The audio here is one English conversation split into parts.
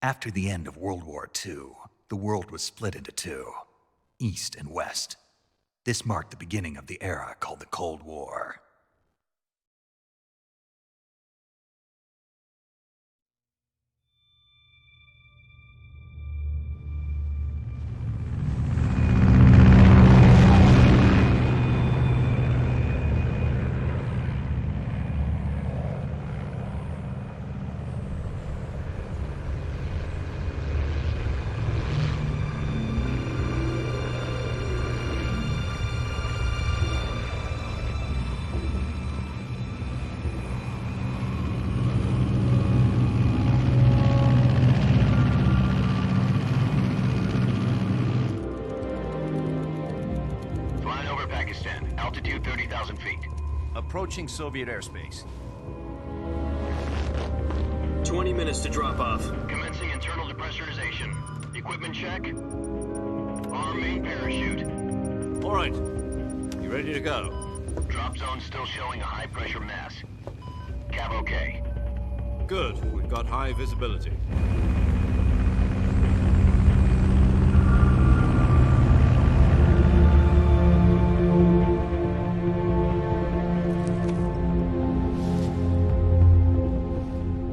After the end of World War II, the world was split into two, East and West. This marked the beginning of the era called the Cold War. Altitude 30,000 feet. Approaching Soviet airspace. 20 minutes to drop off. Commencing internal depressurization. Equipment check. Arm main parachute. All right. You ready to go? Drop zone still showing a high pressure mass. Cav okay. Good. We've got high visibility.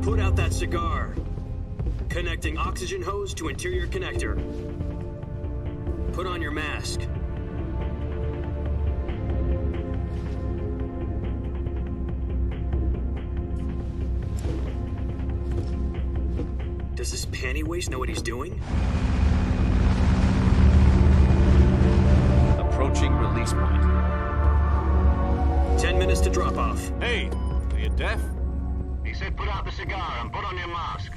Put out that cigar. Connecting oxygen hose to interior connector. Put on your mask. Does this panty waste know what he's doing? Approaching release point. 10 minutes to drop off. Hey, are you deaf? He said put out the cigar and put on your mask.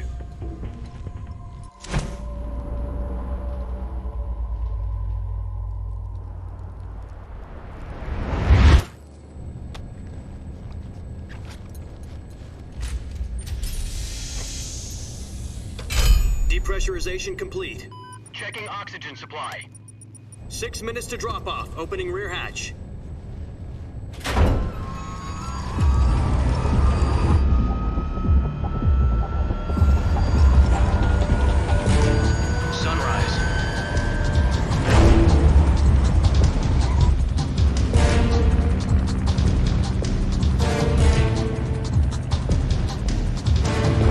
Depressurization complete. Checking oxygen supply. 6 minutes to drop off. Opening rear hatch. Sunrise.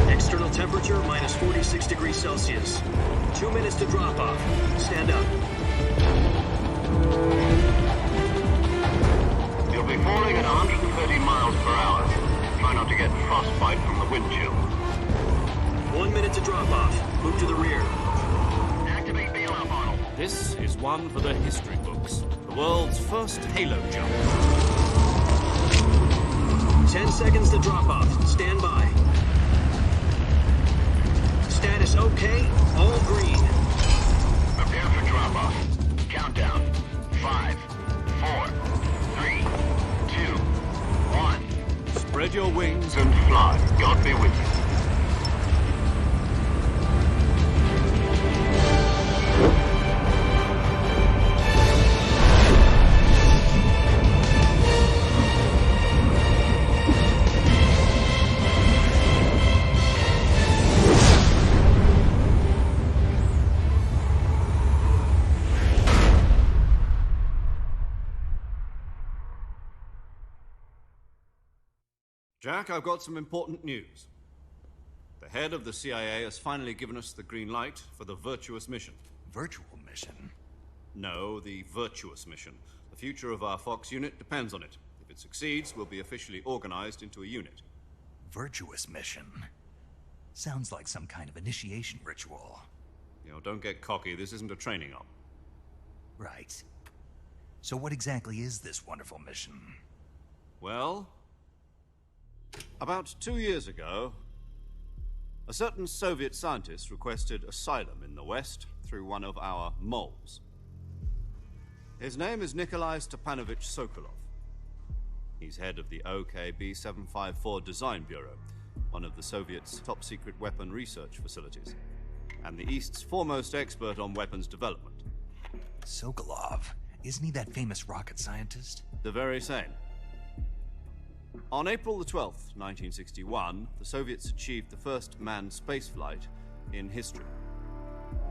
External temperature minus 46 degrees Celsius. 2 minutes to drop off. Stand up. You'll be falling at 130 miles per hour. Try not to get frostbite from the wind chill. 1 minute to drop off. Move to the rear. Activate bailout model. This is one for the history books. The world's first halo jump. 10 seconds to drop off. Stand by. Status okay. All green. Prepare for drop-off. Countdown. 5, 4, 3, 2, 1. Spread your wings. And fly. God be with you. Jack, I've got some important news. The head of the CIA has finally given us the green light for the virtuous mission. Virtual mission? No, the virtuous mission. The future of our Fox unit depends on it. If it succeeds, we'll be officially organized into a unit. Virtuous mission? Sounds like some kind of initiation ritual. You know, don't get cocky. This isn't a training op. Right. So what exactly is this wonderful mission? Well, about 2 years ago, a certain Soviet scientist requested asylum in the West through one of our moles. His name is Nikolai Stepanovich Sokolov. He's head of the OKB-754 Design Bureau, one of the Soviets' top-secret weapon research facilities, and the East's foremost expert on weapons development. Sokolov? Isn't he that famous rocket scientist? The very same. On April the 12th, 1961, the Soviets achieved the first manned spaceflight in history.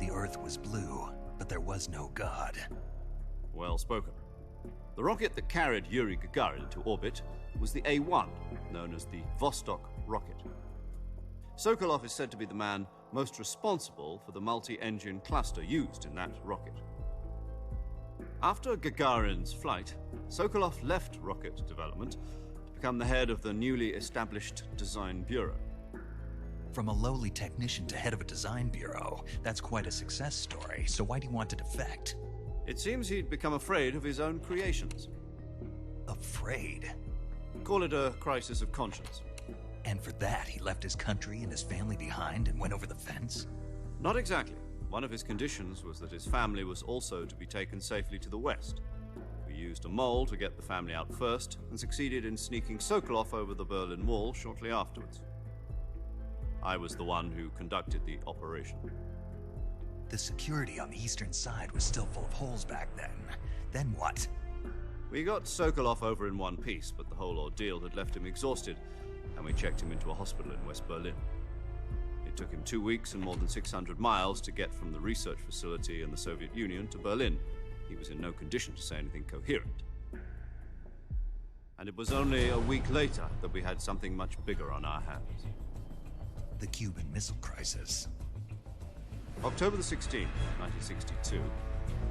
The Earth was blue, but there was no God. Well spoken. The rocket that carried Yuri Gagarin into orbit was the A-1, known as the Vostok rocket. Sokolov is said to be the man most responsible for the multi-engine cluster used in that rocket. After Gagarin's flight, Sokolov left rocket development to become the head of the newly established Design Bureau. From a lowly technician to head of a design bureau, that's quite a success story, so why'd he want to defect? It seems he'd become afraid of his own creations. Afraid? Call it a crisis of conscience. And for that, he left his country and his family behind and went over the fence? Not exactly. One of his conditions was that his family was also to be taken safely to the west. We used a mole to get the family out first and succeeded in sneaking Sokolov over the Berlin Wall shortly afterwards. I was the one who conducted the operation. The security on the eastern side was still full of holes back then. Then what? We got Sokolov over in one piece, but the whole ordeal had left him exhausted, and we checked him into a hospital in West Berlin. It took him 2 weeks and more than 600 miles to get from the research facility in the Soviet Union to Berlin. He was in no condition to say anything coherent. And it was only a week later that we had something much bigger on our hands. The Cuban Missile Crisis. October the 16th, 1962,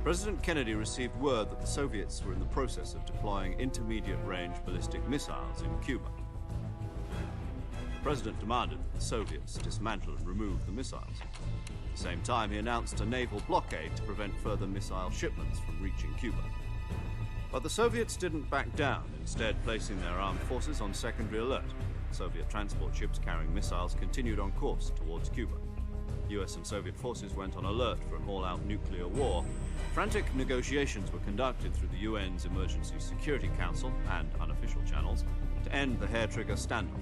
President Kennedy received word that the Soviets were in the process of deploying intermediate-range ballistic missiles in Cuba. The President demanded that the Soviets dismantle and remove the missiles. At the same time, he announced a naval blockade to prevent further missile shipments from reaching Cuba. But the Soviets didn't back down, instead placing their armed forces on secondary alert. Soviet transport ships carrying missiles continued on course towards Cuba. US and Soviet forces went on alert for an all-out nuclear war. Frantic negotiations were conducted through the UN's Emergency Security Council and unofficial channels to end the hair-trigger standoff.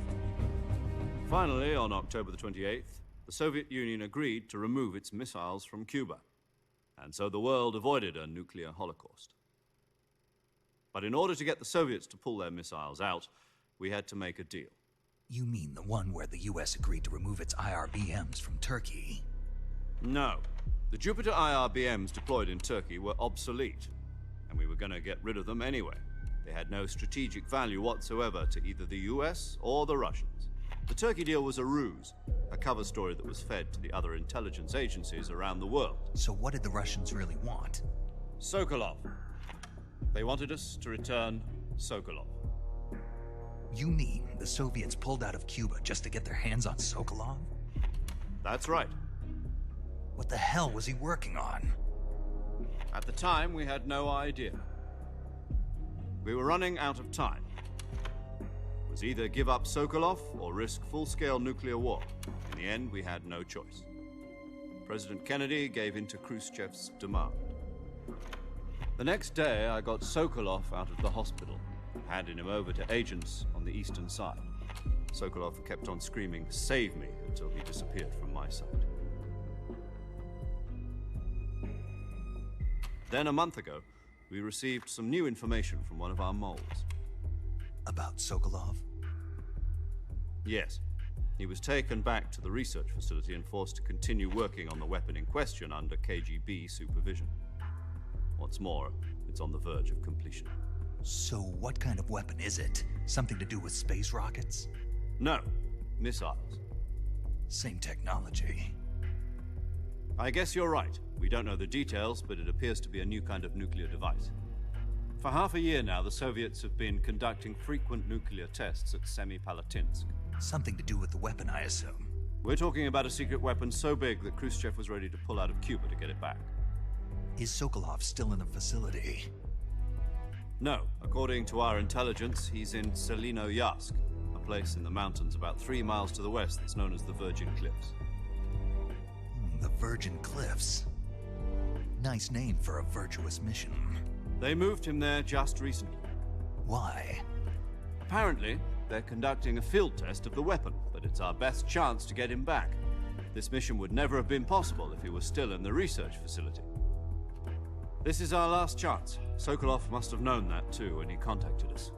Finally, on October the 28th, the Soviet Union agreed to remove its missiles from Cuba, and so the world avoided a nuclear holocaust. But in order to get the Soviets to pull their missiles out, we had to make a deal. You mean the one where the US agreed to remove its IRBMs from Turkey? No. The Jupiter IRBMs deployed in Turkey were obsolete, and we were going to get rid of them anyway. They had no strategic value whatsoever to either the US or the Russians. The Turkey deal was a ruse, a cover story that was fed to the other intelligence agencies around the world. So what did the Russians really want? Sokolov. They wanted us to return Sokolov. You mean the Soviets pulled out of Cuba just to get their hands on Sokolov? That's right. What the hell was he working on? At the time, we had no idea. We were running out of time. It was either give up Sokolov or risk full-scale nuclear war. In the end, we had no choice. President Kennedy gave in to Khrushchev's demand. The next day, I got Sokolov out of the hospital, handing him over to agents on the eastern side. Sokolov kept on screaming, "Save me," until he disappeared from my sight. Then a month ago, we received some new information from one of our moles. About Sokolov? Yes. He was taken back to the research facility and forced to continue working on the weapon in question under KGB supervision. What's more, it's on the verge of completion. So what kind of weapon is it? Something to do with space rockets? No, missiles. Same technology. I guess you're right. We don't know the details, but it appears to be a new kind of nuclear device. For half a year now, the Soviets have been conducting frequent nuclear tests at Semipalatinsk. Something to do with the weapon, I assume. We're talking about a secret weapon so big that Khrushchev was ready to pull out of Cuba to get it back. Is Sokolov still in the facility? No. According to our intelligence, he's in Selinoyarsk, a place in the mountains about 3 miles to the west that's known as the Virgin Cliffs. The Virgin Cliffs. Nice name for a virtuous mission. They moved him there just recently. Why? Apparently, they're conducting a field test of the weapon, but it's our best chance to get him back. This mission would never have been possible if he was still in the research facility. This is our last chance. Sokolov must have known that too when he contacted us.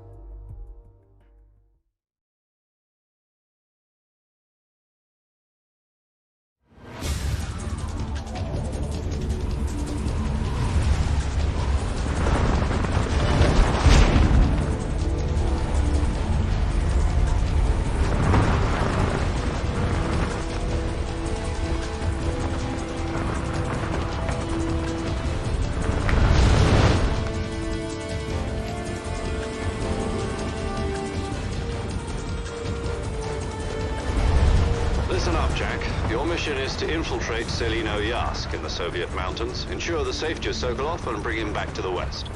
is to infiltrate Selino-Yask in the Soviet mountains, ensure the safety of Sokolov, and bring him back to the west.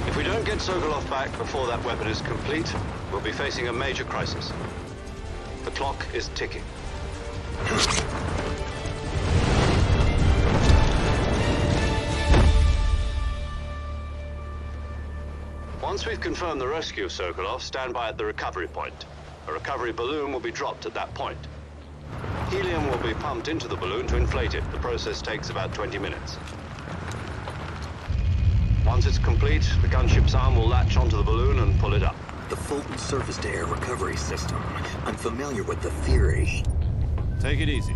If we don't get Sokolov back before that weapon is complete, we'll be facing a major crisis. The clock is ticking. Once we've confirmed the rescue of Sokolov, stand by at the recovery point. A recovery balloon will be dropped at that point. Helium will be pumped into the balloon to inflate it. The process takes about 20 minutes. Once it's complete, the gunship's arm will latch onto the balloon and pull it up. The Fulton surface-to-air recovery system. I'm familiar with the theory. Take it easy.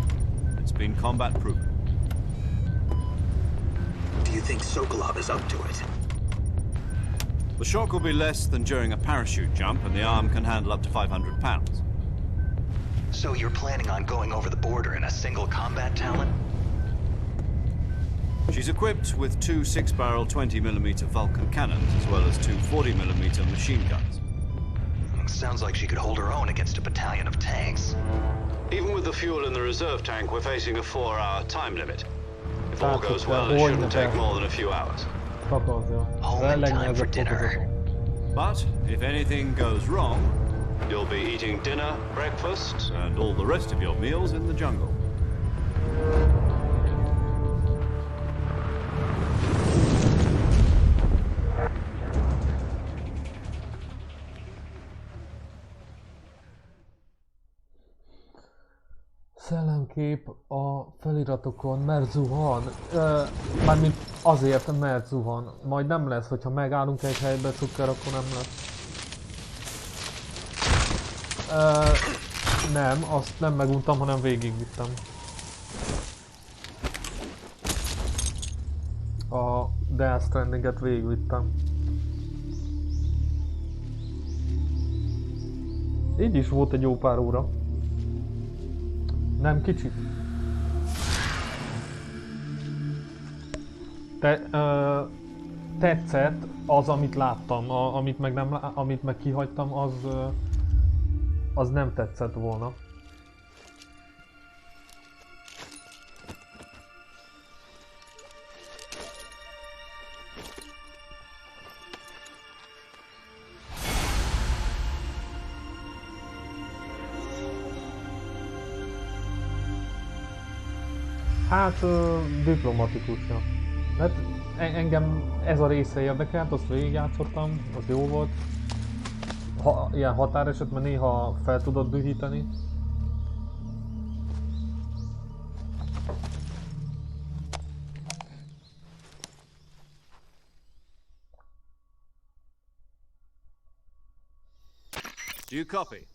It's been combat-proven. Do you think Sokolov is up to it? The shock will be less than during a parachute jump, and the arm can handle up to 500 pounds. So you're planning on going over the border in a single combat Talon? She's equipped with two 6-barrel 20mm Vulcan cannons, as well as two 40mm machine guns. Sounds like she could hold her own against a battalion of tanks. Even with the fuel in the reserve tank, we're facing a 4-hour time limit. If all goes well, it shouldn't take more than a few hours. Home in time for dinner. But if anything goes wrong, you'll be eating dinner, breakfast, and all the rest of your meals in the jungle. Szellemkép a feliratokon, mert zuhan. Mármint azért, mert zuhan. Majd nem lesz, hogyha megállunk egy helybe, cukker, akkor nem lesz. Nem, azt nem meguntam, hanem végigvittem. A Death Strandinget végigvittem. Így is volt egy jó pár óra. Nem kicsit. Tetszett az, amit láttam, amit meg nem, amit meg kihagytam, az nem tetszett volna. Hát diplomatikusan. Hát engem ez a része érdekelt, azt végigjátszottam, az jó volt. Ilyen határesetben néha fel tudod dühíteni. Do you copy?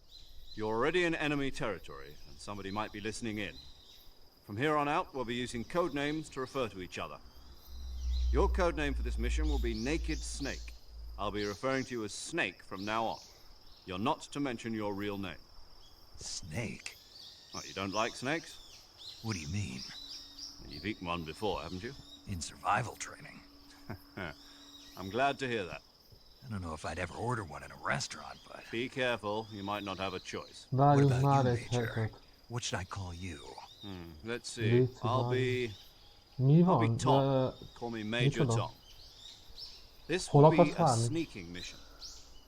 You're already in enemy territory, and somebody might be listening in. From here on out, we'll be using code names to refer to each other. Your code name for this mission will be Naked Snake. I'll be referring to you as Snake from now on. You're not to mention your real name. Snake? Oh, you don't like snakes? What do you mean? You've eaten one before, haven't you? In survival training. I'm glad to hear that. I don't know if I'd ever order one in a restaurant, but... Be careful, you might not have a choice. What about you, Major? What should I call you? Let's see. I'll be Tom. Call me Major Tom. This will be a sneaking mission.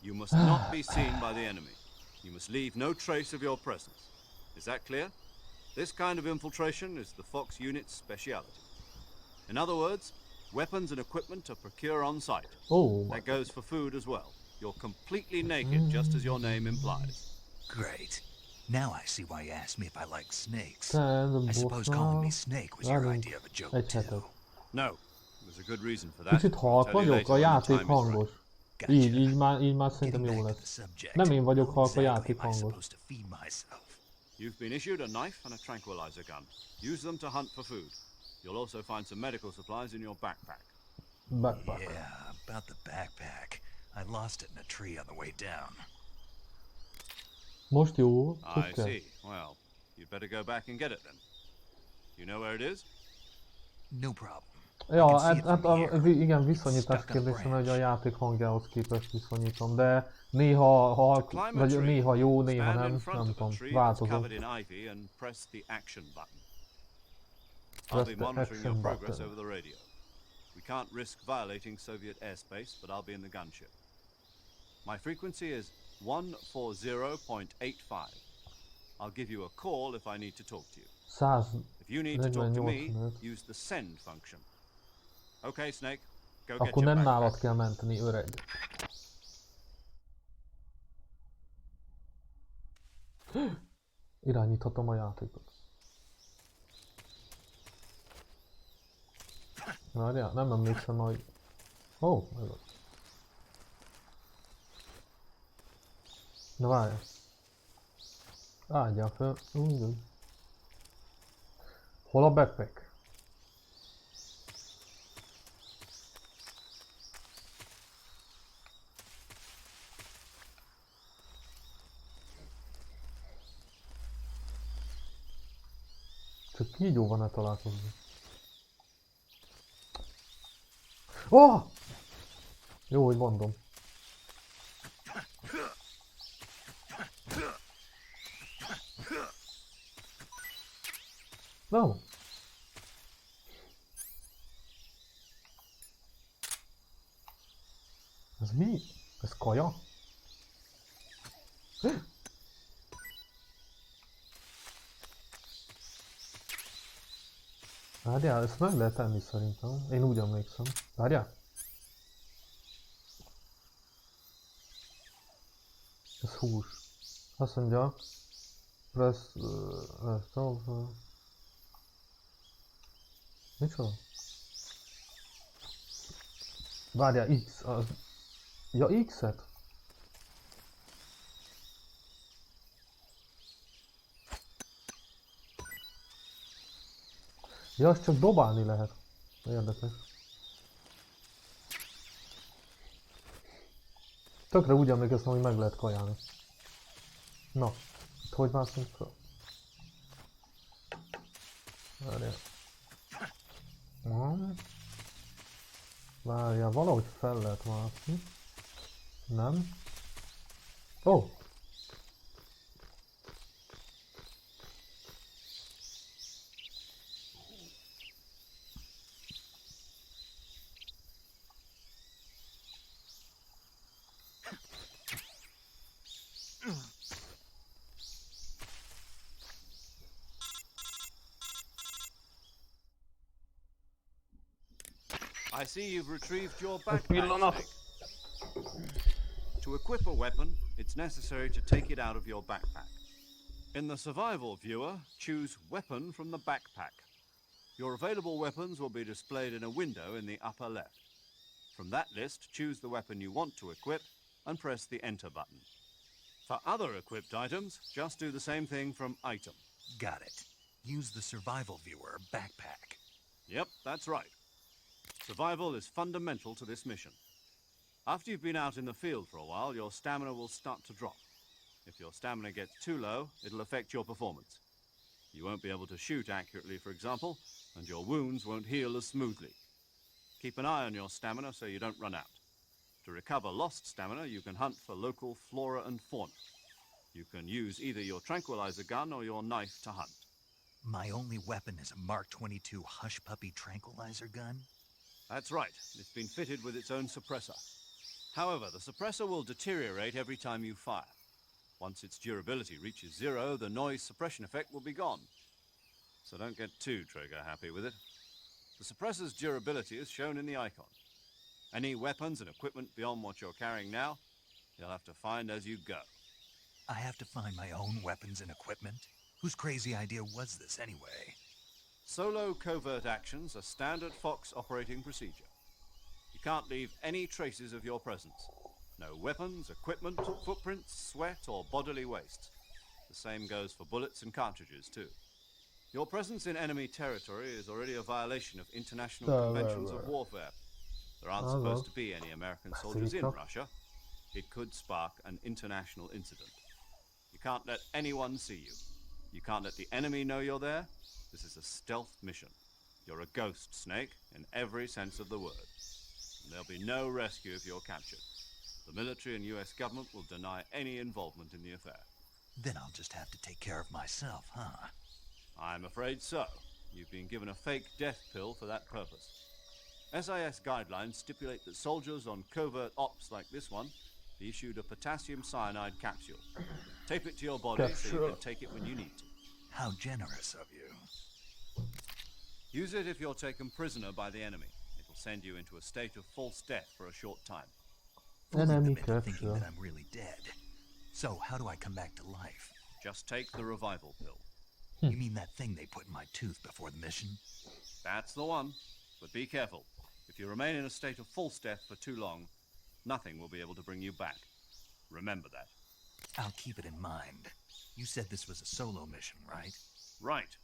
You must not be seen by the enemy. You must leave no trace of your presence. Is that clear? This kind of infiltration is the Fox unit's speciality. In other words, weapons and equipment are procured on site. That goes for food as well. You're completely naked, just as your name implies. Great. Now I see why you asked me if I like snakes. I suppose calling me Snake was your idea of a joke too. No, there's a good reason for that. Kicsit halk vagyok, a játék hangos. Így már szerintem jó lesz. Nem én vagyok halk, a játék hangos. You've been issued a knife and a tranquilizer gun. Use them to hunt for food. You'll also find some medical supplies in your backpack. Yeah, about the backpack. I lost it in a tree on the way down. Most jó, I see. Well, you'd better go back and get it then. You know where it is? No problem. Ja, see it from here. igen, It's viszonyítás stuck on a kérdése, hogy a branch. játék hangjához képest viszonyítom, de néha, To climb a vagy tree, néha jó, néha stand in nem, front nem of a tudom, tree that's változó. covered in ivy and press the action button. I'll Press be the monitoring your action progress button. over the radio. We can't risk violating Soviet airspace, but I'll be in the gunship. My frequency is 140.85. I'll give you a call if I need to talk to you. 148. If you need to talk to me, use the send function. Okay, Snake, go get Akkor your nem backpack. nálad kell menteni, öreg. Irányíthatom a játékot. Várjál, nem emlékszem, hogy... Ó, ez az. Na várjál. Áldjál fel. Úgy. Hol a backpack? Csak kígyóval ne találkozni. Oh! Jó, hogy mondom. No. Ez mi? Ez kaja? Várjál, ezt meg lehet enni szerintem. Én úgy emlékszem. Várjál? Ez hús. Azt mondja... Press... Micsoda? Várjál, X az... Ja, X-et? Ja, azt csak dobálni lehet. Érdekes. Tökre úgy emlékeztem, hogy meg lehet kajálni. Na, itt hogy mászunk fel? Várjál. Várjál, valahogy fel lehet mászni. Nem? Ó! Oh. I see you've retrieved your backpack, Snake. To equip a weapon, it's necessary to take it out of your backpack. In the survival viewer, choose Weapon from the backpack. Your available weapons will be displayed in a window in the upper left. From that list, choose the weapon you want to equip and press the Enter button. For other equipped items, just do the same thing from Item. Got it. Use the survival viewer backpack. Yep, that's right. Survival is fundamental to this mission. After you've been out in the field for a while, your stamina will start to drop. If your stamina gets too low, it'll affect your performance. You won't be able to shoot accurately, for example, and your wounds won't heal as smoothly. Keep an eye on your stamina so you don't run out. To recover lost stamina, you can hunt for local flora and fauna. You can use either your tranquilizer gun or your knife to hunt. My only weapon is a Mark 22 Hush Puppy tranquilizer gun? That's right. It's been fitted with its own suppressor. However, the suppressor will deteriorate every time you fire. Once its durability reaches 0, the noise suppression effect will be gone. So don't get too trigger-happy with it. The suppressor's durability is shown in the icon. Any weapons and equipment beyond what you're carrying now, you'll have to find as you go. I have to find my own weapons and equipment? Whose crazy idea was this anyway? Solo covert actions are standard Fox operating procedure. You can't leave any traces of your presence. No weapons, equipment, footprints, sweat, or bodily waste. The same goes for bullets and cartridges, too. Your presence in enemy territory is already a violation of international conventions of warfare. There aren't supposed to be any American soldiers in Russia. It could spark an international incident. You can't let anyone see you. You can't let the enemy know you're there. This is a stealth mission. You're a ghost, Snake, in every sense of the word. And there'll be no rescue if you're captured. The military and US government will deny any involvement in the affair. Then I'll just have to take care of myself, huh? I'm afraid so. You've been given a fake death pill for that purpose. SIS guidelines stipulate that soldiers on covert ops like this one be issued a potassium cyanide capsule. Tape it to your body so you can take it when you need to. How generous of you. Use it if you're taken prisoner by the enemy. It'll send you into a state of false death for a short time. Fooling them Enemy into thinking capsule. that I'm really dead. So how do I come back to life? Just take the revival pill. You mean that thing they put in my tooth before the mission? That's the one. But be careful. If you remain in a state of false death for too long, nothing will be able to bring you back. Remember that. I'll keep it in mind. You said this was a solo mission, right? Right.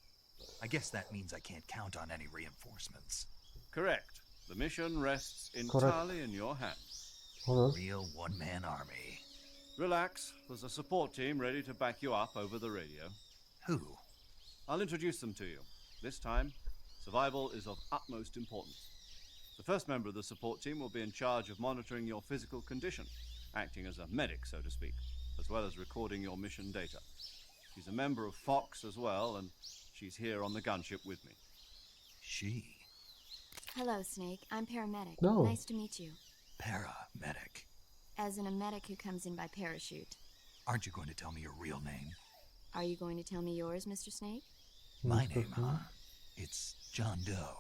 I guess that means I can't count on any reinforcements. Correct. The mission rests entirely in your hands. Hol az? Real one-man army. Relax. There's a support team ready to back you up over the radio. Who? I'll introduce them to you. This time, survival is of utmost importance. The first member of the support team will be in charge of monitoring your physical condition, acting as a medic, so to speak, as well as recording your mission data. She's a member of X.B.O.X as well, and she's here on the gunship with me. She. Hello, Snake. I'm paramedic. No. Nice to meet you. Paramedic. As in a medic who comes in by parachute. Aren't you going to tell me your real name? Are you going to tell me yours, Mr. Snake? My name, huh? It's John Doe.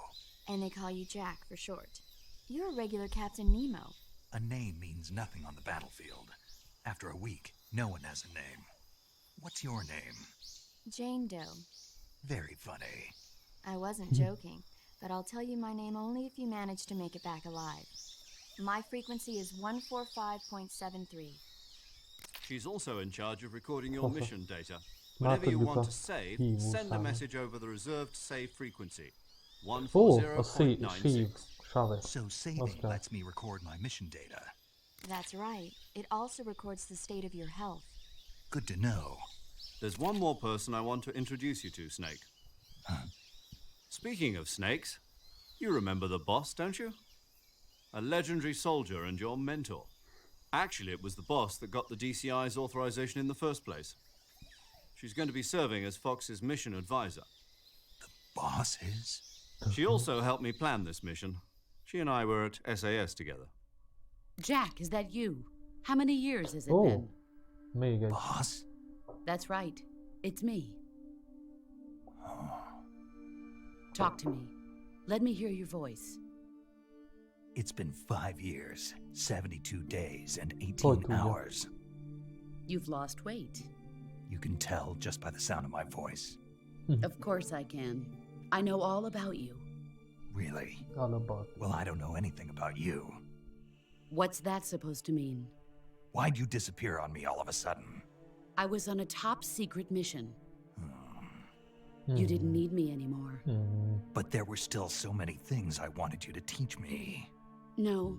And they call you Jack for short. You're a regular Captain Nemo. A name means nothing on the battlefield. After a week, no one has a name. What's your name? Jane Doe. Very funny. I wasn't joking, but I'll tell you my name only if you manage to make it back alive. My frequency is 145.73. She's also in charge of recording your mission data. Már Whenever you tudjuk want a to save, hívó send a számot. message over the reserved save frequency. Ó, a szív, 140.96. Save. So saving Okay. lets me record my mission data. That's right. It also records the state of your health. Good to know. There's one more person I want to introduce you to, Snake. Speaking of snakes, you remember the boss, don't you? A legendary soldier and your mentor. Actually, it was the boss that got the DCI's authorization in the first place. She's going to be serving as Fox's mission advisor. Boss is? She also helped me plan this mission. She and I were at SAS together. Jack, is that you? How many years has it Ó, been? még egy. Boss? That's right. It's me. Talk to me. Let me hear your voice. It's been 5 years, 72 days, and 18 tudja. hours. You've lost weight. You can tell just by the sound of my voice. Of course I can. I know all about you. Really? All about. Well, I don't know anything about you. What's that supposed to mean? Why'd you disappear on me all of a sudden? I was on a top secret mission. You didn't need me anymore. But there were still so many things I wanted you to teach me. No,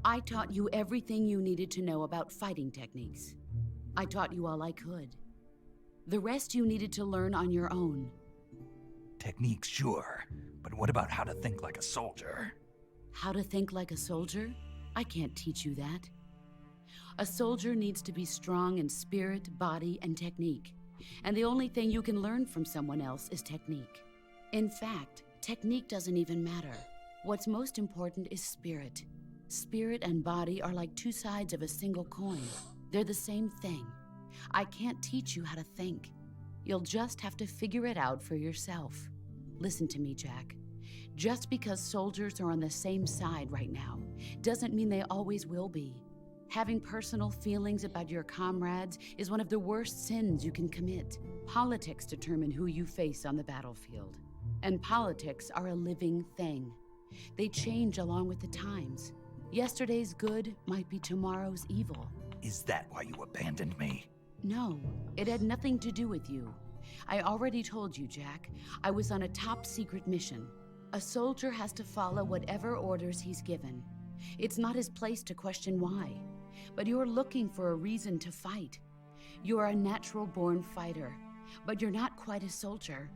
I taught you everything you needed to know about fighting techniques. I taught you all I could. The rest you needed to learn on your own. Techniques, sure. But what about how to think like a soldier? How to think like a soldier? I can't teach you that. A soldier needs to be strong in spirit, body, and technique. And the only thing you can learn from someone else is technique. In fact, technique doesn't even matter. What's most important is spirit. Spirit and body are like two sides of a single coin. They're the same thing. I can't teach you how to think. You'll just have to figure it out for yourself. Listen to me, Jack. Just because soldiers are on the same side right now doesn't mean they always will be. Having personal feelings about your comrades is one of the worst sins you can commit. Politics determine who you face on the battlefield. And politics are a living thing. They change along with the times. Yesterday's good might be tomorrow's evil. Is that why you abandoned me? No, it had nothing to do with you. I already told you, Jack. I was on a top secret mission. A soldier has to follow whatever orders he's given. It's not his place to question why. But you're looking for a reason to fight. You are a natural-born fighter, but you're not quite a soldier.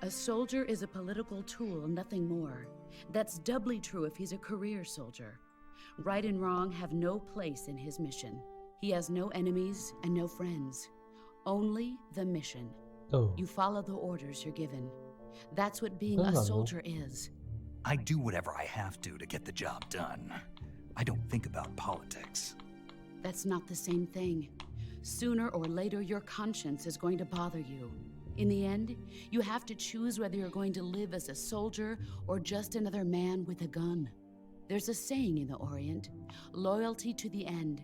A soldier is a political tool, nothing more. That's doubly true if he's a career soldier. Right and wrong have no place in his mission. He has no enemies and no friends. Only the mission. Oh. You follow the orders you're given. That's what being a Hello. soldier is. I do whatever I have to get the job done. I don't think about politics. That's not the same thing. Sooner or later, your conscience is going to bother you. In the end, you have to choose whether you're going to live as a soldier or just another man with a gun. There's a saying in the Orient, loyalty to the end.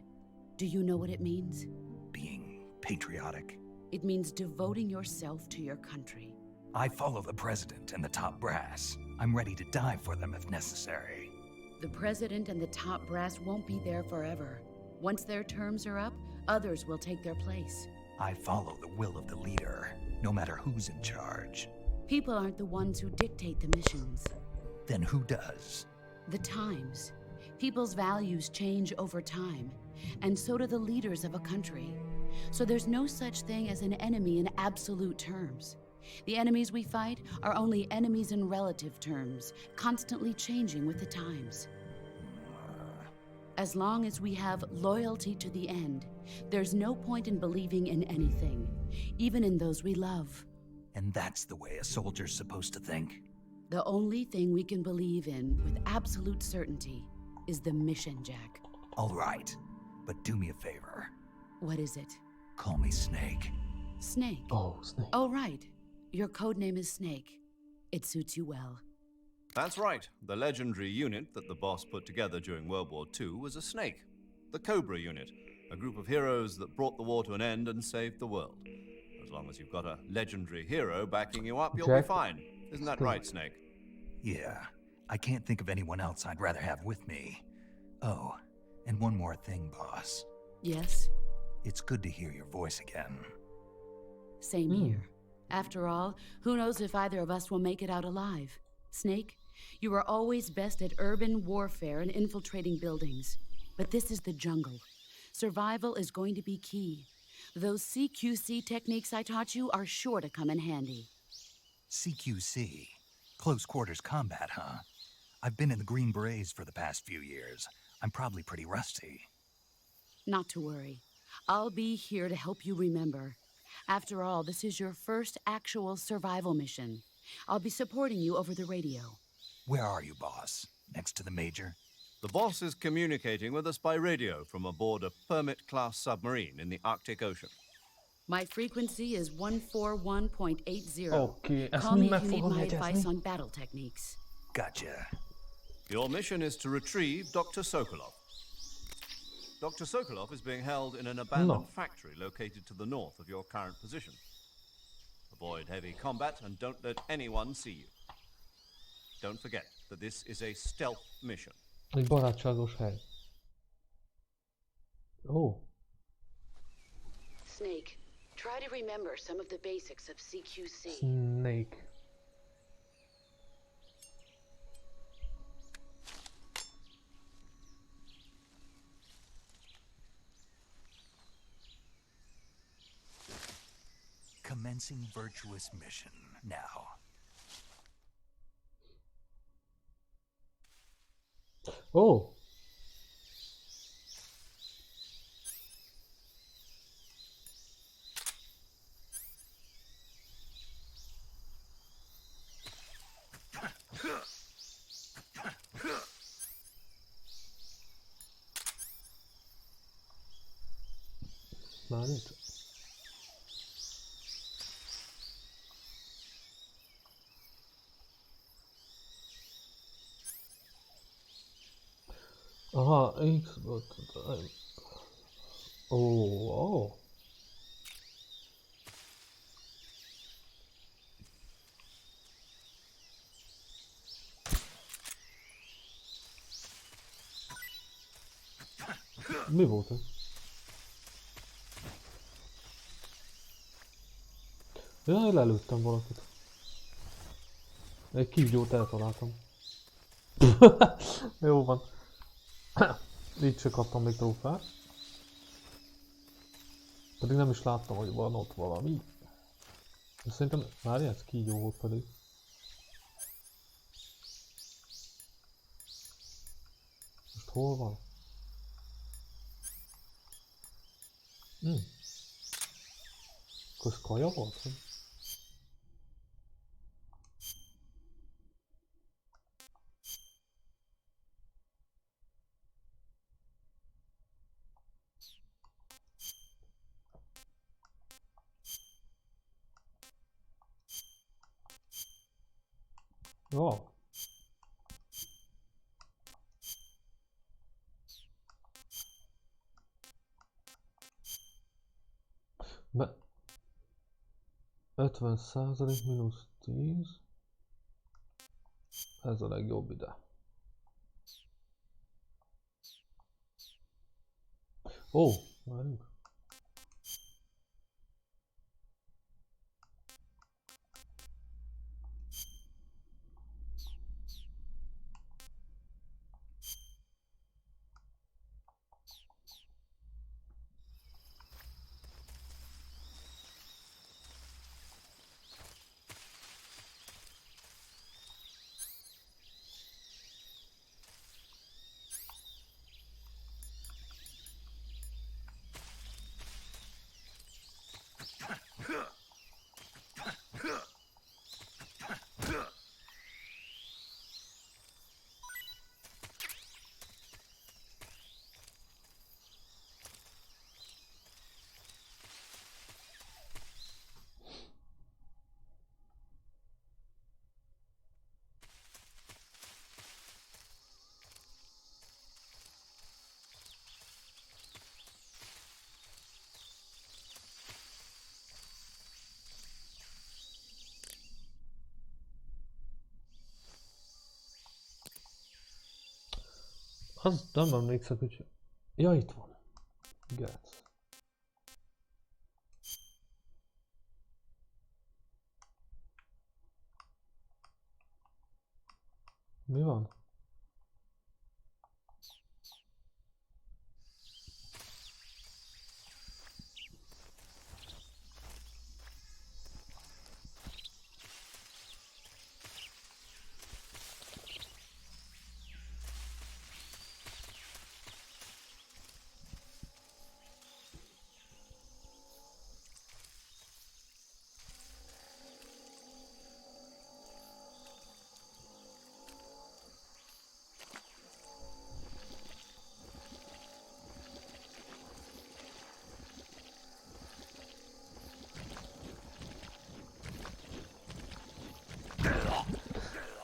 Do you know what it means? Being patriotic. It means devoting yourself to your country. I follow the president and the top brass. I'm ready to die for them if necessary. The president and the top brass won't be there forever. Once their terms are up, others will take their place. I follow the will of the leader, no matter who's in charge. People aren't the ones who dictate the missions. Then who does? The times. People's values change over time, and so do the leaders of a country. So there's no such thing as an enemy in absolute terms. The enemies we fight are only enemies in relative terms, constantly changing with the times. As long as we have loyalty to the end, there's no point in believing in anything, even in those we love. And that's the way a soldier's supposed to think? The only thing we can believe in with absolute certainty is the mission, Jack. All right, but do me a favor. What is it? Call me Snake. Snake. Oh, Snake. Oh, right. Your codename is Snake. It suits you well. That's right. The legendary unit that the boss put together during World War II was a snake. The Cobra unit, a group of heroes that brought the war to an end and saved the world. As long as you've got a legendary hero backing you up, you'll be Jack? fine. Isn't that right, Snake? Yeah, I can't think of anyone else I'd rather have with me. Oh, and one more thing, boss. Yes? It's good to hear your voice again. Same here. After all, who knows if either of us will make it out alive? Snake, you are always best at urban warfare and infiltrating buildings. But this is the jungle. Survival is going to be key. Those CQC techniques I taught you are sure to come in handy. CQC? Close quarters combat, huh? I've been in the Green Berets for the past few years. I'm probably pretty rusty. Not to worry. I'll be here to help you remember. After all, this is your first actual survival mission. I'll be supporting you over the radio. Where are you, boss? Next to the Major? The boss is communicating with us by radio from aboard a Permit-class submarine in the Arctic Ocean. My frequency is 141.80. Oké, ezt Call me mind if meg you need fogom my advice jegyezni. on battle techniques. Gotcha. Your mission is to retrieve Dr. Sokolov. Dr. Sokolov is being held in an abandoned factory located to the north of your current position. Avoid heavy combat and don't let anyone see you. Don't forget that this is a stealth mission. Egy barátságos hely. Ó, Snake, try to remember some of the basics of CQC. Snake. Commencing virtuous mission now. Ó! Már nincs. Aha, X.B.O.X. Ó. Mi volt ez? Jaj, lelőttem valakit. Egy kígyót eltaláltam. Jó van. Így se kaptam még trófát. Pedig nem is láttam, hogy van ott valami. Szerintem, várjál, ez kígyó volt pedig. Most hol van? Akkor ez kaja volt? Vagy? Jó. Be 50% mínusz 10. Ez a legjobb ide. Ó, várjunk. Az nem emlékszek, hogy... Ja, itt van. Gec. Mi van?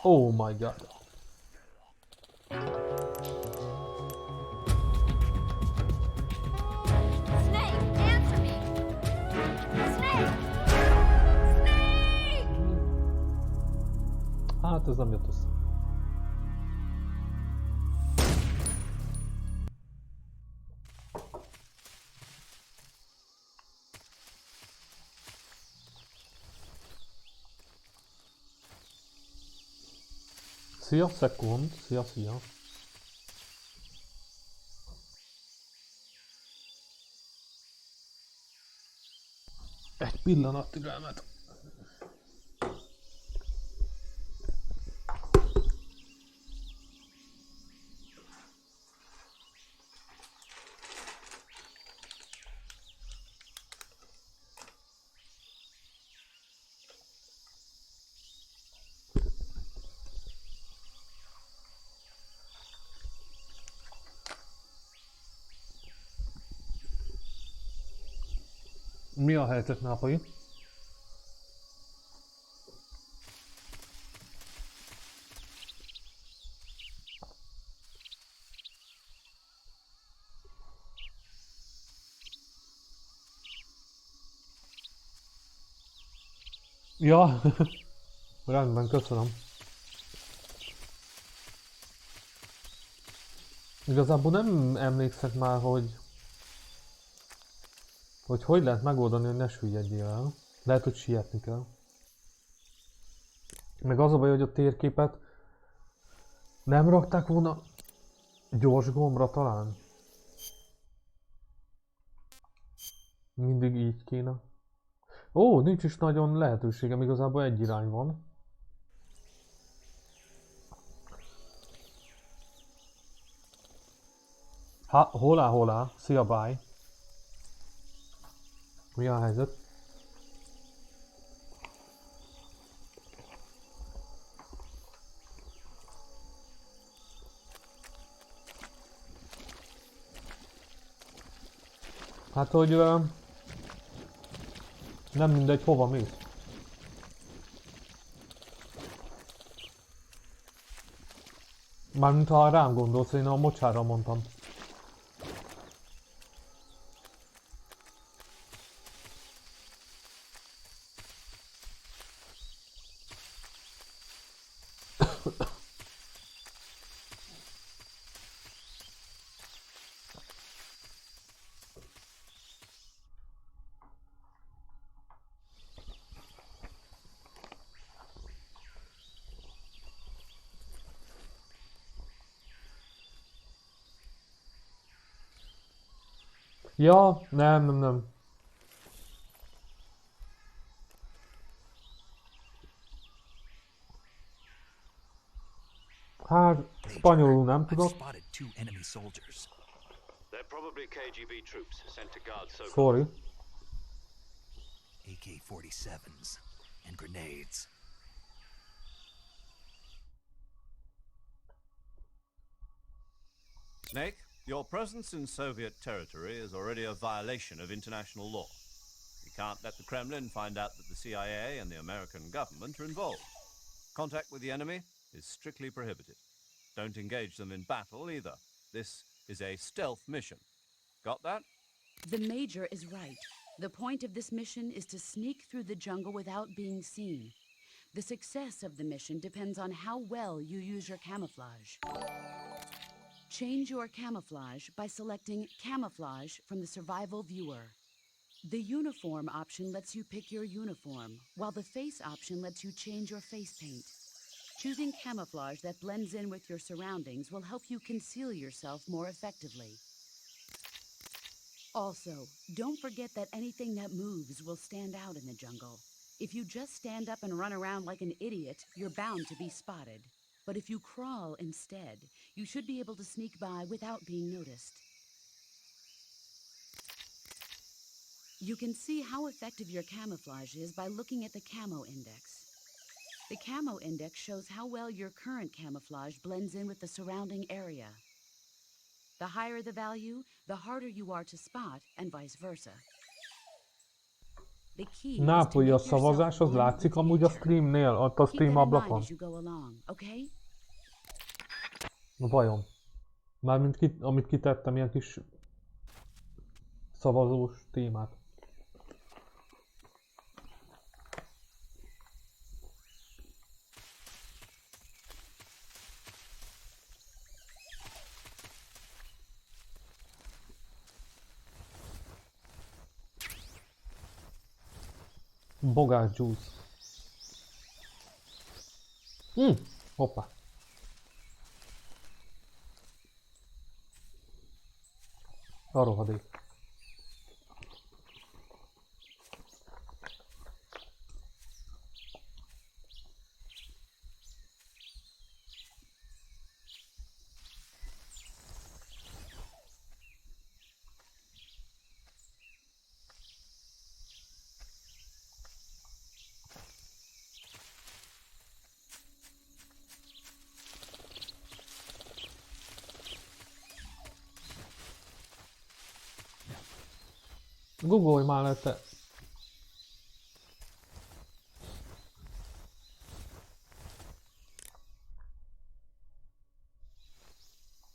Oh my god. Snake, answer me! Snake! Snake! Hát ez nem jött össze. Szia, szekund. Szia, szia. Egy pillanat türelmet. Mi a helyzet, Nápai? Ja, rendben, köszönöm. Igazából nem emlékszek már, hogy lehet megoldani, hogy ne süllyedjél el. Lehet, hogy sietni kell. Meg az a baj, hogy a térképet nem rakták volna gyors gombra talán. Mindig így kéne. Ó, nincs is nagyon lehetőségem, igazából egy irány van. Holá, szia, bye. Mi a helyzet? Hát, hogy nem mindegy, hova mész. Mármint ha rám gondolsz, én a mocsára mondtam. Ja, nem. Hát, spanyolul nem I've tudok. spotted 2 enemy soldiers. They're probably KGB troops sent to guard Sokolov. Sorry. AK-47s and grenades. Snake, your presence in Soviet territory is already a violation of international law. You can't let the Kremlin find out that the CIA and the American government are involved. Contact with the enemy is strictly prohibited. Don't engage them in battle either. This is a stealth mission. Got that? The Major is right. The point of this mission is to sneak through the jungle without being seen. The success of the mission depends on how well you use your camouflage. Change your camouflage by selecting Camouflage from the Survival Viewer. The Uniform option lets you pick your uniform, while the Face option lets you change your face paint. Choosing camouflage that blends in with your surroundings will help you conceal yourself more effectively. Also, don't forget that anything that moves will stand out in the jungle. If you just stand up and run around like an idiot, you're bound to be spotted. But if you crawl instead, you should be able to sneak by without being noticed. You can see how effective your camouflage is by looking at the Camo Index. The Camo Index shows how well your current camouflage blends in with the surrounding area. The higher the value, the harder you are to spot, and vice versa. The key is to Nápolyi a make yourself szavazás, az blend látszik with amúgy a nature. streamnél, ott a Keep stream that in mind ablakon? as you go along, okay? Vajon? Mármint amit kitettem, ilyen kis szavazós témát. Bogás juice. Hoppá. A rohadék. Googolj már le te.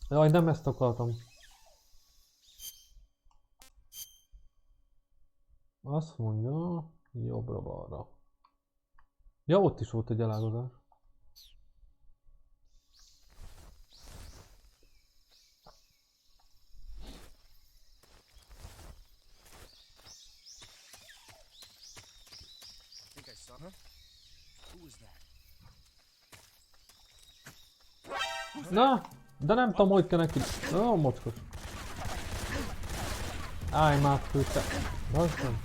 Jaj, nem ezt akartam. Azt mondja, jobbra-balra. Ja, ott is volt egy elágazás. Na, de nem tudom, hogy kell neki. Ó, mocskos. Állj már fő, te. Az nem.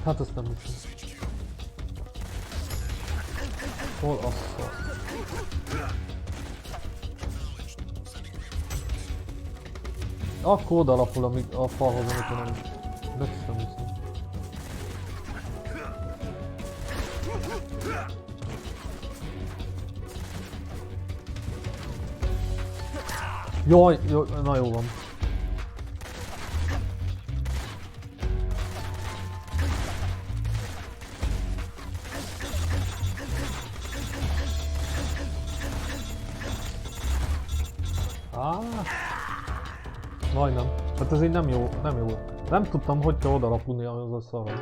Hát azt nem hiszem. Hol a szar? Akkor odalapul a falhoz, amikor nem... Nem hiszem. Jaj, na jó van. Majdnem. Hát ez így nem jó, nem jó. Nem tudtam, hogy kell odalapulni az a szaron.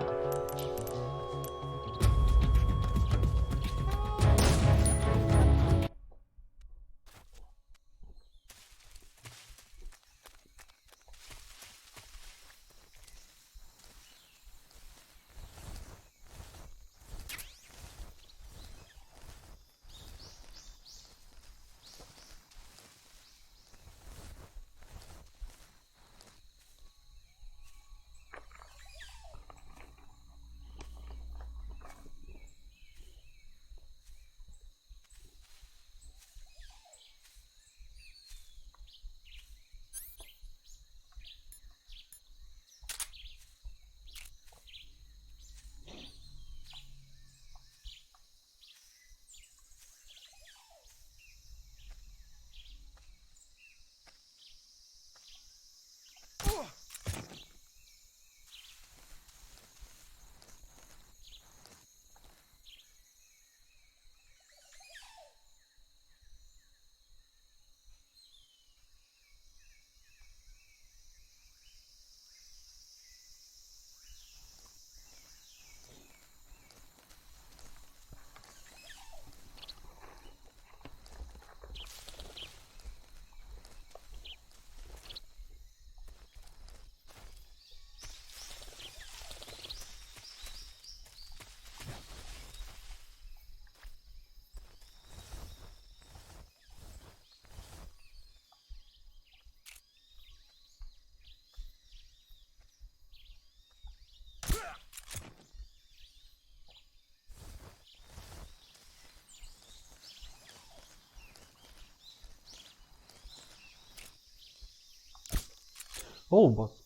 Ó, basz.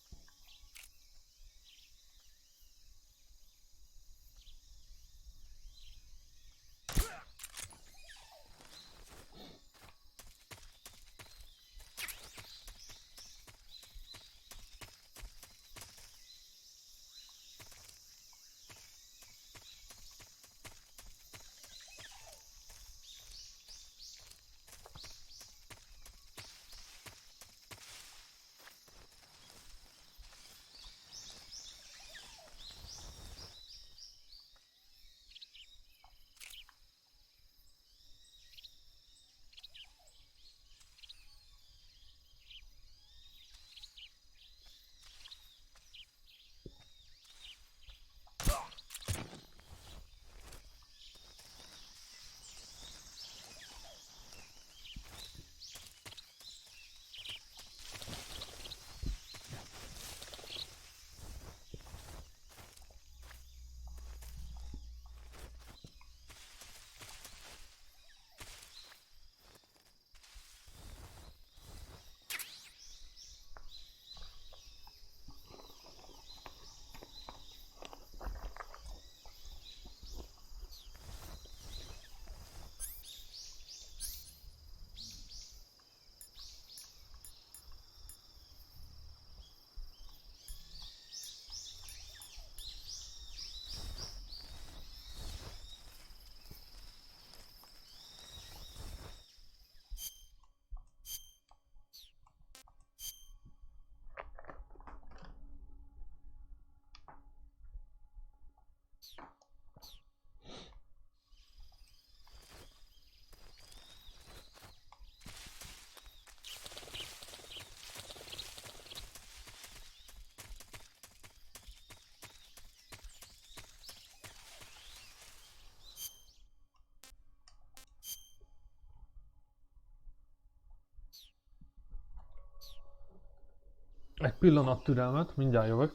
Egy pillanat türelmet, mindjárt jövök.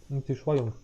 Itt is vagyunk.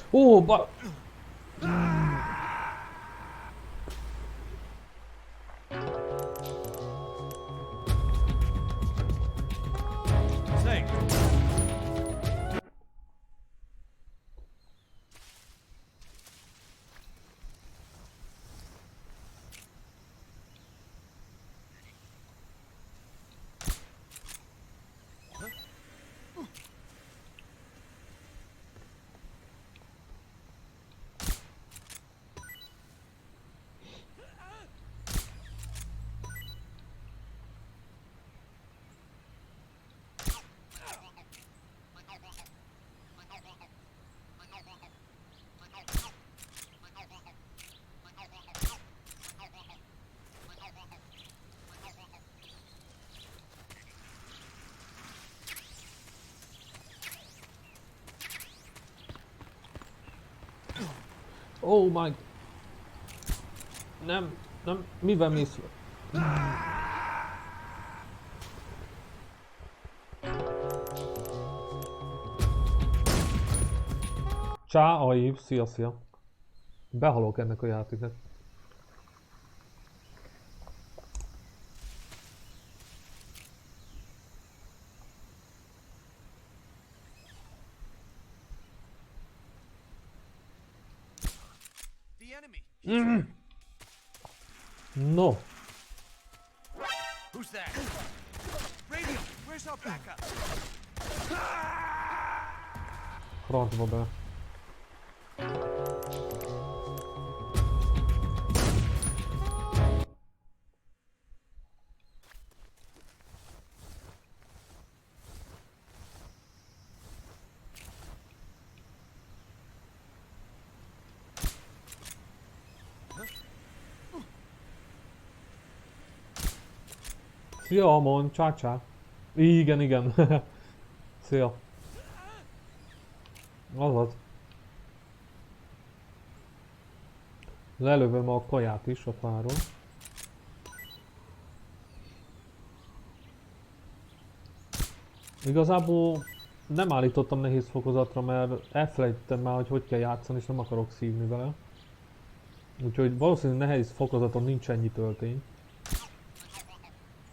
Ó, oh my... Nem, mivel mész? Csá, aív, szia. Behalok ennek a játéknak. No. Who's that? Radio, where's our backup? Francba be. Szia, Amon, csá. Igen. Szia. Azaz. Lelövöm a kaját is a fáról. Igazából nem állítottam nehéz fokozatra, mert elfelejtettem már, hogy kell játszani, és nem akarok szívni vele. Úgyhogy valószínűleg nehéz fokozaton nincs ennyi töltény.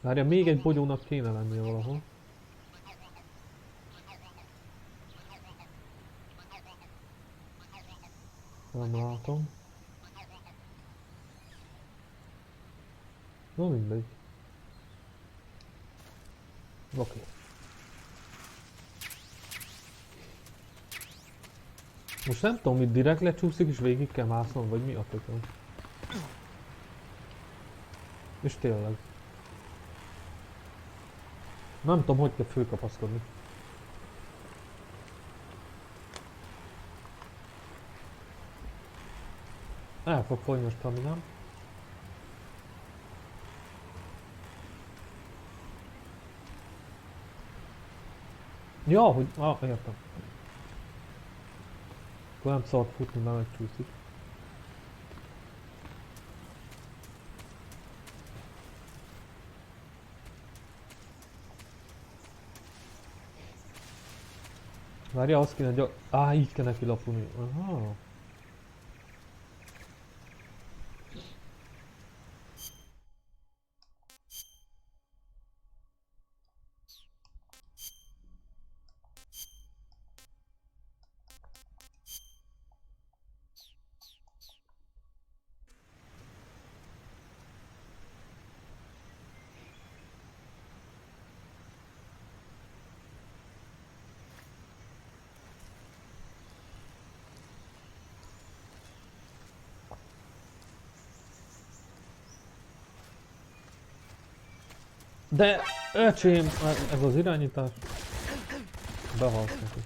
Várja, még egy bogyónak kéne lennie valahol. Nem látom. Na mindegy. Oké. Most nem tudom, itt direkt lecsúszik és végig kell másznom, vagy mi a tököm. És tényleg. Nem tudom, hogy kell fölkapaszkodni. El fog fogyni a staminám. Ja, hogy... értem. Akkor nem szabad futni, mert megcsúszik. Várja, azt kéne így kell neki lapulni. Aha. De öcsém, ez az irányítás. Behalsz neki.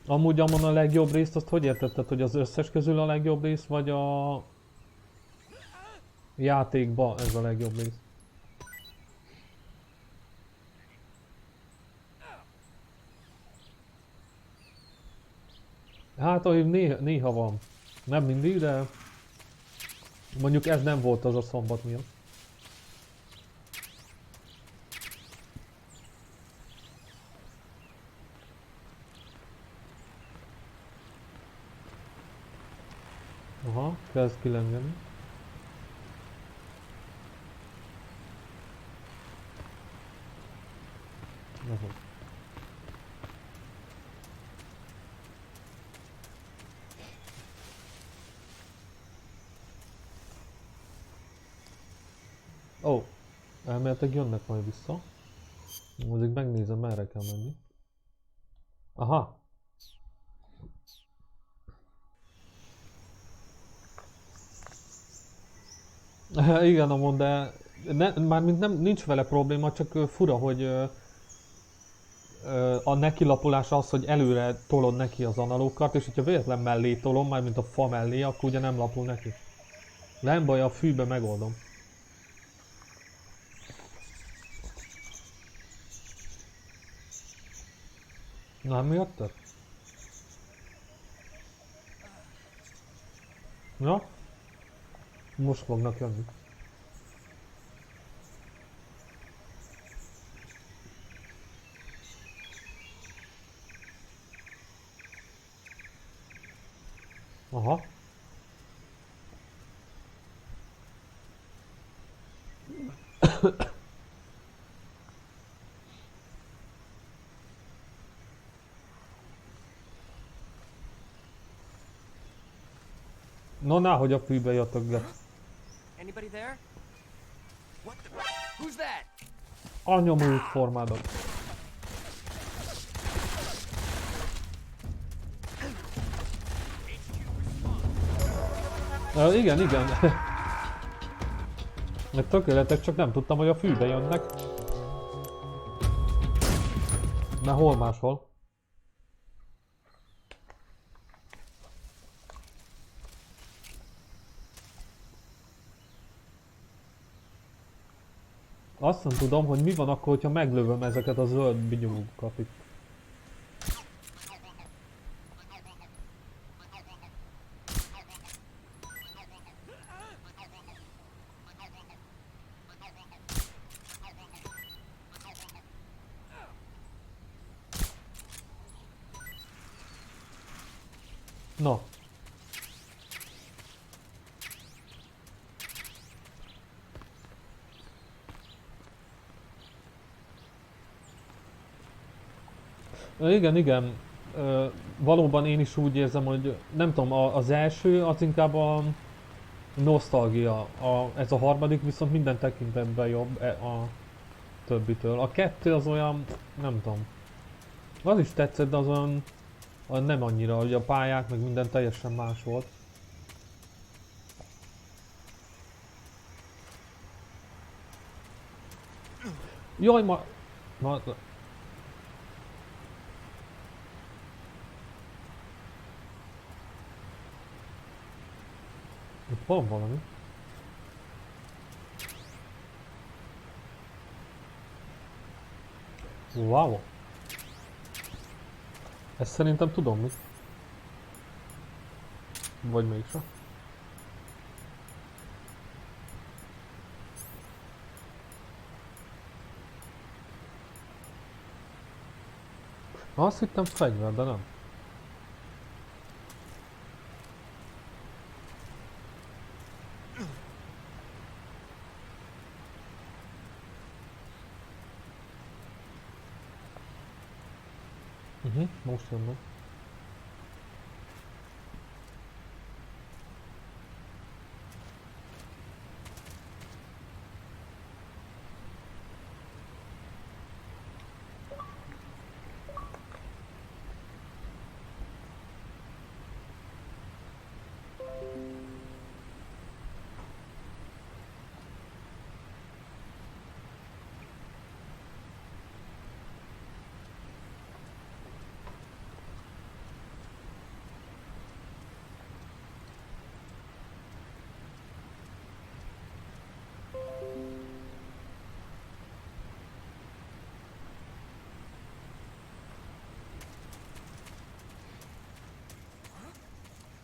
Amúgy amon a legjobb részt, azt hogy értetted, hogy az összes közül a legjobb rész, vagy a játékba ez a legjobb rész? Hát, ahogy néha van. Nem mindig, de mondjuk ez nem volt az a szombat miatt. Aha, kezd kilengeni. Aha. Ó, elméletek jönnek majd vissza. Mondjuk megnézem, merre kell menni. Aha. Igen, amond, de mármint nincs vele probléma, csak fura, hogy a nekilapulás az, hogy előre tolod neki az analókat, és hogyha véletlen mellé tolom, mármint a fa mellé, akkor ugye nem lapul neki. Nem baj, a fűbe megoldom. Na, mi jöttek? Ja? Most fognak jönni. Aha. No, nehogy a fűbe jöttögget. Anybody there? What the? Who's that? A nyomult formádat. Igen, igen. Meg tökéletes, csak nem tudtam, hogy a fűbe jönnek. Mert hol máshol. Azt nem tudom, hogy mi van akkor, hogyha meglövöm ezeket a zöld bigyókat itt. No. Igen, igen. Valóban én is úgy érzem, hogy nem tudom, az első az inkább a nosztalgia. Ez a harmadik viszont minden tekintetben jobb a többitől. A kettő az olyan, nem tudom. Az is tetszett, de az olyan nem annyira, hogy a pályák meg minden teljesen más volt. Jaj, ma... Itt van valami. Wow. Ezt szerintem tudom mi. Vagy mégsem. Azt hittem fegyver, de nem. Most jönnek.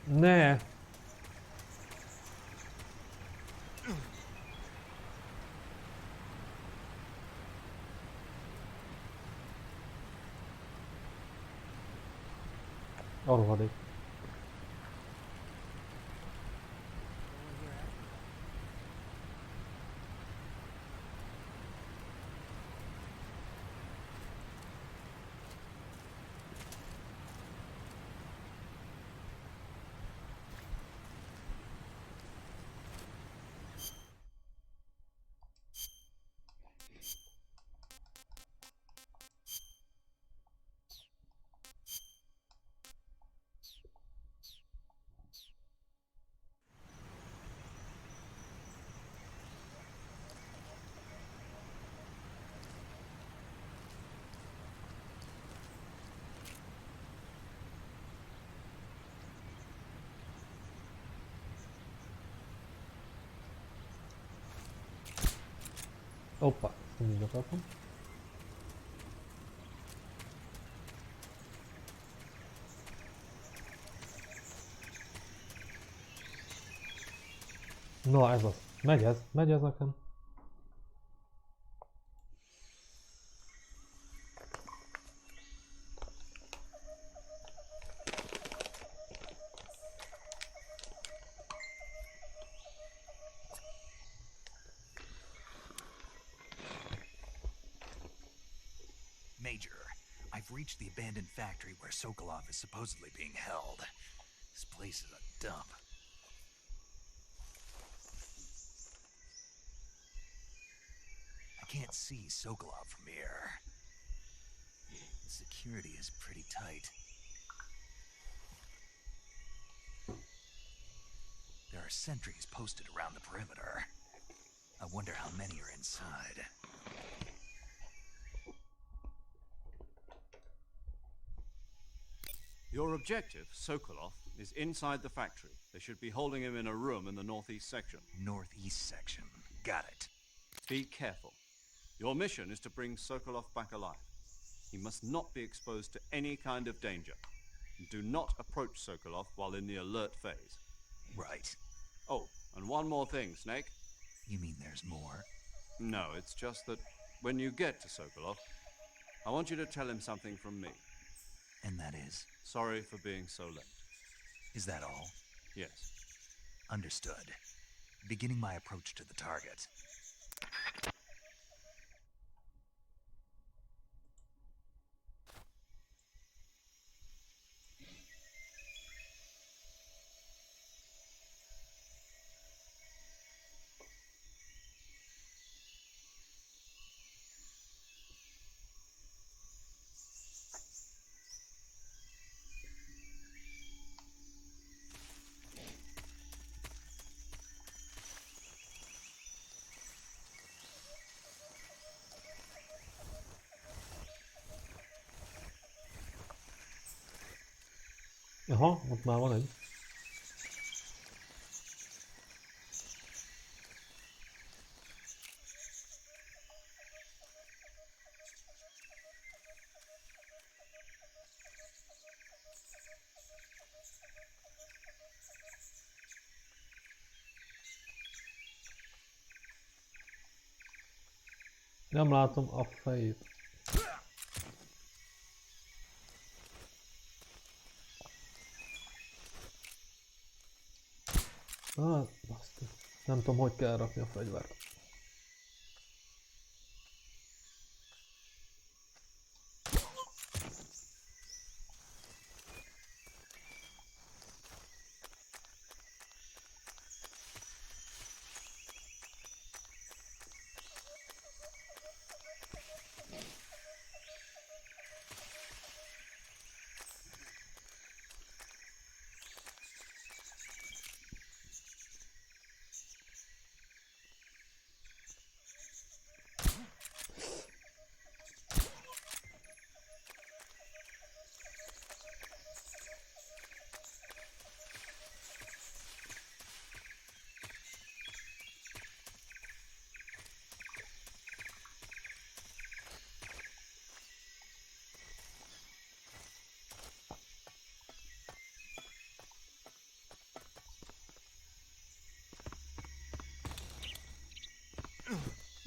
Ne! A rohadék. Oppa, mindig akartam. Na ez az. Megy ez nekem. Major, I've reached the abandoned factory where Sokolov is supposedly being held. This place is a dump. I can't see Sokolov from here. The security is pretty tight. There are sentries posted around the perimeter. I wonder how many are inside. Your objective, Sokolov, is inside the factory. They should be holding him in a room in the northeast section. Northeast section. Got it. Be careful. Your mission is to bring Sokolov back alive. He must not be exposed to any kind of danger. Do not approach Sokolov while in the alert phase. Right. Oh, and one more thing, Snake. You mean there's more? No, it's just that when you get to Sokolov, I want you to tell him something from me. And that is? Sorry for being so late. Is that all? Yes. Understood. Beginning my approach to the target. Aha, ott már van egy. Nem látom a fejét. Ah, baszti. Nem tudom, hogy kell rakni a fegyvert.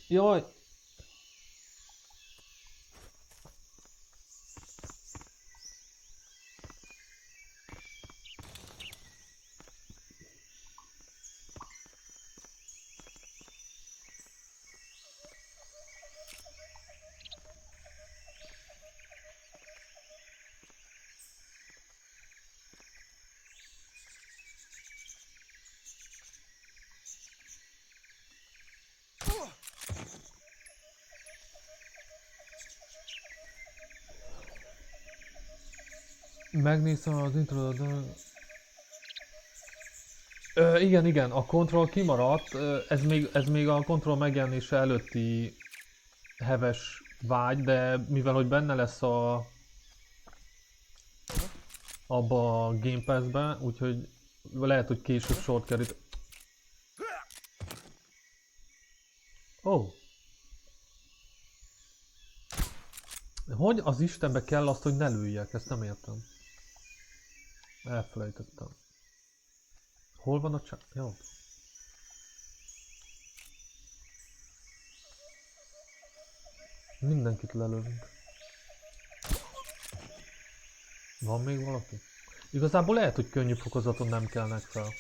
Jaj! Megnéztem az intro, igen, a kontroll kimaradt, ez még a kontroll megjelenése előtti heves vágy, de mivel hogy benne lesz abba a Game Pass-be, úgyhogy lehet, hogy később sort került. Oh. Hogy az Istenbe kell azt, hogy ne lőjek? Ezt nem értem. Elfelejtettem. Hol van a csá... Jó. Mindenkit lelövünk. Van még valaki? Igazából lehet, hogy könnyű fokozaton nem kelnek fel.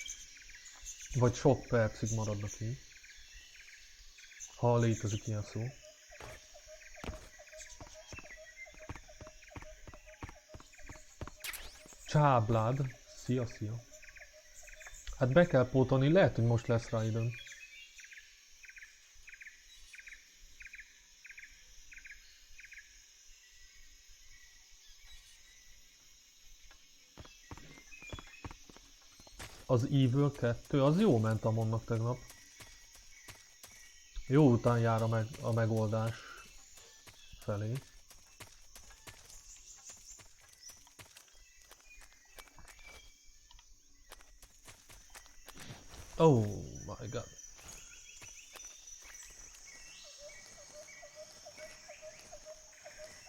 Vagy sok percig maradnak így. Ha létezik ilyen szó. Csáblád. Szia. Hát be kell pótolni, lehet, hogy most lesz rá időm. Az Evil 2, az jó ment a monnak tegnap. Jó után jár a megoldás felé. Oh my god.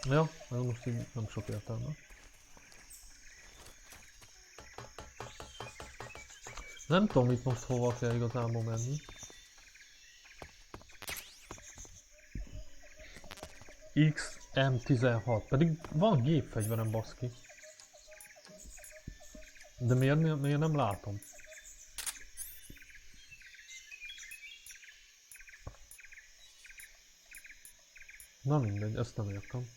Ja, ez most így nem sok értelme. Nem tudom itt most hova kell igazából menni. X.B.O.X. Pedig van gépfegyverem, baszki. De miért nem látom? Na mindegy, ezt nem értem.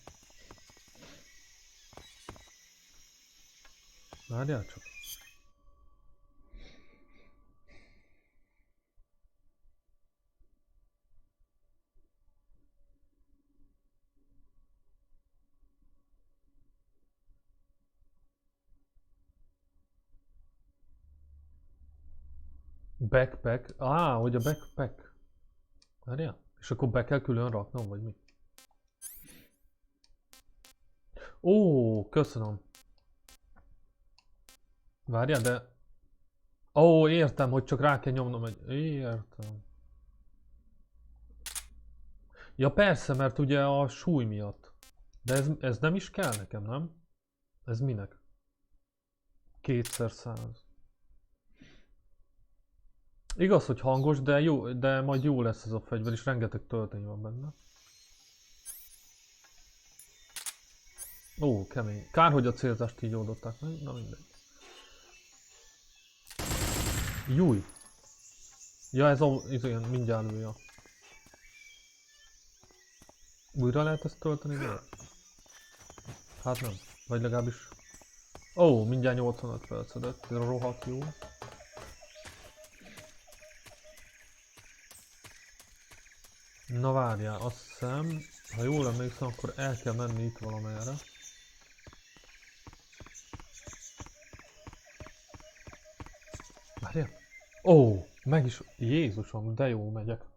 Várjál csak. Backpack? Hogy a backpack. Várjál? És akkor be kell külön raknom, vagy mi? Ó, köszönöm. Várjál, de... Ó, értem, hogy csak rá kell nyomnom egy... Értem. Ja persze, mert ugye a súly miatt. De ez nem is kell nekem, nem? Ez minek? 2x100. Igaz, hogy hangos, de jó, de majd jó lesz ez a fegyver, és rengeteg töltény van benne. Ó, kemény. Kár, hogy a célzást így oldották meg, na mindegy. Júj! Ja, ez ilyen mindjárt lőja. Újra lehet ezt tölteni vele? Hát nem. Vagy legalábbis... Ó, mindjárt 85 percedett, ez rohadt jó. Na várjál, azt hiszem, ha jól emlékszem, akkor el kell menni itt valamerre. Várjál? Ó, meg is... Jézusom, de jó megyek.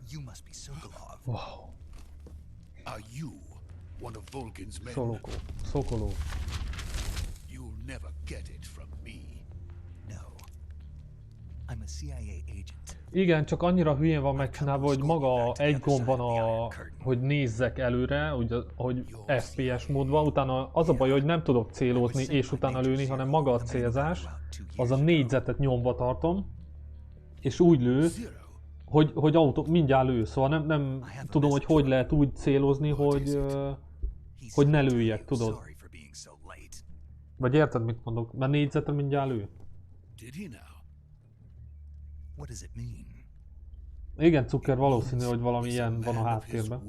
You must be Sokolov. Wow. Are you One of Volgin's men. Szokoló. You'll never get it from me. No. I'm a CIA agent. Igen, csak annyira hülyén van megcsinálva, hogy maga egy gomb van, hogy nézzek előre, hogy FPS módban, utána az a baj, hogy nem tudok célozni és utána lőni, hanem maga a célzás, az a négyzetet nyomva tartom, és úgy lő, hogy autó mindjárt lő, szóval nem tudom, hogy lehet úgy célozni, hogy ne lőjek, tudod? Vagy érted, mit mondok? Mert négyzetre mindjárt lő. What does it mean? Igen, Cukker, valószínű, hogy valami ilyen van a háttérben.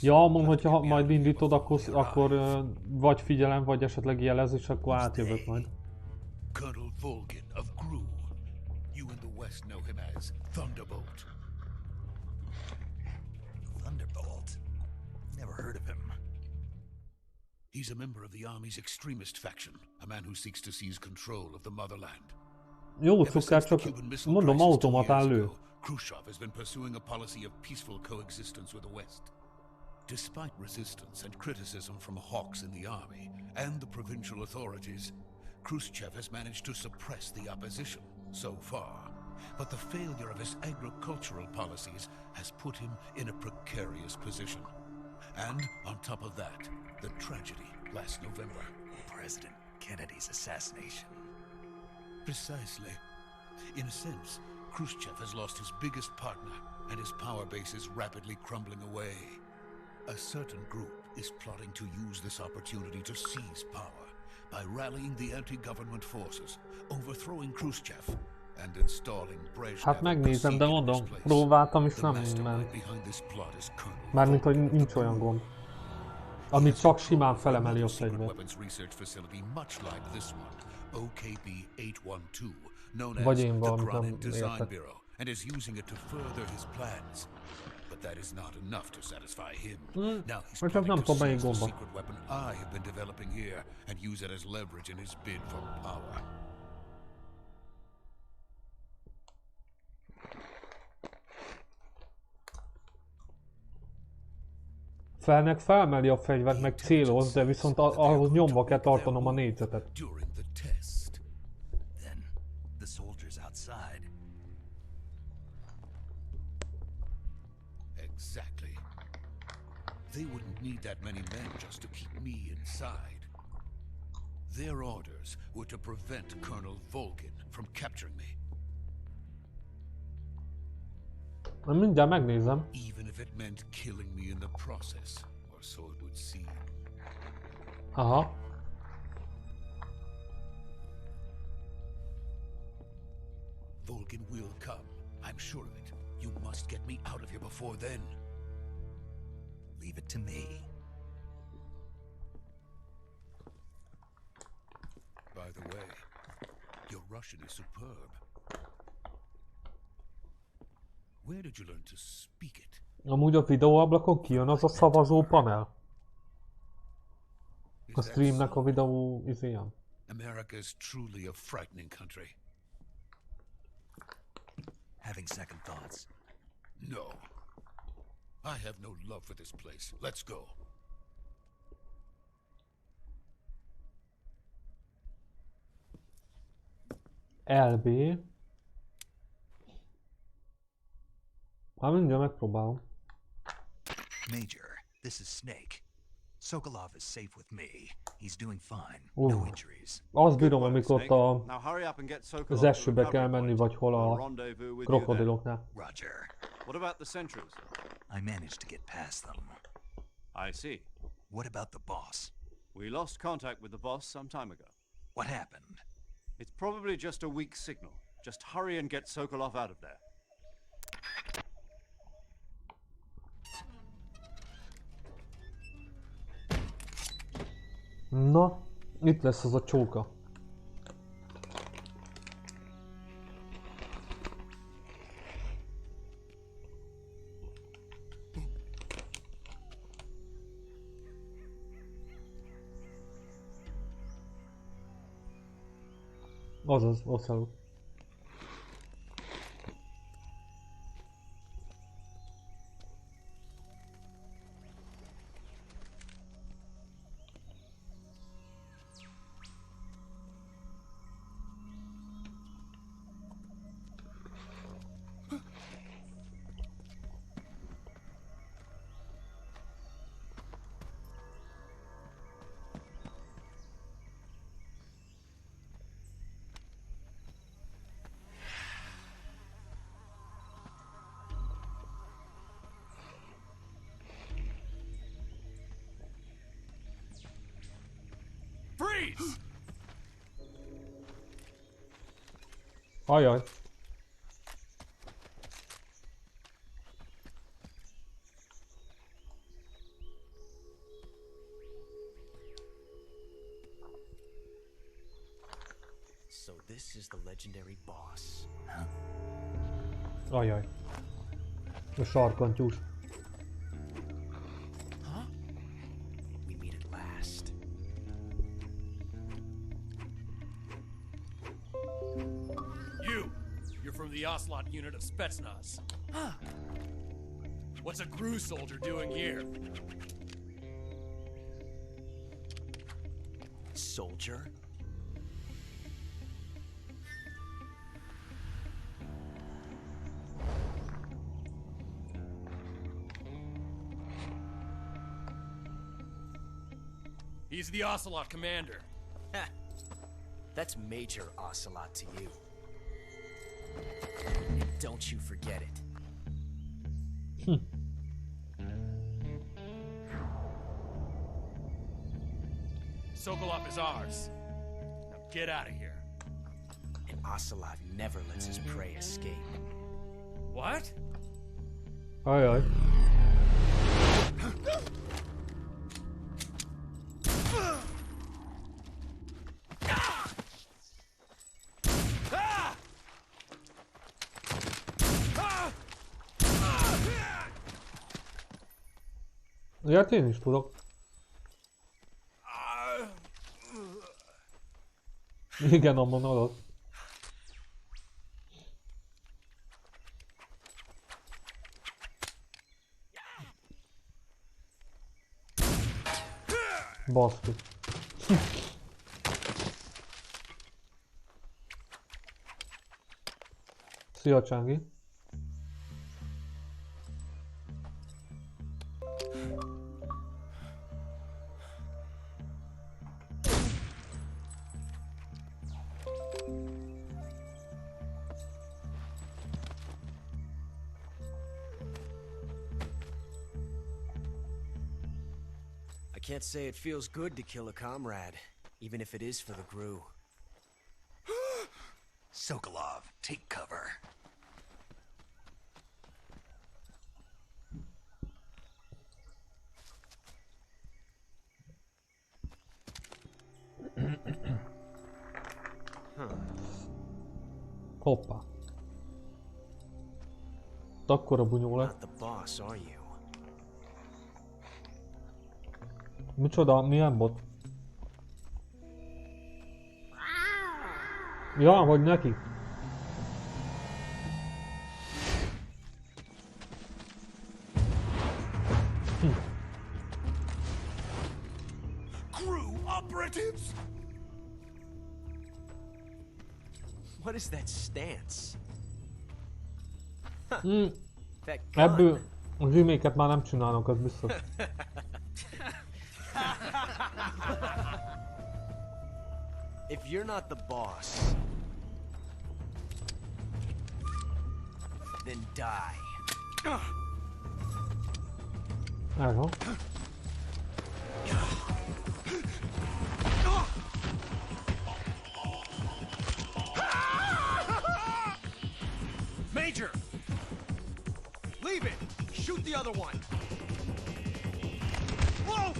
Ja, mondom, hogyha majd indítod, akkor vagy figyelem, vagy esetleg jelez, és akkor átjövök majd. Colonel Volgin of G.B.O.X. You in the West know him as Thunderbolt. Thunderbolt? Never heard of him. He's a member of the Army's extremist faction, a man who seeks to seize control of the motherland. Jó, Cukker, csak mondom, automatán lő. Khrushchev has been pursuing a policy of peaceful coexistence with the West. Despite resistance and criticism from hawks in the army and the provincial authorities, Khrushchev has managed to suppress the opposition so far. But the failure of his agricultural policies has put him in a precarious position. And on top of that, the tragedy last November. President Kennedy's assassination. Precisely. In a sense, Khrushchev has lost his biggest partner, and his power base is rapidly crumbling away. A certain group is plotting to use this opportunity to seize power by rallying the anti-government forces, overthrowing Khrushchev, and installing Brezhnev. Hát megnézem, de mondom, próbáltam és nem ment. Mármint, hogy nincs olyan gomb, amit csak simán felemeli a fegyvert. Vagy én valamit nem értek. Csak nem tudom, melyik gomba. Felmeli a fegyvert, meg céloz, de viszont ahhoz nyomva kell tartanom a négyzetet. Exactly. They wouldn't need that many men just to keep me inside. Their orders were to prevent Colonel Volgin from capturing me. Mindjárt megnézem. Even if it meant killing me in the process, or so it would seem. Aha. Volgin will come. I'm sure of it. You must get me out of here before then. Leave it to me. By the way, your Russian is superb. Where did you learn to speak it? Amúgy a videóablakon kijön az a szavazó panel. A streamnek a videó izéján. America is truly a frightening country. Having second thoughts. No. I have no love for this place. Let's go. LB. Hát mindjárt megpróbálom. Major, this is Snake. Sokolov is safe with me. He's doing fine. No injuries. Azt bírom, amikor ott az esőbe kell menni, vagy hol a krokodiloknál. Roger. What about the sentries? I managed to get past them. I see. What about the boss? We lost contact with the boss some time ago. What happened? It's probably just a weak signal. Just hurry and get Sokolov out of there. Na, itt lesz az a csóka. Azaz, Ocelot. Freeze! Ajaj. So this is the legendary boss. Ajaj. A sarkantyús. Huh? We meet at last. You're from the Ocelot unit of Spetsnaz. Huh. What's a GRU soldier doing here? Soldier? He's the Ocelot commander. Ha! That's Major Ocelot to you. And don't you forget it. Sokolov is ours. Now get out of here. And Ocelot never lets his prey escape. What? Ajaj. Ja, én is tudok. Igen, abban alatt. Baszki. Szia, Csangi. I can't say it feels good to kill a comrade, even if it is for the GRU. Sokolov, take cover. Hoppá. Akkora bunyó lett. Not the boss, are you? Micsoda? Milyen bot? Ja, vagy neki? GRU operatives? What is that stance? That gun. Ebből a remake-et már nem csinálnak, az biztos. If you're not the boss, then die. Aha. Major! Leave it! Shoot the other one! Whoa!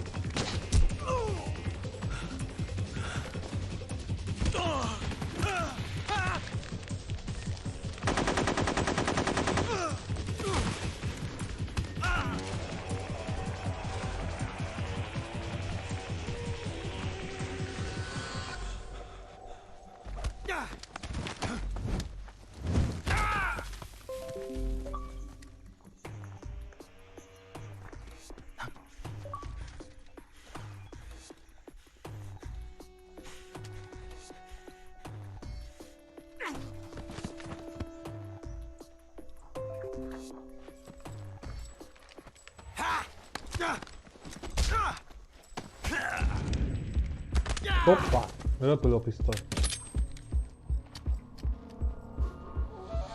Hoppá! Röpülőpisztoly.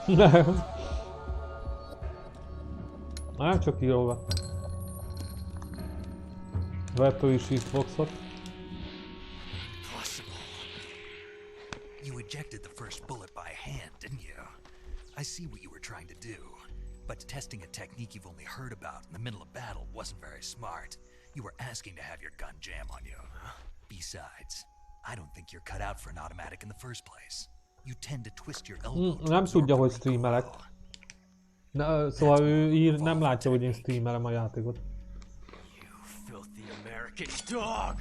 Nem. Nem csak írva. Vettő is X.B.O.X-ot. You ejected the first bullet by hand, didn't you? I see what you were trying to do. But testing a technique you've only heard about in the middle of battle wasn't very smart. You were asking to have your gun jam on you. Besides, I don't think you're cut out for an automatic in the first place. You tend to twist your elbow to Nem absorb tudja, the hogy streamelek. Szóval ő nem látja, hogy én streamelem a játékot. You filthy American dog!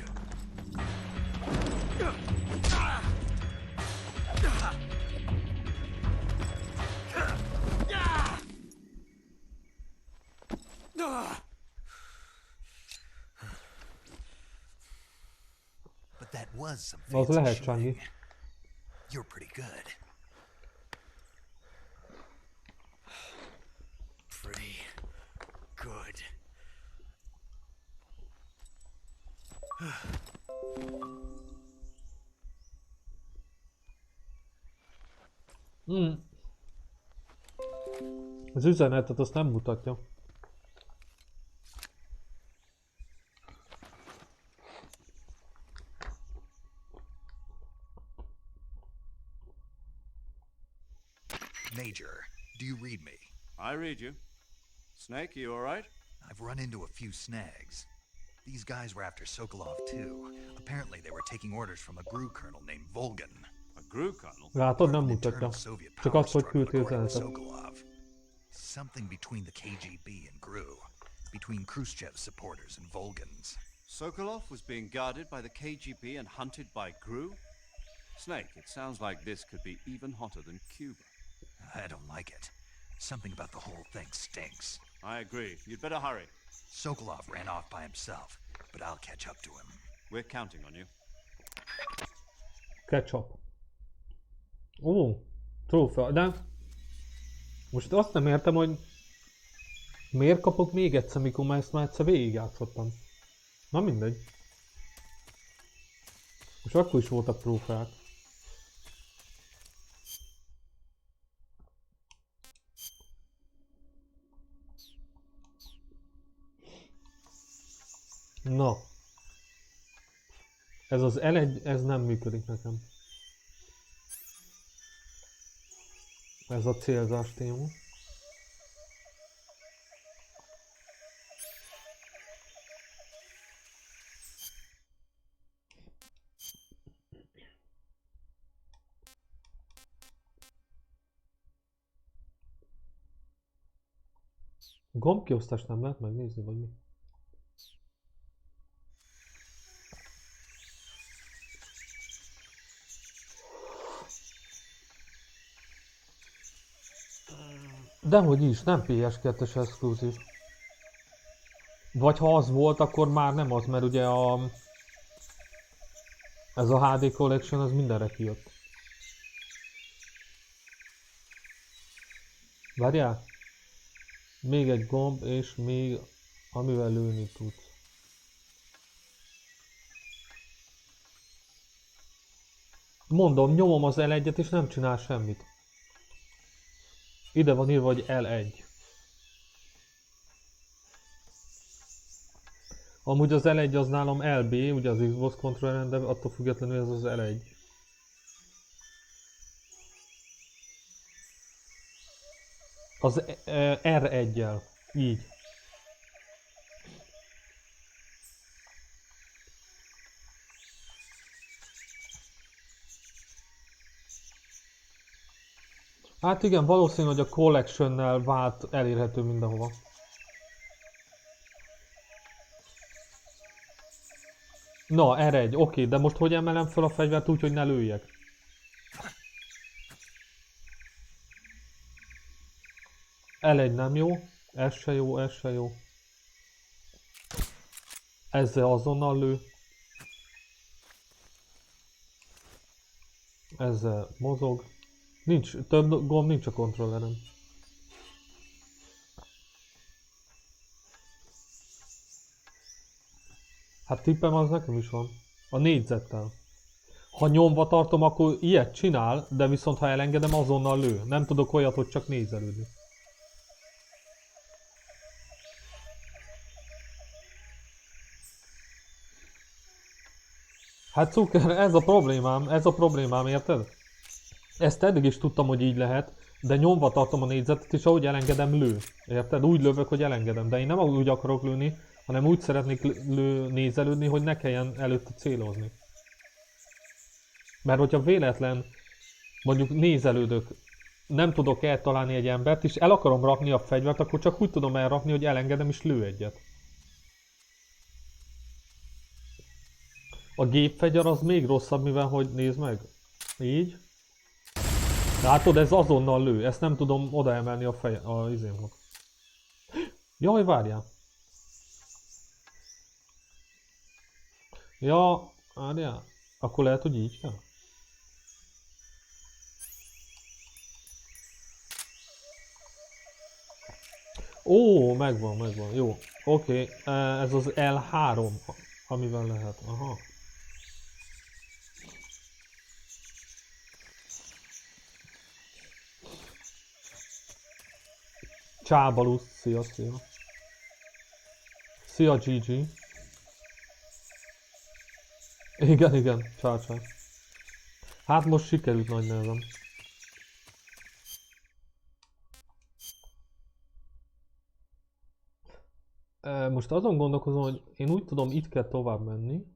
But that was some Az fancy lehet, shooting. Csangi. You're pretty good. Pretty good. Az üzenetet azt nem mutatja. Major, do you read me? I read you. Snake, you alright? I've run into a few snags. These guys were after Sokolov too. Apparently they were taking orders from a GRU colonel named Volgan. A GRU colonel? Látod, nem mutatja. Csak azt, hogy küldtél üzenetet. Sokolov. Something between the KGB and GRU. Between Khrushchev's supporters and Volgan's. Sokolov was being guarded by the KGB and hunted by GRU? Snake, it sounds like this could be even hotter than Cuba. I don't like it. Something about the whole thing stinks. I agree. You'd better hurry. Sokolov ran off by himself, but I'll catch up to him. We're counting on you. Ketchup. Ó, trófea, de... Most azt nem értem, hogy... Miért kapok még egyszer, mikor már ezt már egyszer végigjátszottam? Na mindegy. Most akkor is voltak trófeák. Na. Ez az L1, ez nem működik nekem. Ez a célzás téma. Gombkiosztást nem lehet megnézni, vagy mi? Dehogy is, nem PS2-es exkluzív. Vagy ha az volt, akkor már nem az, mert ugye ez a HD Collection az mindenre kijött. Várjál? Még egy gomb, és még amivel lőni tudsz. Mondom, nyomom az L1-et és nem csinál semmit. Ide van írva, hogy L1. Amúgy az L1 az nálam LB, ugye az X.B.O.X kontrolleren, de attól függetlenül ez az L1. Az R1-jel. Így. Hát igen, valószínű, hogy a Collection-nel vált elérhető mindenhova. Na, R1, oké, de most hogy emelem fel a fegyvert úgy, hogy ne lőjek? L1 nem jó, ez se jó, ez se jó. Ezzel azonnal lő. Ezzel mozog. Nincs, több gomb nincs a kontrollerem. Hát tippem az nekem is van. A négyzettel. Ha nyomva tartom, akkor ilyet csinál, de viszont ha elengedem, azonnal lő. Nem tudok olyat, hogy csak nézelődni. Hát cuker, ez a problémám, érted? Ezt eddig is tudtam, hogy így lehet, de nyomva tartom a négyzetet, és ahogy elengedem, lő. Érted? Úgy lövök, hogy elengedem, de én nem úgy akarok lőni, hanem úgy szeretnék nézelődni, hogy ne kelljen előtte célozni. Mert hogyha véletlen, mondjuk nézelődök, nem tudok eltalálni egy embert, és el akarom rakni a fegyvert, akkor csak úgy tudom elrakni, hogy elengedem és lő egyet. A gépfegyver az még rosszabb, mivel hogy nézd meg. Így. Látod, ez azonnal lő. Ezt nem tudom odaemelni a izémhoz. Jaj, várjál. Ja, várjál. Akkor lehet, hogy így kell. Ó, megvan. Jó. Oké, ez az L3, amivel lehet. Aha. Csábalusz, szia. Szia, GG. Igen, csá. Hát most sikerült nagy nehezen. Most azon gondolkozom, hogy én úgy tudom, itt kell tovább menni.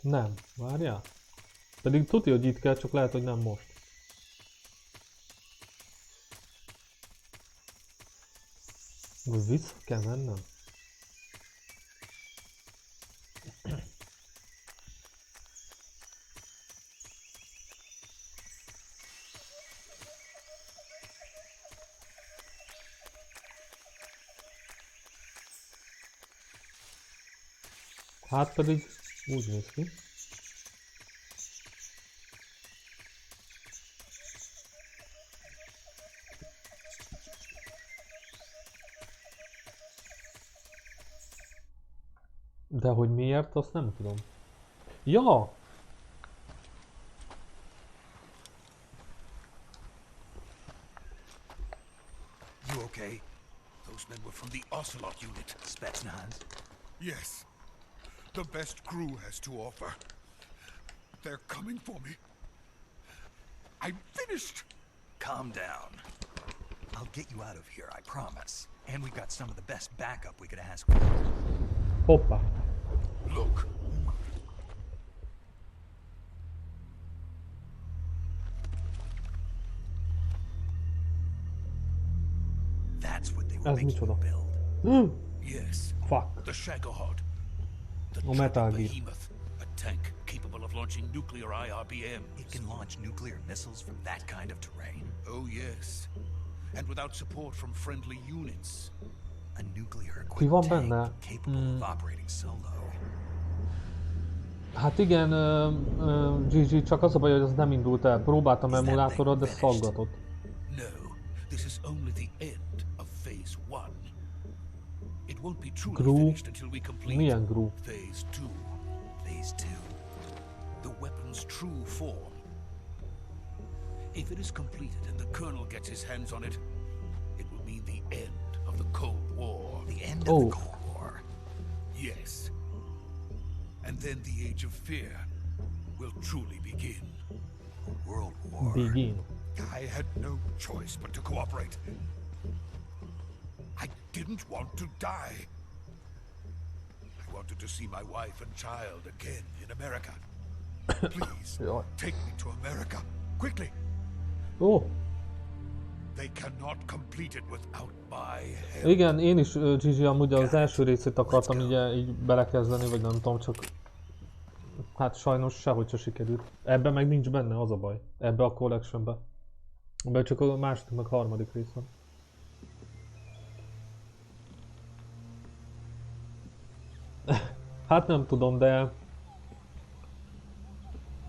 Nem, várjál. Pedig tudja, hogy itt kell, csak lehet, hogy nem most. Vagy vissza kell mennem? Hát pedig úgy néz ki. De hogy miért, azt nem tudom. Ja! You okay? Those men were from the Ocelot unit. Spetsnaz? Yes. The best crew has to offer. They're coming for me. I'm finished! Calm down. I'll get you out of here, I promise. And we've got some of the best backup we could ask for. Hoppá. Look. That's what they were Ez making micsoda? you build. Yes. Fuck. The Shagohod. The A Metal triple Gear. behemoth. A tank capable of launching nuclear IRBM. It can launch nuclear missiles from that kind of terrain? Oh, yes. And without support from friendly units. A nuclear Ki van equipped benne? tank capable of operating solo. Hát igen, GG, csak az a baj, hogy az nem indult el. Próbáltam emulátorot, de szaggatott. No, this is only the end of phase 1. It won't be truly Gru? finished until we complete Milyen Gru? phase 2. Phase 2. The weapon's true form. If it is completed and the Colonel gets his hands on it, it will mean the end of the Cold War. The end of the Cold War? Yes. And then the Age of Fear will truly begin. World War? Begin. I had no choice but to cooperate. I didn't want to die. I wanted to see my wife and child again in America. Please, take me to America, quickly. Ó. They cannot complete it without my help. Igen, én is GG amúgy az első részét akartam így belekezdeni, vagy nem tudom, csak... Hát sajnos sehogy se sikerült. Ebben meg nincs benne, az a baj. Ebbe a collectionbe. Ebben csak a második meg harmadik rész van. Hát nem tudom, de...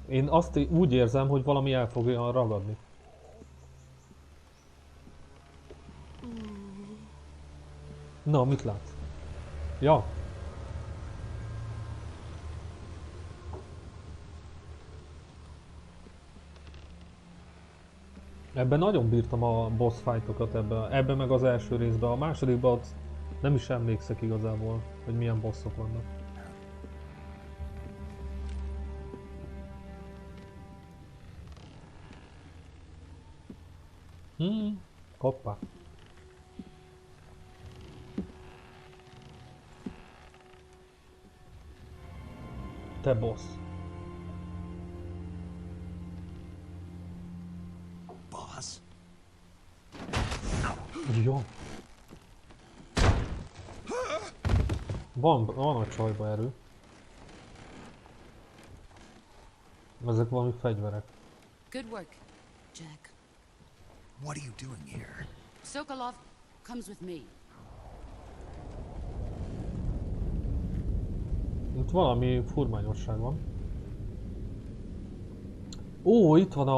Én azt úgy érzem, hogy valami el fogja ragadni. Na, mit látsz? Ja. Ebben nagyon bírtam a boss fightokat ebben meg az első részben. A másodikban nem is emlékszek igazából, hogy milyen bossok vannak. Hoppá. Te boss. Boss? Jó. Van a csajba erő. Ezek valami fegyverek. Good work, Jack. What are you doing here? Sokolov comes with me. Itt valami furmányosság van. Ó, itt van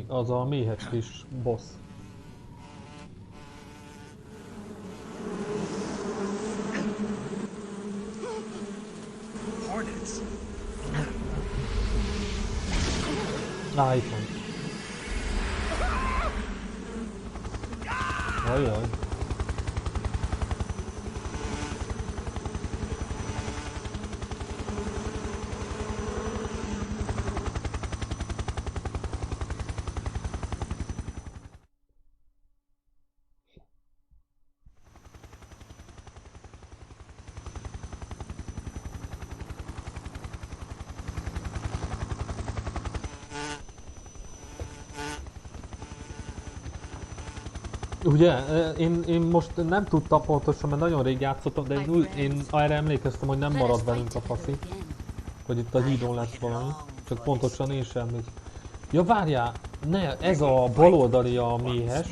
az a méhecskés boss. Hornets. Itt van. Ajaj. Ugye, én most nem tudtam pontosan, mert nagyon rég játszottam, de én arra emlékeztem, hogy nem marad velünk a faszi. Hogy itt a hídon lesz valami. Csak pontosan én sem emlékszem. Ja várjál, ne, ez a baloldali a méhes,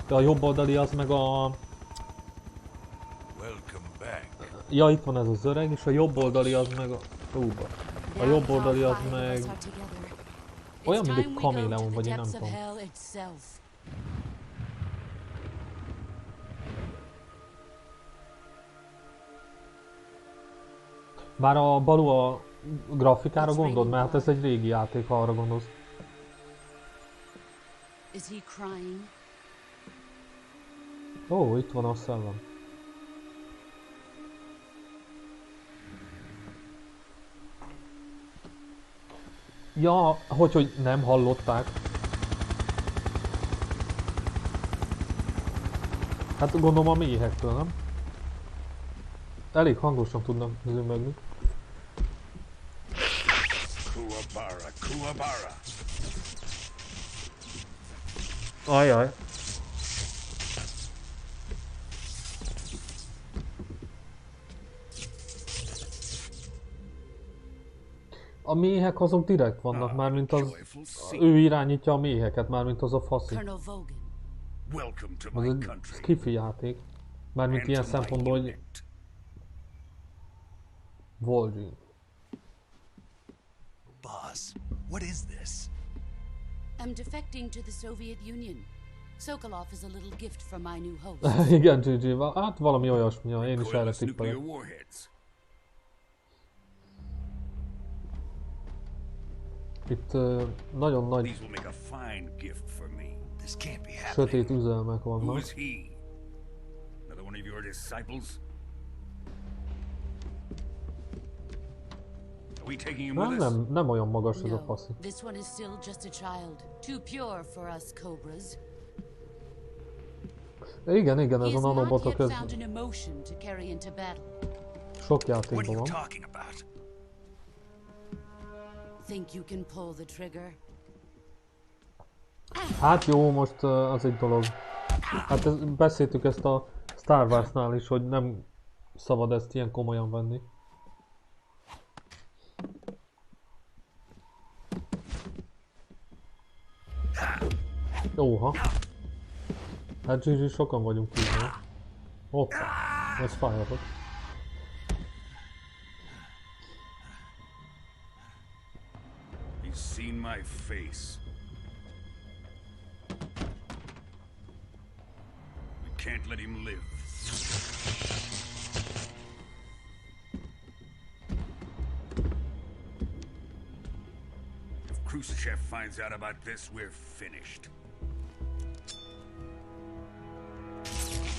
de a jobboldali az meg a... Ja, itt van ez az öreg, és a jobboldali az meg a... A jobboldali az meg... Olyan, mint egy kaméleon, vagy én nem tudom. Bár a Balú a grafikára gondolod, mert hát ez egy régi játék, ha arra gondolsz. Ó, itt van a szellem. Ja, hogy nem hallották. Hát gondolom a méhektől, nem? Elég hangosan tudnak zümmögni. Ajaj. A méhek azok direkt vannak, mármint az... Ő irányítja a méheket, mármint az a faszi. Az egy skifi játék. Mármint ilyen szempontból, hogy... Volgin. Boss, what is this? I'm defecting to the Soviet Union. Sokolov is a little gift from my new host. Igen, GG, hát valami olyasmi, én is erre tippelek. Itt nagyon nagy sötét üzelmek vannak. Nem olyan magas ez a faszi. This one is still just a child, too pure for us cobras. Igen, ez a nanobotok, ez sok játékban van. Hát jó, most az egy dolog. Hát beszéltük ezt a Star Warsnál is, hogy nem szabad ezt ilyen komolyan venni. Óha. Hát GG, sokan vagyunk így, nem? Hoppá, ez fájhatott. He's seen my face. We can't let him live. If Khrushchev finds out about this, we're finished.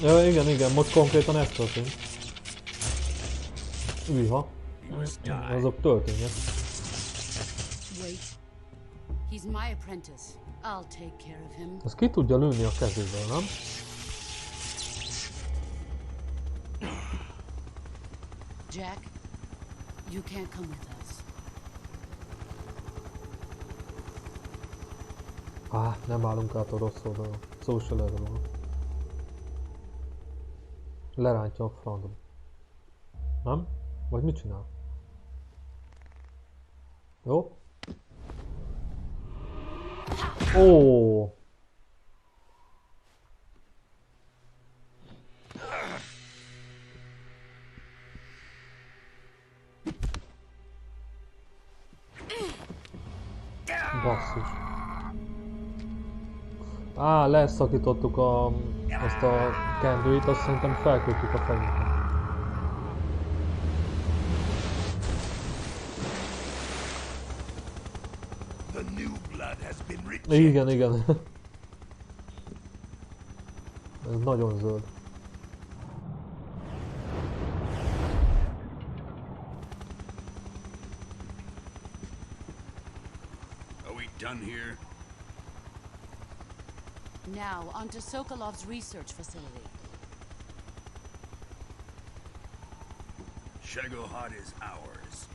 Ja, igen, most konkrétan ez történt. Üha. Azok történnek. Wait. He's my apprentice. I'll take care of him. Azt ki tudja lőni a kezével, nem? Jack, you can't come with us. Nem állunk át a rossz oldalon. Szó se lehet róla. Lerántja a francba. Nem? Vagy mit csinál? Jó? Ó! Basszus. Leszakítottuk azt a kendőit, azt szerintem felkötjük a fejünket. Igen. Ez nagyon zöld. Are we done here? Now, on to Sokolov's research facility. Shagohod is ours.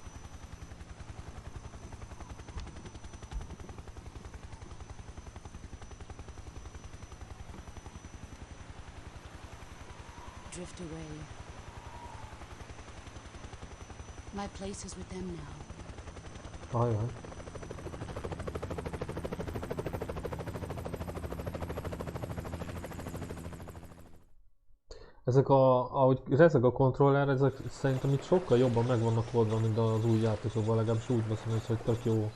Drift away. My place is with them now. Ajaj. Ezek ahogy rezeg a kontroller, ezek szerintem itt sokkal jobban meg vannak oldva, mint az új játékokban, legalábbis úgy veszem észre, hogy tök jó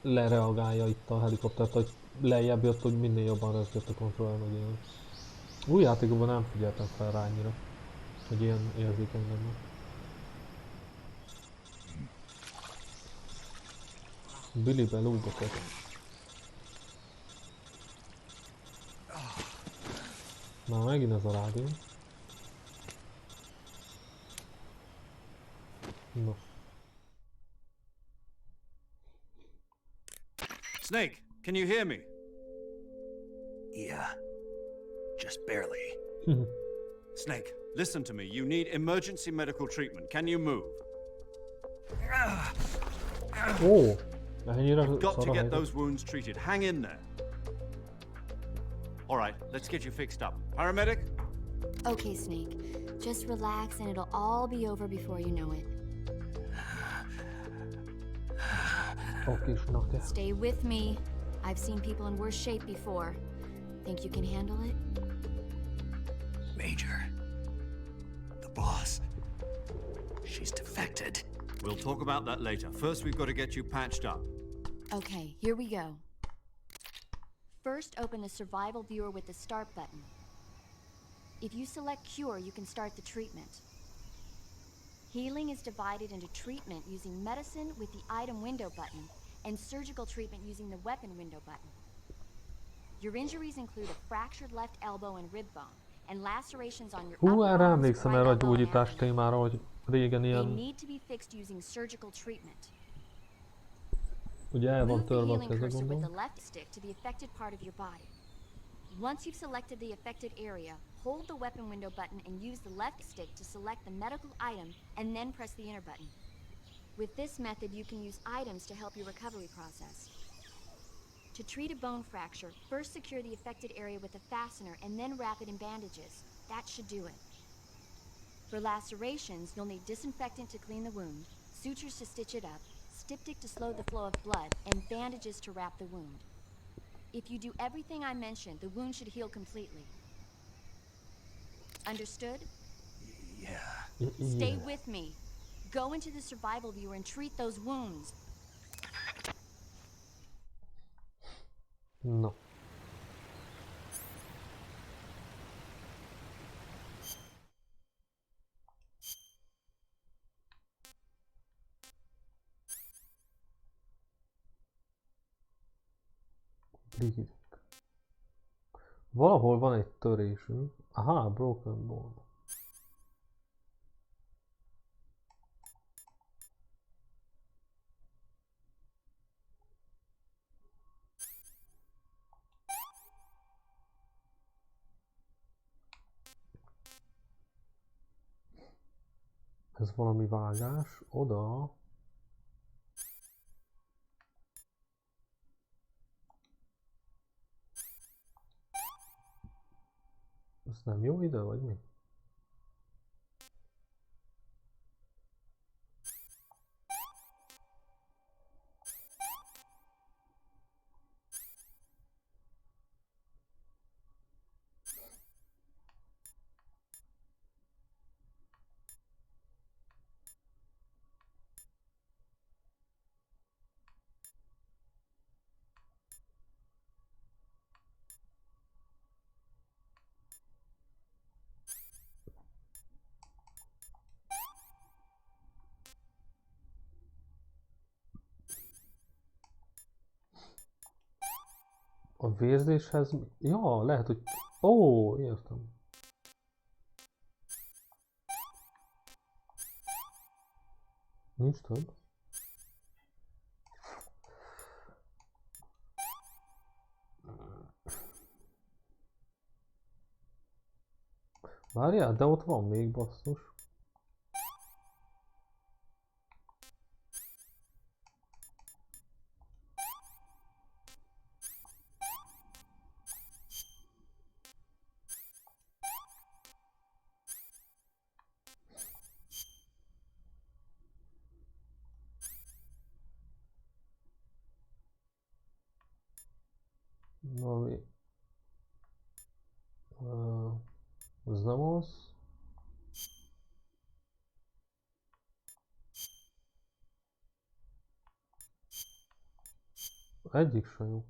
lereagálja itt a helikoptert, hogy lejjebb jött, hogy minél jobban rezgett a kontroller, meg ilyen. Új játékokban nem figyeltem fel rá annyira, hogy ilyen érzékeny lenne. Billy belúgatott. Már megint ez a rádió. No. Snake, can you hear me? Yeah. Just barely. Snake, listen to me. You need emergency medical treatment. Can you move? Oh, You've got to get those wounds treated. Hang in there. All right, let's get you fixed up. Paramedic? Okay, Snake. Just relax and it'll all be over before you know it. Stay with me. I've seen people in worse shape before. Think you can handle it? Major. The boss. She's defected. We'll talk about that later. First, we've got to get you patched up. Okay, here we go. First, open the survival viewer with the start button. If you select cure, you can start the treatment. Healing is divided into treatment using medicine with the item window button and surgical treatment using the weapon window button. Your injuries include a fractured left elbow and rib bone and lacerations on your erre upper emlékszem erre a gyógyítás témára, hogy régen ilyen... They need to be fixed using surgical treatment. Ugye el van Move the törve a healing keze, cursor with the gondolom. left stick to the affected part of your body. Once you've selected the affected area, hold the weapon window button and use the left stick to select the medical item and then press the enter button. With this method, you can use items to help your recovery process. To treat a bone fracture, first secure the affected area with a fastener and then wrap it in bandages. That should do it. For lacerations, you'll need disinfectant to clean the wound, sutures to stitch it up, styptic to slow the flow of blood, and bandages to wrap the wound. If you do everything I mentioned, the wound should heal completely. Understood? Yeah. Stay with me. Go into the survival viewer and treat those wounds. No. Valahol van egy törésünk. Aha, broken bone. Ez valami vágás, oda. Ez nem jó ide, vagy mi? A vérzéshez... Ja, lehet, hogy... Ó, értem. Nincs több. Várjál, de ott van még, basszus. Valami... Ez nem az. Egyik se jó.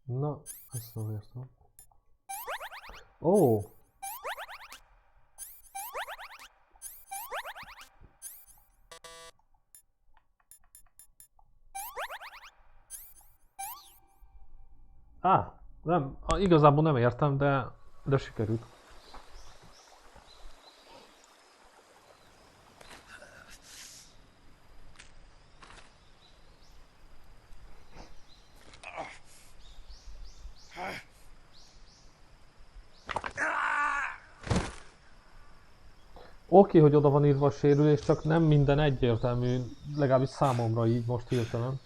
Na, ezt nem értem. Ó! Nem, igazából nem értem, de sikerült. Oké, hogy oda van írva a sérülés, csak nem minden egyértelmű, legalábbis számomra így most hirtelen.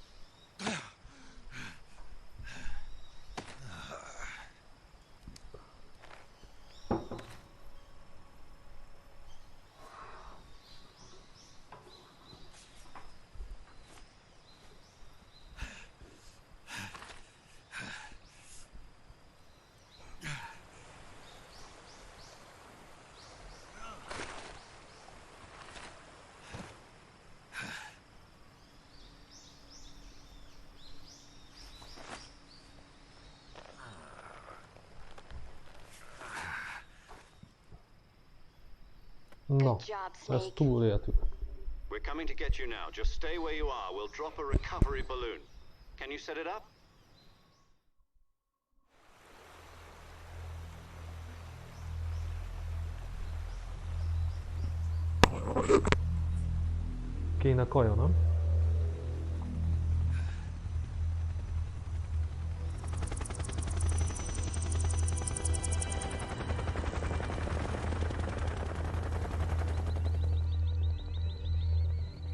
No, ezt túléltük. We're coming to get you now. Just stay where you are. We'll drop a recovery balloon. Can you set it up? Kéne kaja, nem?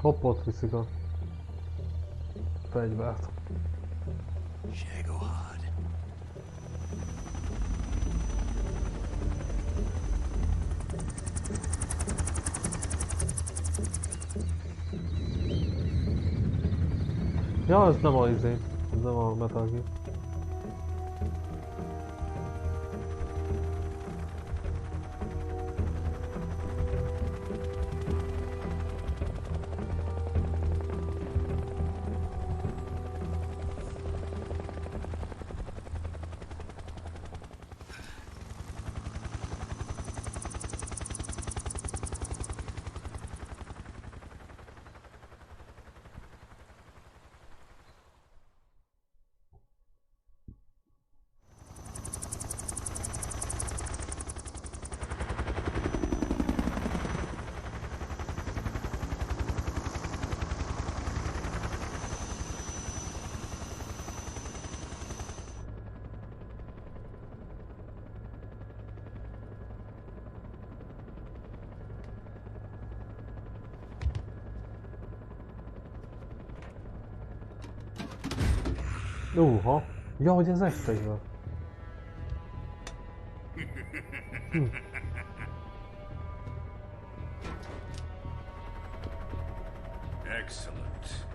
Hopp, ott viszik a fegyvert. Ja, ez nem a izé, ez nem a Metal Gear. Ha. Ja, hogy ez X-be. Excellent.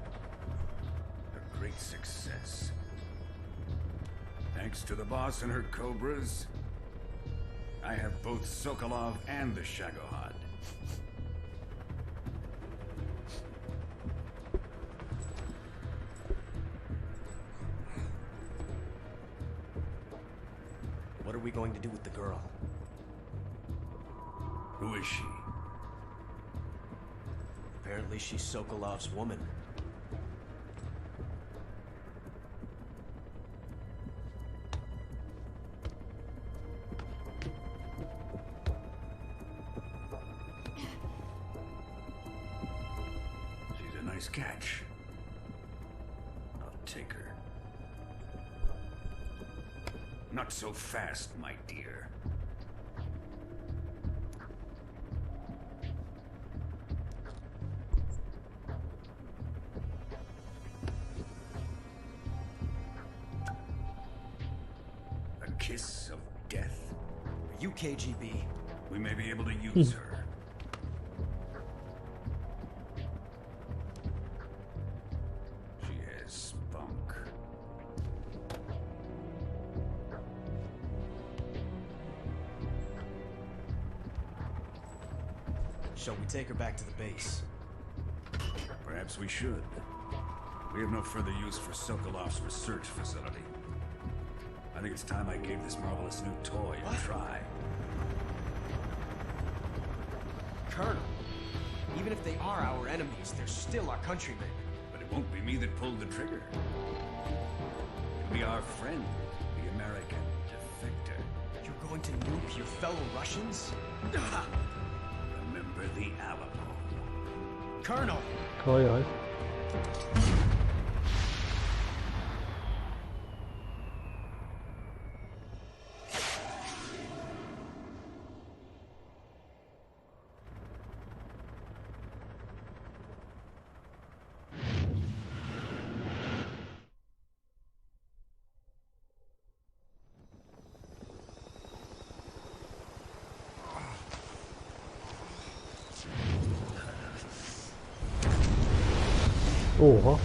A great success. Thanks to the boss and her cobras, I have both Sokolov and the Shagohod. What are we going to do with the girl? Who is she? Apparently she's Sokolov's woman. She's a nice catch. I'll take her. Not so fast, my dear. A kiss of death? Are you KGB? We may be able to use her. She has spunk. Shall we take her back to the base? Perhaps we should. We have no further use for Sokolov's research facility. I think it's time I gave this marvelous new toy a try. Colonel, even if they are our enemies, they're still our countrymen. But it won't be me that pulled the trigger. It'll be our friend, the American defector. You're going to nuke your fellow Russians? Remember the Alamo. Colonel! Ajaj. Oha.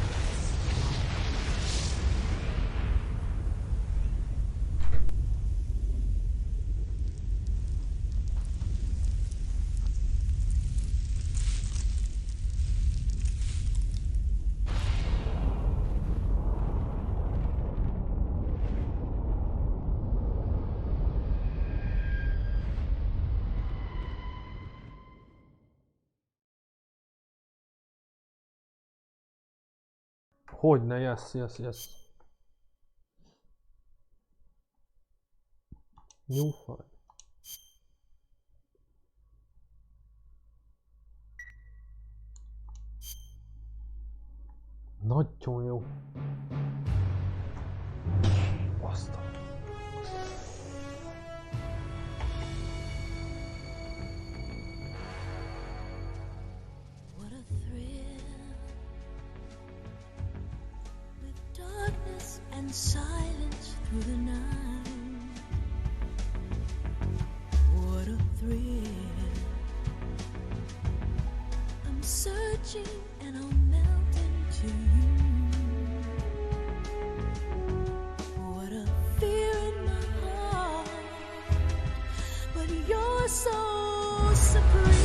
Hogyne, yes. Nyúlfaj. Nagyon jó. Azt a... And silence through the night. What a thrill. I'm searching and I'll melt into you. What a fear in my heart. But you're so supreme.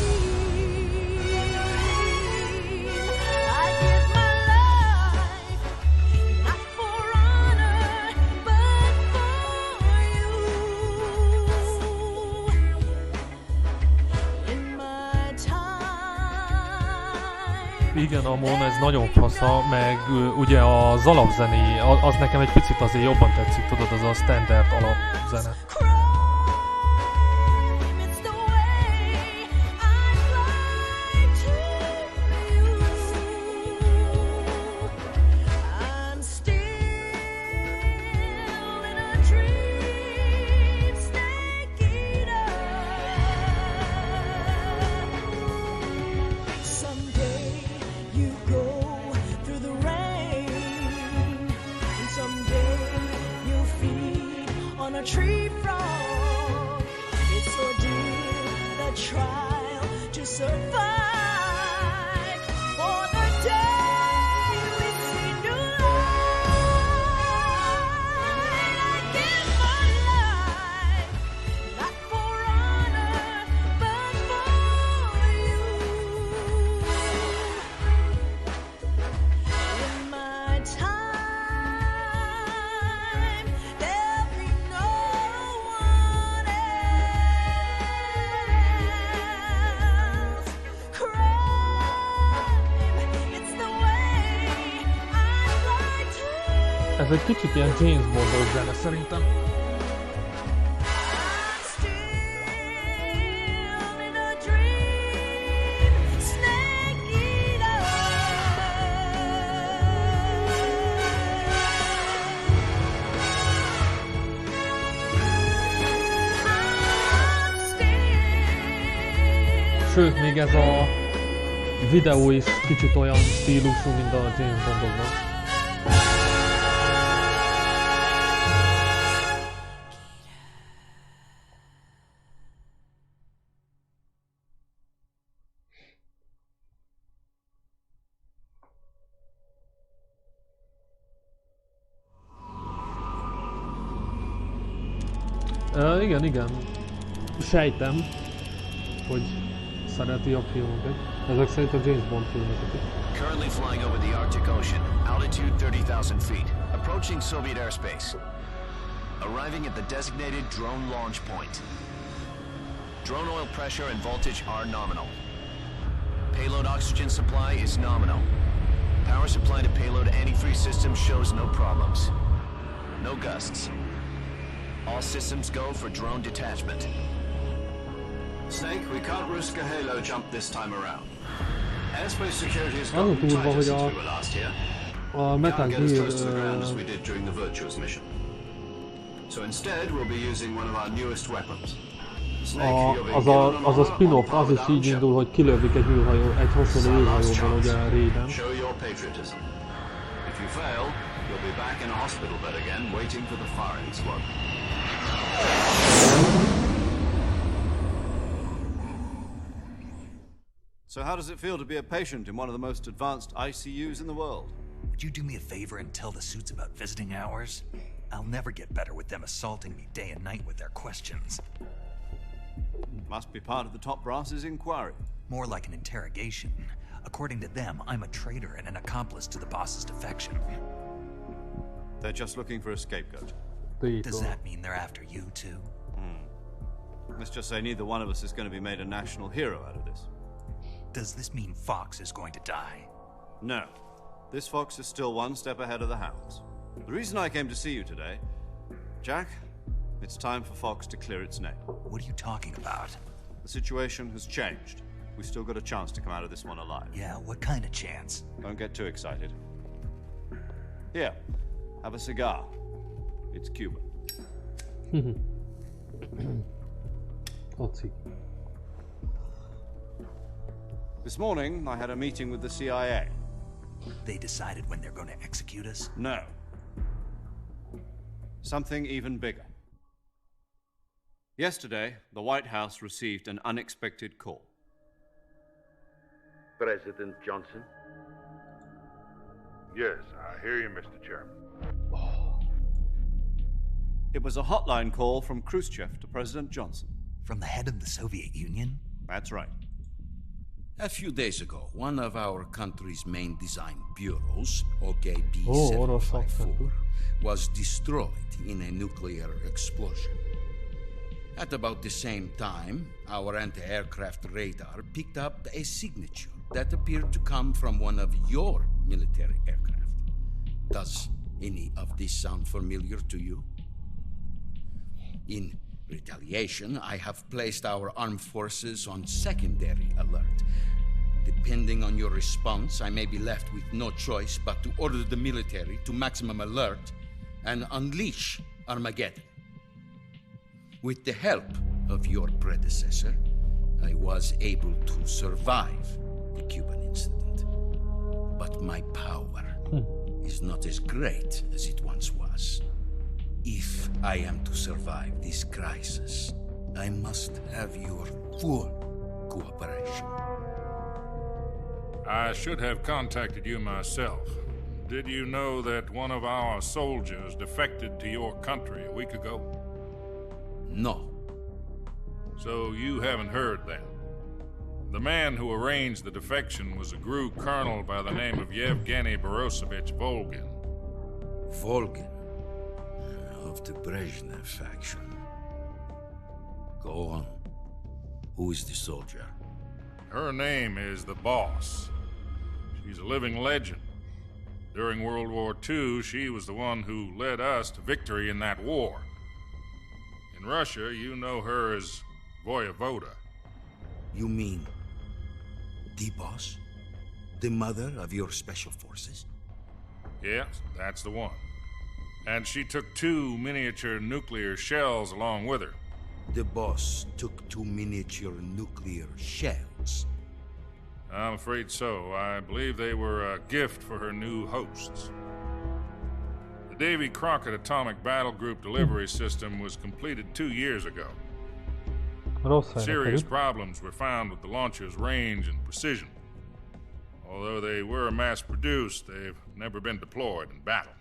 Igen, Amon, ez nagyon fasza, meg ugye az alapzené, az nekem egy picit azért jobban tetszik, tudod, az a standard alapzene. Someday a tree frog. It's ordeal, the trial to survive. For the day we see new light, I give my life, not for honor, but for you. In my time, there'll be no one else. Crime, it's the way I'd like to. Ez egy kicsit ilyen James Bondos zene szerintem. In a dream, snake eater. Sőt, még ez a videó is kicsit olyan stílusú, mint a James Bondokban. Igen. Sejtem, hogy szereti a filmeket. Ezek szerint a James Bond filmeket is. Currently flying over the Arctic Ocean, altitude 30,000 feet, approaching Soviet airspace. Arriving at the designated drone launch point. Drone oil pressure and voltage are nominal. Payload oxygen supply is nominal. Power supply to payload antifreeze system shows no problems. No gusts. All systems go for drone detachment. Snake, we can't risk a halo jump this time around. Airspace security has Az a gotten durva, tighter hogy since we were last here. a Metal Can't get as Gear close to the ground as we did during the Virtuous mission. So instead, we'll be using one of our newest weapons. Snake, you're being given an az a honor spin-off, az is untraveled így down indul, hogy kilövik egy űrhajó, egy hasonló Our last űrhajóban, chance. ugye Raiden. Show your patriotism. If you fail, you'll be back in a hospital bed again, waiting for the firing squad. So how does it feel to be a patient in one of the most advanced ICUs in the world? Would you do me a favor and tell the suits about visiting hours? I'll never get better with them assaulting me day and night with their questions. Must be part of the top brass's inquiry. More like an interrogation. According to them, I'm a traitor and an accomplice to the boss's defection. They're just looking for a scapegoat. Does that mean they're after you too? Let's just say neither one of us is going to be made a national hero out of this. Does this mean Fox is going to die? No. This fox is still one step ahead of the hounds. The reason I came to see you today, Jack, it's time for Fox to clear its name. What are you talking about? The situation has changed. We still got a chance to come out of this one alive. Yeah, what kind of chance? Don't get too excited. Here, have a cigar. It's Cuban. Oci. This morning, I had a meeting with the CIA. They decided when they're going to execute us? No. Something even bigger. Yesterday, the White House received an unexpected call. President Johnson? Yes, I hear you, Mr. Chairman. It was a hotline call from Khrushchev to President Johnson. From the head of the Soviet Union? That's right. A few days ago, one of our country's main design bureaus, OKB-754, was destroyed in a nuclear explosion. At about the same time, our anti-aircraft radar picked up a signature that appeared to come from one of your military aircraft. Does any of this sound familiar to you? In retaliation, I have placed our armed forces on secondary alert. Depending on your response, I may be left with no choice but to order the military to maximum alert and unleash Armageddon. With the help of your predecessor, I was able to survive the Cuban incident. But my power is not as great as it once was. If I am to survive this crisis, I must have your full cooperation. I should have contacted you myself. Did you know that one of our soldiers defected to your country a week ago? No. So you haven't heard then. The man who arranged the defection was a GRU colonel by the name of Yevgeny Borosovich Volgin. Volgin? Of the Brezhnev faction. Go on. Who is the soldier? Her name is the Boss. She's a living legend. During World War II, she was the one who led us to victory in that war. In Russia, you know her as Voyevoda. You mean the Boss? The mother of your special forces? Yes, that's the one. And she took 2 miniature nuclear shells along with her. The Boss took 2 miniature nuclear shells? I'm afraid so. I believe they were a gift for her new hosts. The Davy Crockett Atomic Battle Group delivery system was completed 2 years ago. Serious problems were found with the launcher's range and precision. Although they were mass-produced, they've never been deployed in battle.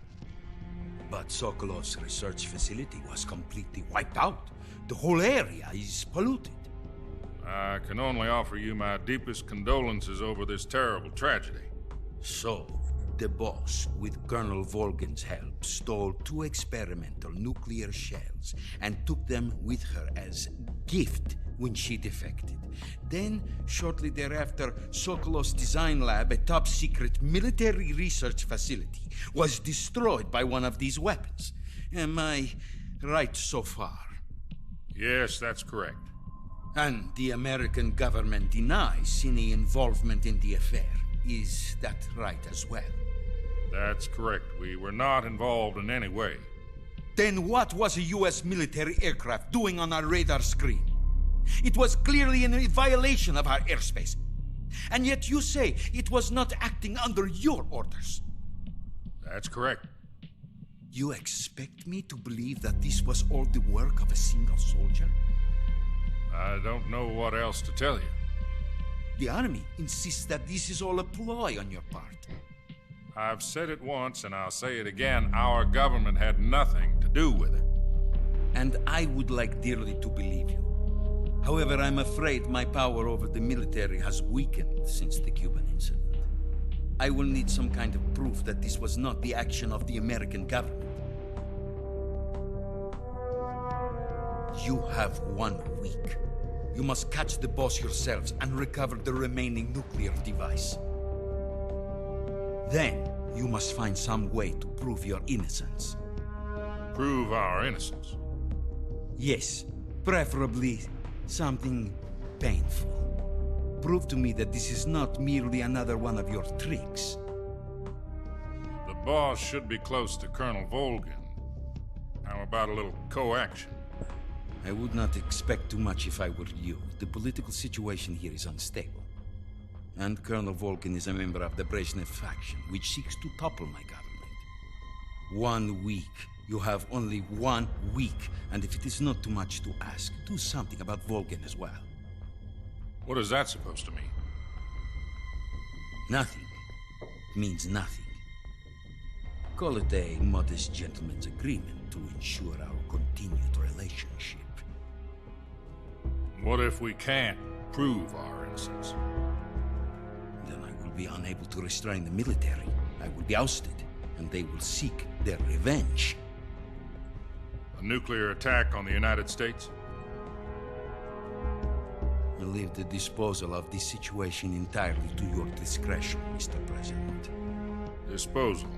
But Sokolov's research facility was completely wiped out. The whole area is polluted. I can only offer you my deepest condolences over this terrible tragedy. So, the Boss, with Colonel Volgin's help, stole 2 experimental nuclear shells and took them with her as gift when she defected. Then, shortly thereafter, Sokolov's design lab, a top-secret military research facility, was destroyed by one of these weapons. Am I right so far? Yes, that's correct. And the American government denies any involvement in the affair. Is that right as well? That's correct. We were not involved in any way. Then what was a U.S. military aircraft doing on our radar screen? It was clearly in violation of our airspace. And yet you say it was not acting under your orders. That's correct. You expect me to believe that this was all the work of a single soldier? I don't know what else to tell you. The army insists that this is all a ploy on your part. I've said it once and I'll say it again. Our government had nothing to do with it. And I would like dearly to believe you. However, I'm afraid my power over the military has weakened since the Cuban incident. I will need some kind of proof that this was not the action of the American government. You have 1 week. You must catch the Boss yourselves and recover the remaining nuclear device. Then, you must find some way to prove your innocence. Prove our innocence? Yes, preferably something painful. Prove to me that this is not merely another one of your tricks. The Boss should be close to Colonel Volgin. How about a little coaction? I would not expect too much if I were you. The political situation here is unstable. And Colonel Volgin is a member of the Brezhnev faction, which seeks to topple my government. 1 week. You have only 1 week. And if it is not too much to ask, do something about Volgin as well. What is that supposed to mean? Nothing. It means nothing. Call it a modest gentleman's agreement to ensure our continued relationship. What if we can't prove our innocence? Then I will be unable to restrain the military. I will be ousted, and they will seek their revenge. A nuclear attack on the United States? I leave the disposal of this situation entirely to your discretion, Mr. President. Disposal?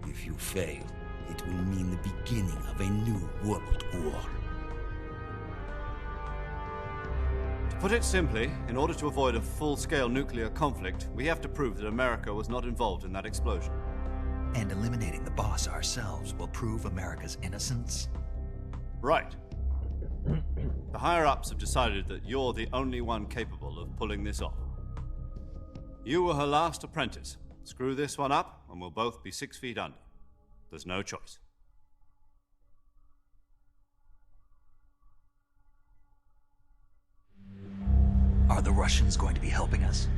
If you fail, it will mean the beginning of a new world war. To put it simply, in order to avoid a full-scale nuclear conflict, we have to prove that America was not involved in that explosion. And eliminating the Boss ourselves will prove America's innocence? Right. The higher-ups have decided that you're the only one capable of pulling this off. You were her last apprentice. Screw this one up, and we'll both be 6 feet under. There's no choice. Are the Russians going to be helping us?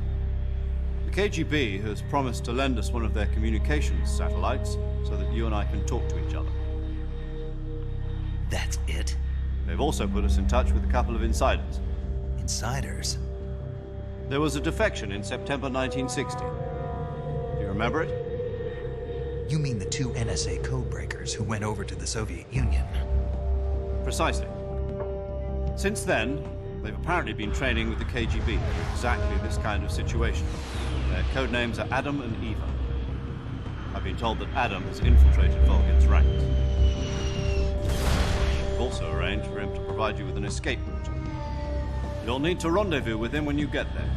The KGB has promised to lend us one of their communications satellites so that you and I can talk to each other. That's it? They've also put us in touch with a couple of insiders. Insiders? There was a defection in September 1960. Do you remember it? You mean the two NSA codebreakers who went over to the Soviet Union? Precisely. Since then, they've apparently been training with the KGB for exactly this kind of situation. Their codenames are Adam and Eva. I've been told that Adam has infiltrated Volgin's ranks. We've also arranged for him to provide you with an escape route. You'll need to rendezvous with him when you get there.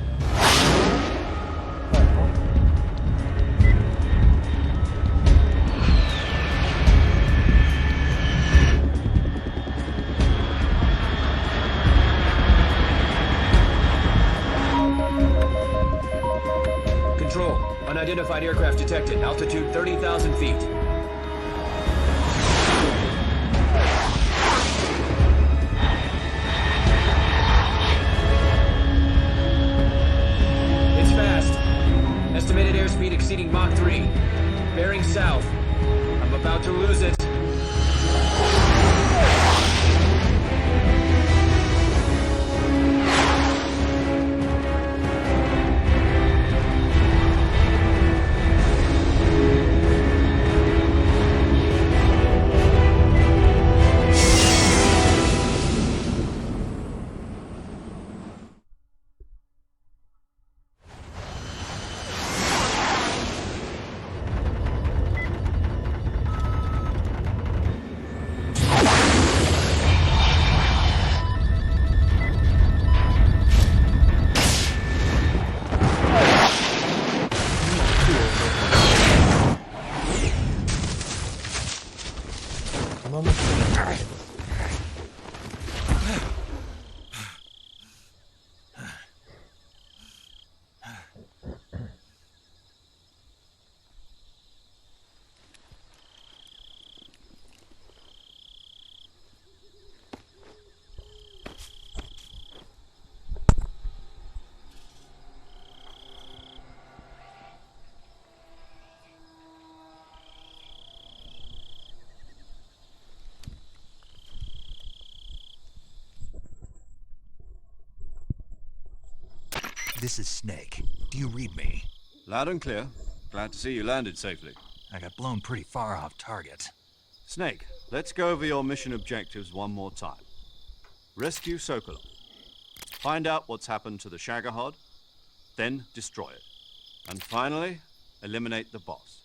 Control. Unidentified aircraft detected. Altitude 30,000 feet. It's fast. Estimated airspeed exceeding Mach 3. Bearing south. I'm about to lose it. This is Snake. Do you read me? Loud and clear. Glad to see you landed safely. I got blown pretty far off target. Snake, let's go over your mission objectives one more time. Rescue Sokolov. Find out what's happened to the Shagohod, then destroy it. And finally, eliminate the boss.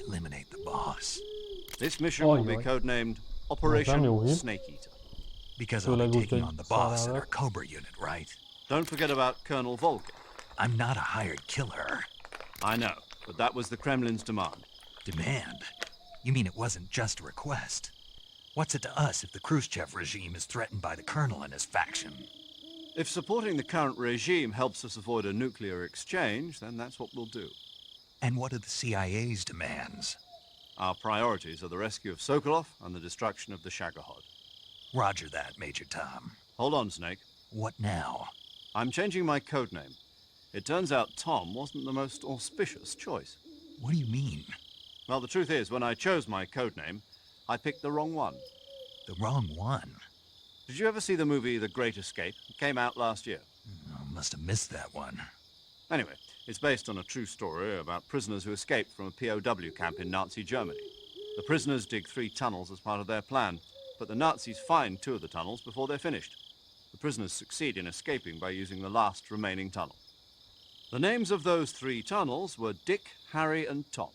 Eliminate the boss? This mission will be codenamed Operation Snake Eater. Because I'll be taking on the boss in our Cobra unit, right? Don't forget about Colonel Volgin. I'm not a hired killer. I know, but that was the Kremlin's demand. Demand? You mean it wasn't just a request? What's it to us if the Khrushchev regime is threatened by the Colonel and his faction? If supporting the current regime helps us avoid a nuclear exchange, then that's what we'll do. And what are the CIA's demands? Our priorities are the rescue of Sokolov and the destruction of the Shagohod. Roger that, Major Tom. Hold on, Snake. What now? I'm changing my codename. It turns out Tom wasn't the most auspicious choice. What do you mean? Well, the truth is, when I chose my codename, I picked the wrong one. The wrong one? Did you ever see the movie The Great Escape? It came out last year. I must have missed that one. Anyway, it's based on a true story about prisoners who escaped from a POW camp in Nazi Germany. The prisoners dig 3 tunnels as part of their plan, but the Nazis find 2 of the tunnels before they're finished. The prisoners succeed in escaping by using the last remaining tunnel. The names of those 3 tunnels were Dick, Harry, and Tom.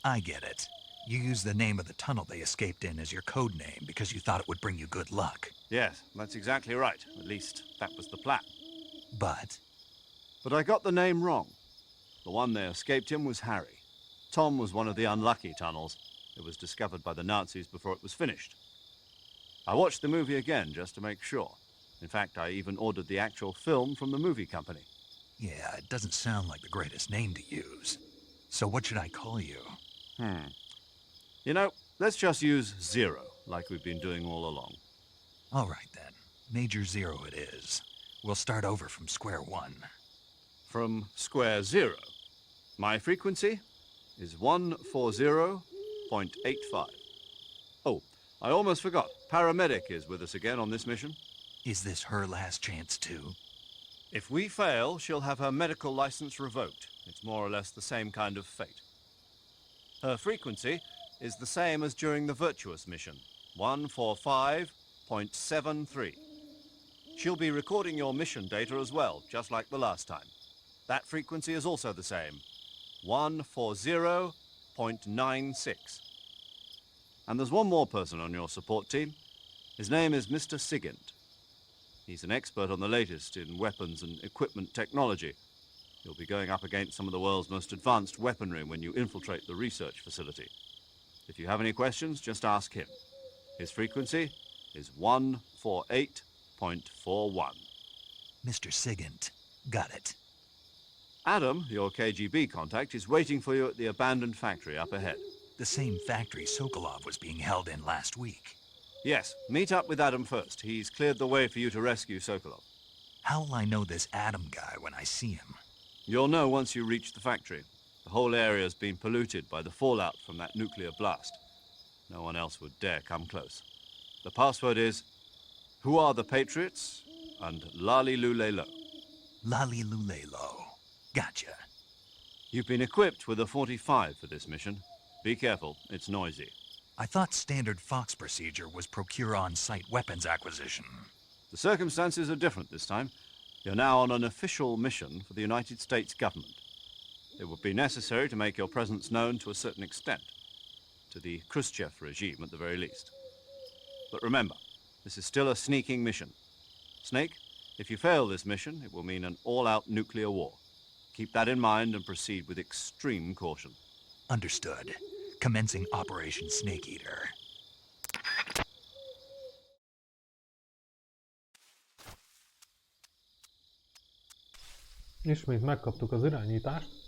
I get it. You used the name of the tunnel they escaped in as your code name because you thought it would bring you good luck. Yes, that's exactly right. At least, that was the plan. But I got the name wrong. The one they escaped in was Harry. Tom was one of the unlucky tunnels. It was discovered by the Nazis before it was finished. I watched the movie again just to make sure. In fact, I even ordered the actual film from the movie company. Yeah, it doesn't sound like the greatest name to use. So what should I call you? You know, let's just use Zero, like we've been doing all along. All right, then. Major Zero it is. We'll start over from square one. From square zero. My frequency is 140.85. Oh, I almost forgot. Paramedic is with us again on this mission. Is this her last chance, too? If we fail, she'll have her medical license revoked. It's more or less the same kind of fate. Her frequency is the same as during the Virtuous mission, 145.73. She'll be recording your mission data as well, just like the last time. That frequency is also the same, 140.96. And there's one more person on your support team. His name is Mr. Sigint. He's an expert on the latest in weapons and equipment technology. You'll be going up against some of the world's most advanced weaponry when you infiltrate the research facility. If you have any questions, just ask him. His frequency is 148.41. Mr. Sigint. Got it. Adam, your KGB contact, is waiting for you at the abandoned factory up ahead. The same factory Sokolov was being held in last week. Yes, meet up with Adam first. He's cleared the way for you to rescue Sokolov. How'll I know this Adam guy when I see him? You'll know once you reach the factory. The whole area's been polluted by the fallout from that nuclear blast. No one else would dare come close. The password is, "Who are the Patriots?" and Lali Lule Lo. Lali Lule Lo. Gotcha. You've been equipped with a 45 for this mission. Be careful, it's noisy. I thought standard Fox procedure was procure on-site weapons acquisition. The circumstances are different this time. You're now on an official mission for the United States government. It would be necessary to make your presence known to a certain extent, to the Khrushchev regime at the very least. But remember, this is still a sneaking mission. Snake, if you fail this mission, it will mean an all-out nuclear war. Keep that in mind and proceed with extreme caution. Understood. Commencing Operation Snake Eater. Ismét megkaptuk az irányítást.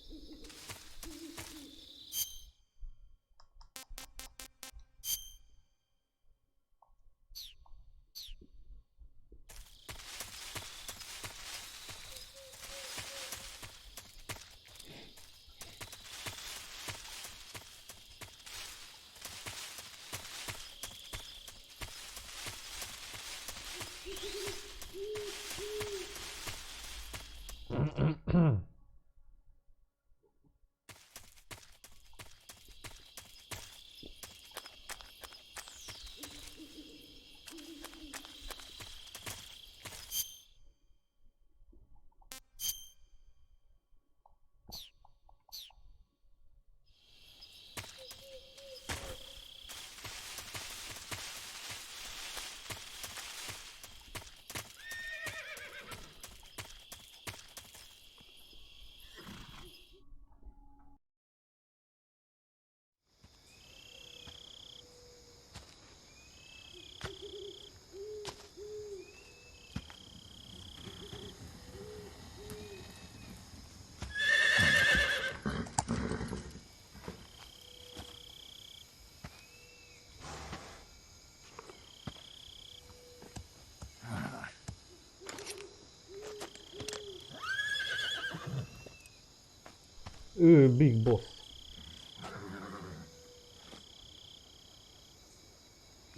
Big Boss.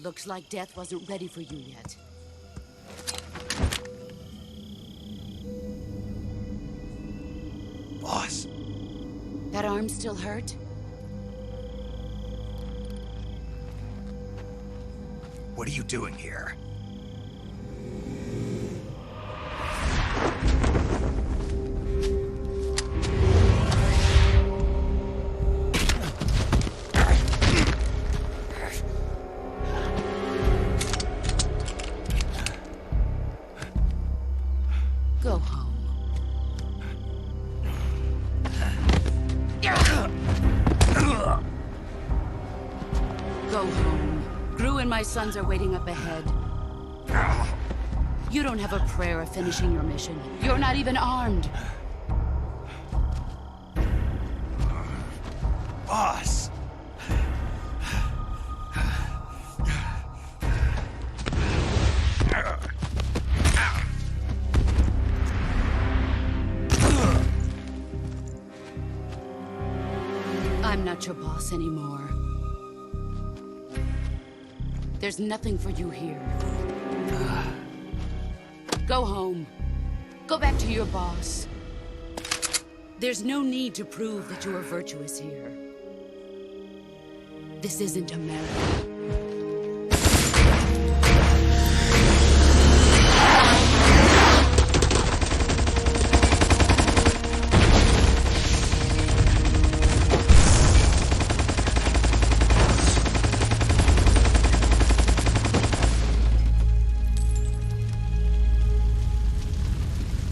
Looks like death wasn't ready for you yet. Boss. That arm still hurt? What are you doing here? Go home. Go home. Gru and my sons are waiting up ahead. You don't have a prayer of finishing your mission. You're not even armed. Boss! not your boss anymore. There's nothing for you here. Go home. Go back to your boss. There's no need to prove that you are virtuous here. This isn't America.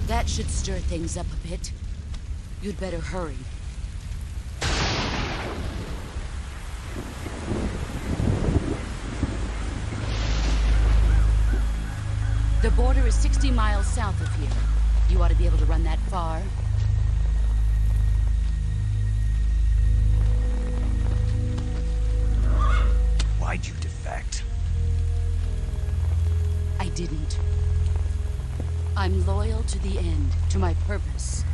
That should stir things up a bit. You'd better hurry. The border is 60 miles south of here. You ought to be able to run that far. Why'd you defect? I didn't. I'm loyal to the end, to my purpose.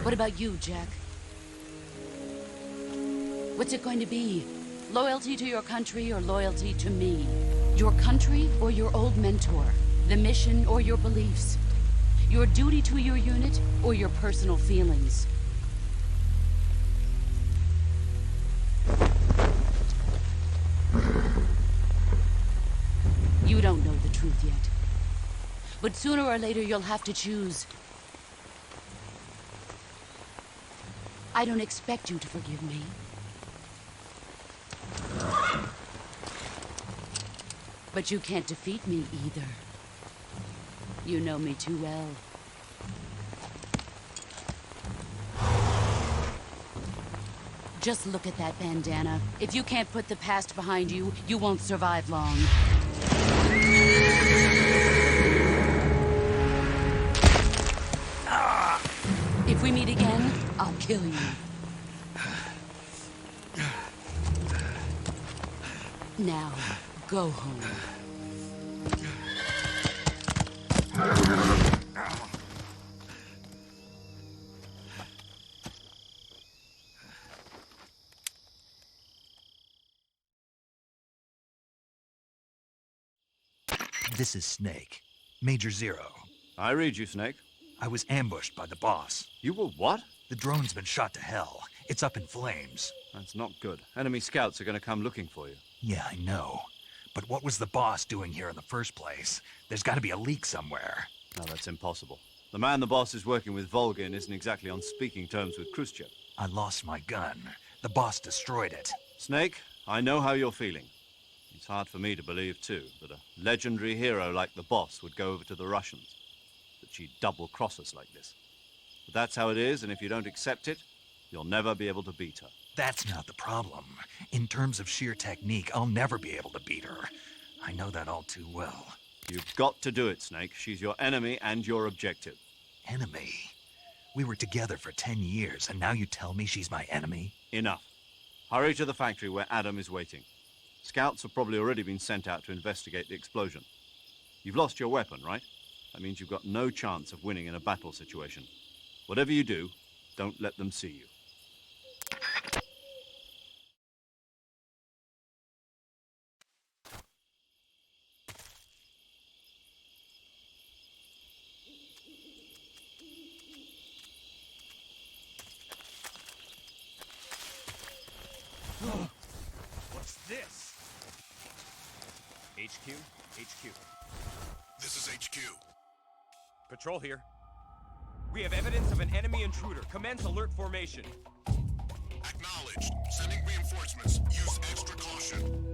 What about you, Jack? What's it going to be? Loyalty to your country or loyalty to me? Your country or your old mentor? The mission or your beliefs? Your duty to your unit or your personal feelings? You don't know the truth yet. But sooner or later you'll have to choose. I don't expect you to forgive me. But you can't defeat me either. You know me too well. Just look at that bandana. If you can't put the past behind you, you won't survive long. If we meet again, I'll kill you. Now, go home. This is Snake. Major Zero. I read you, Snake. I was ambushed by the boss. You were what? The drone's been shot to hell. It's up in flames. That's not good. Enemy scouts are going to come looking for you. Yeah, I know. But what was the boss doing here in the first place? There's got to be a leak somewhere. No, that's impossible. The man the boss is working with, Volgin, isn't exactly on speaking terms with Khrushchev. I lost my gun. The boss destroyed it. Snake, I know how you're feeling. It's hard for me to believe, too, that a legendary hero like the boss would go over to the Russians. That she'd double-cross us like this. But that's how it is, and if you don't accept it, you'll never be able to beat her. That's not the problem. In terms of sheer technique, I'll never be able to beat her. I know that all too well. You've got to do it, Snake. She's your enemy and your objective. Enemy? We were together for 10 years, and now you tell me she's my enemy? Enough. Hurry to the factory where Adam is waiting. Scouts have probably already been sent out to investigate the explosion. You've lost your weapon, right? That means you've got no chance of winning in a battle situation. Whatever you do, don't let them see you. What's this? HQ? HQ. This is HQ. Patrol here. We have evidence of an enemy intruder. Commence alert formation. Acknowledged. Sending reinforcements. Use extra caution.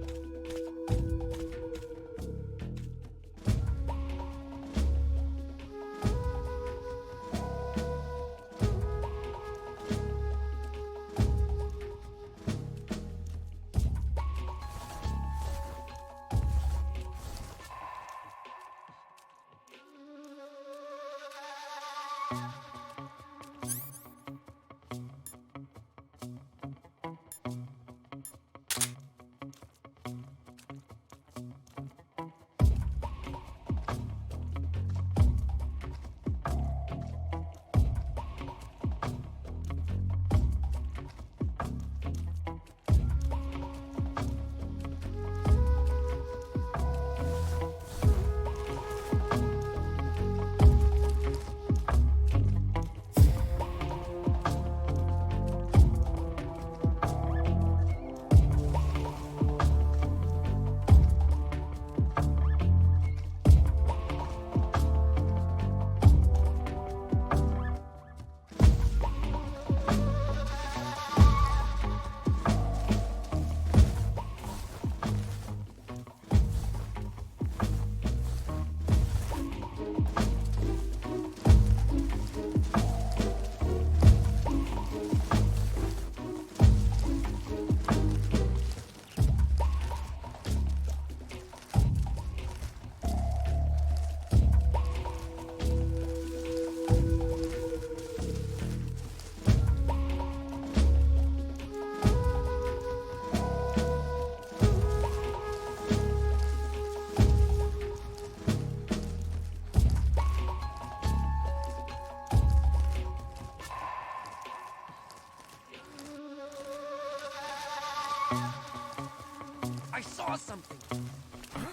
I saw something. Huh?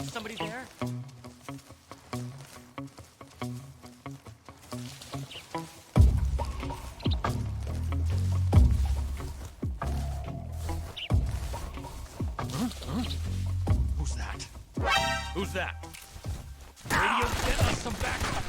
Somebody there? Who's that? Who's that? Radio, get us some backup!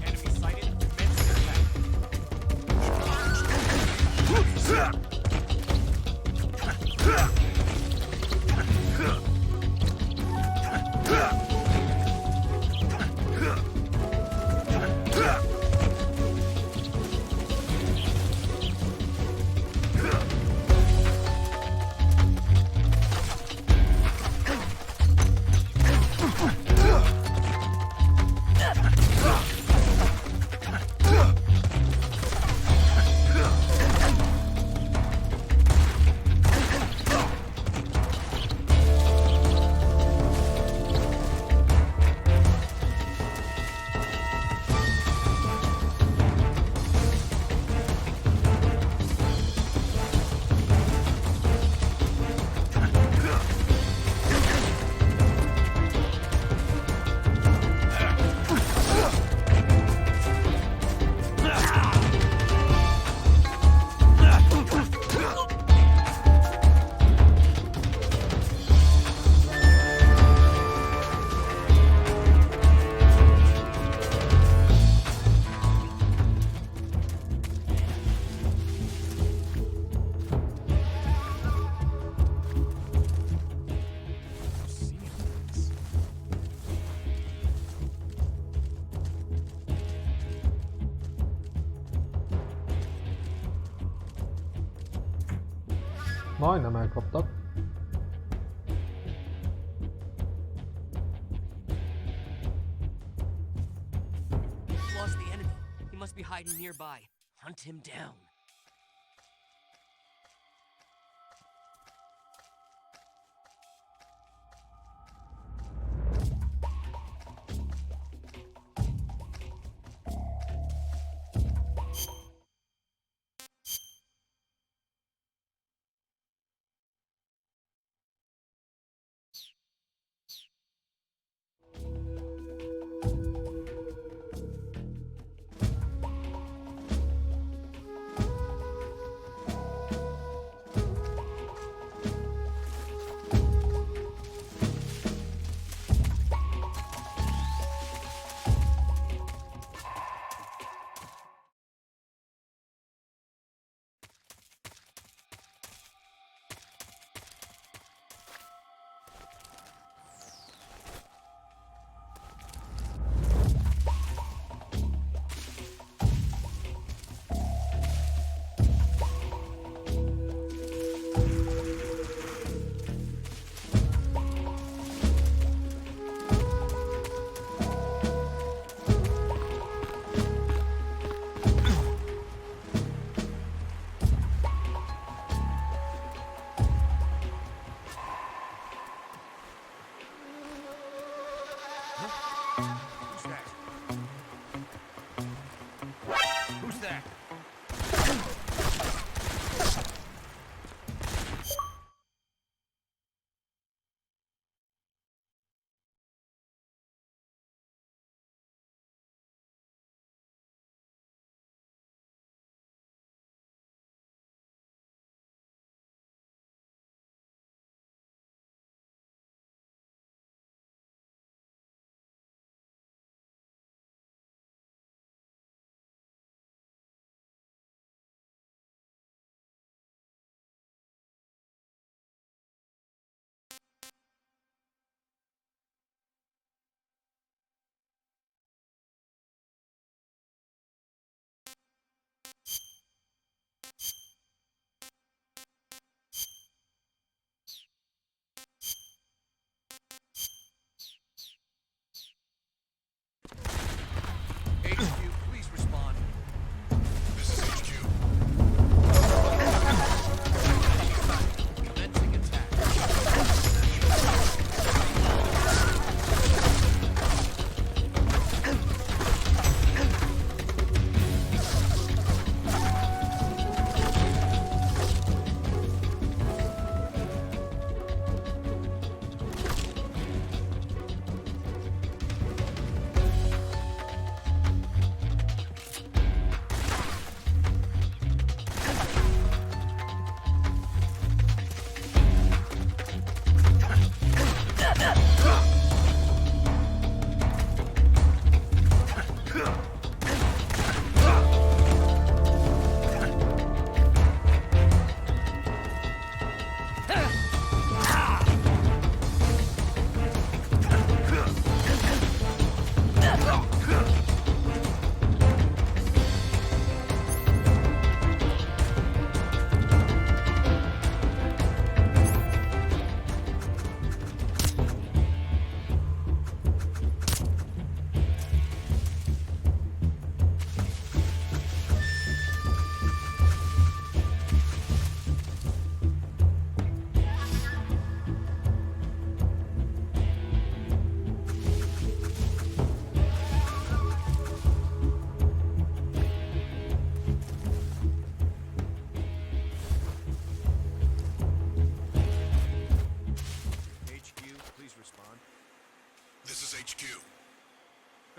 Enemy sighted. Commence attack. Majdnem elkaptak. Lost the enemy. He must be hiding nearby. Hunt him down.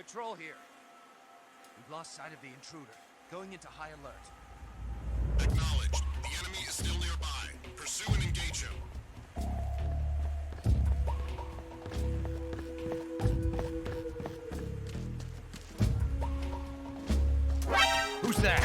Patrol here. We've lost sight of the intruder. Going into high alert. Acknowledged. The enemy is still nearby. Pursue and engage him. Who's that?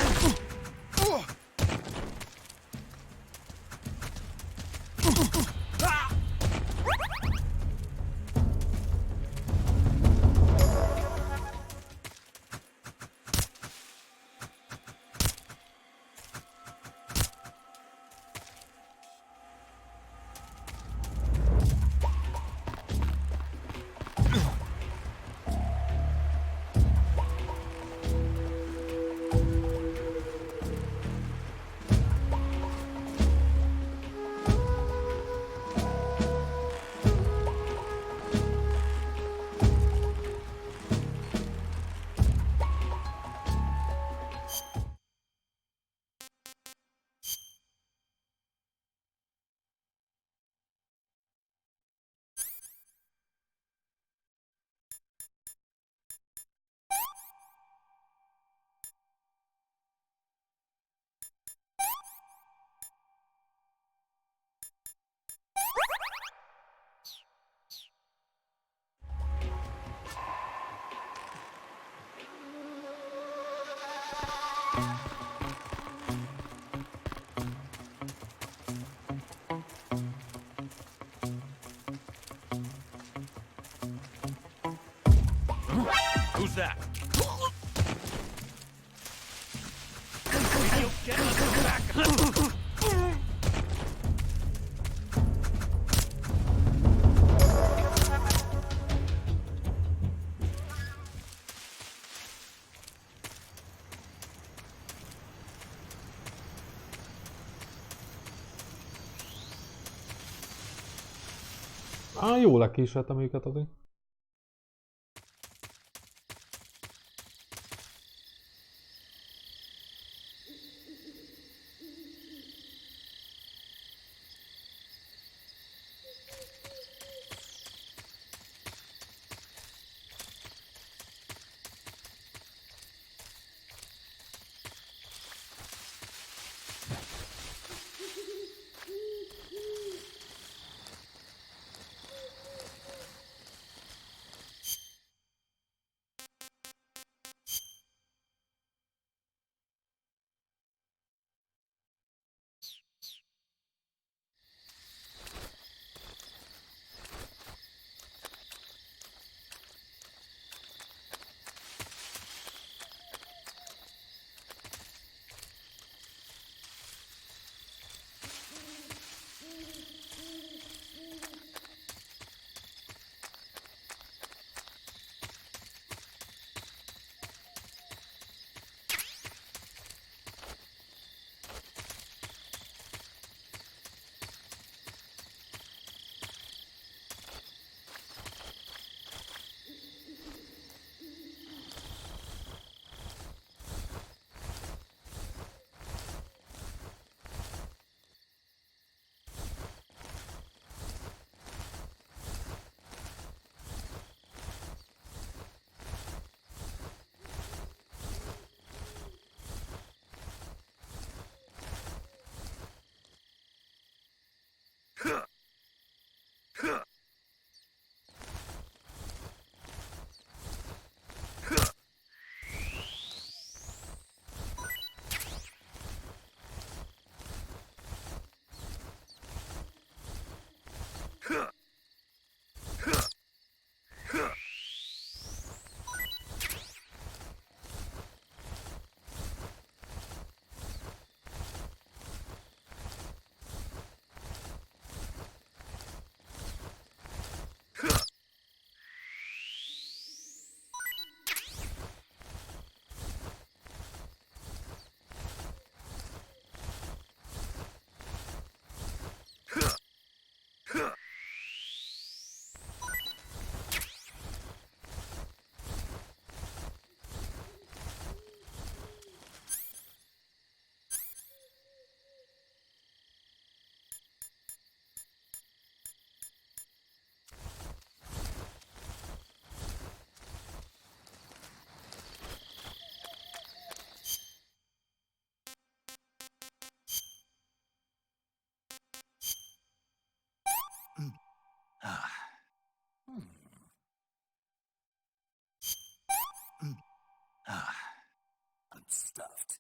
Who's that? You'll get us back. Jól lekísértem őket azért. I'm stuffed.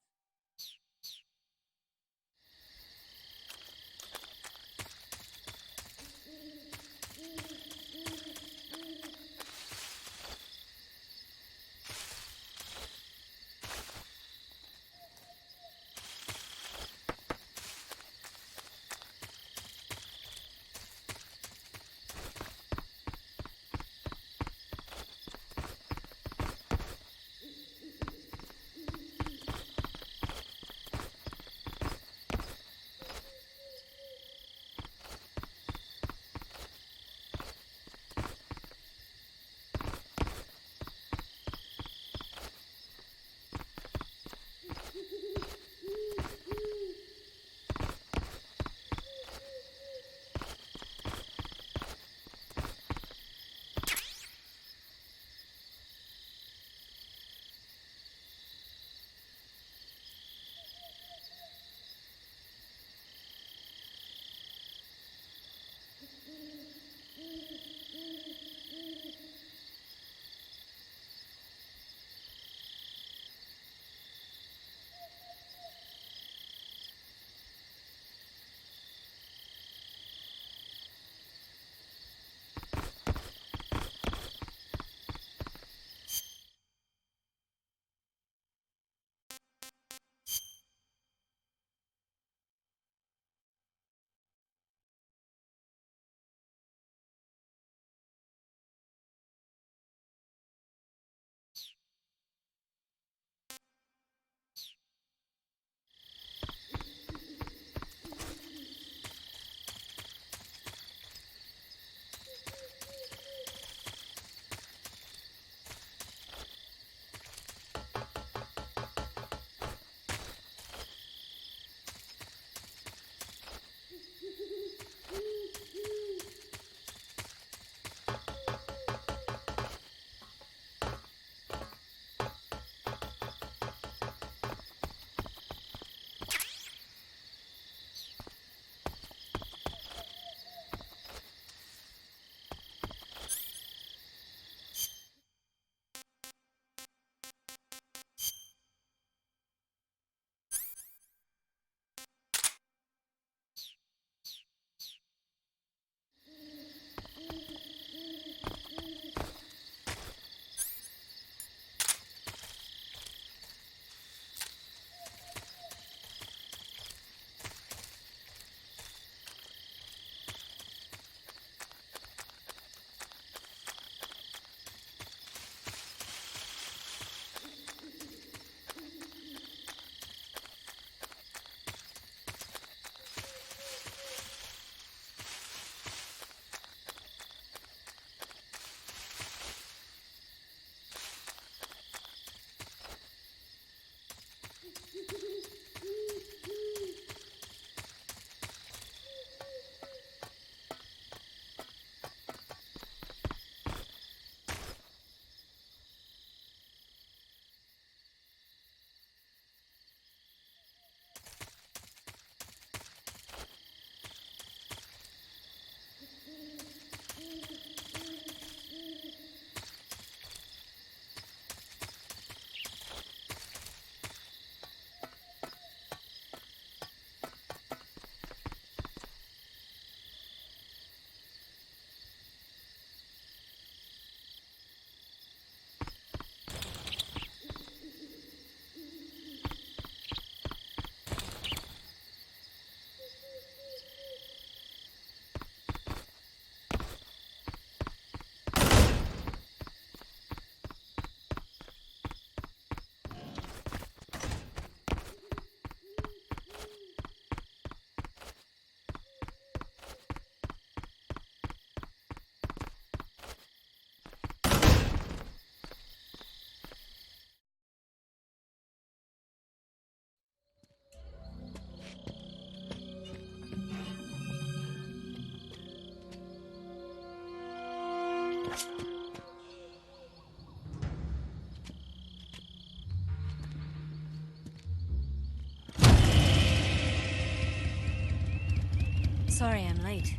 Sorry I'm late.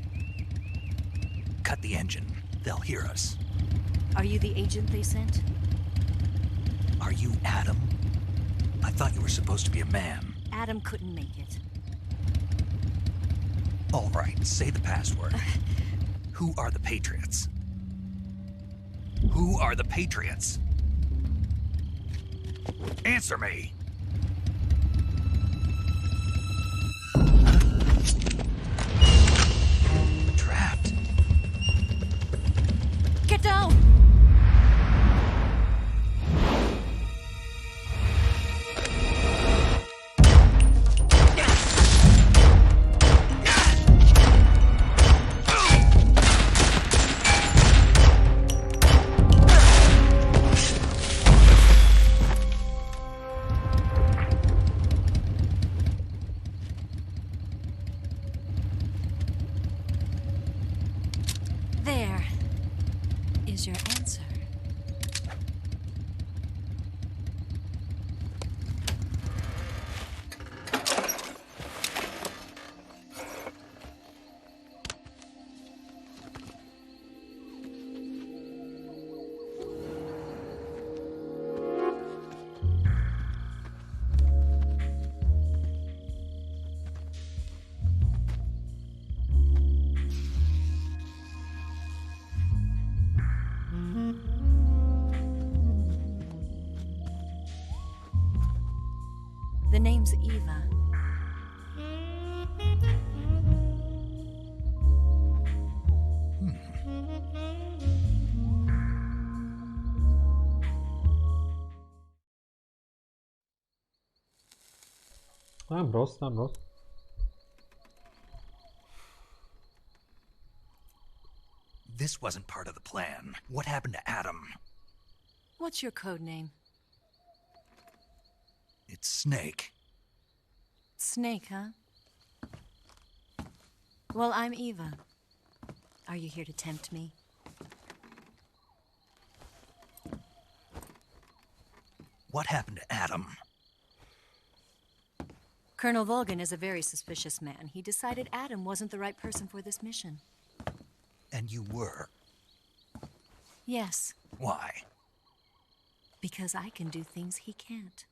cut the engine. They'll hear us. Are you the agent they sent? Are you Adam? I thought you were supposed to be a man. Adam couldn't make it. All right, say the password. Who are the Patriots? Who are the Patriots? Answer me! Trapped. Get down! There is your answer. The name's Eva. Nem rossz, nem rossz. This wasn't part of the plan. What happened to Adam? What's your code name? It's Snake. Snake, huh? Well, I'm Eva. Are you here to tempt me? What happened to Adam? Colonel Volgin is a very suspicious man. He decided Adam wasn't the right person for this mission. And you were. Yes, Why? because I can do things he can't.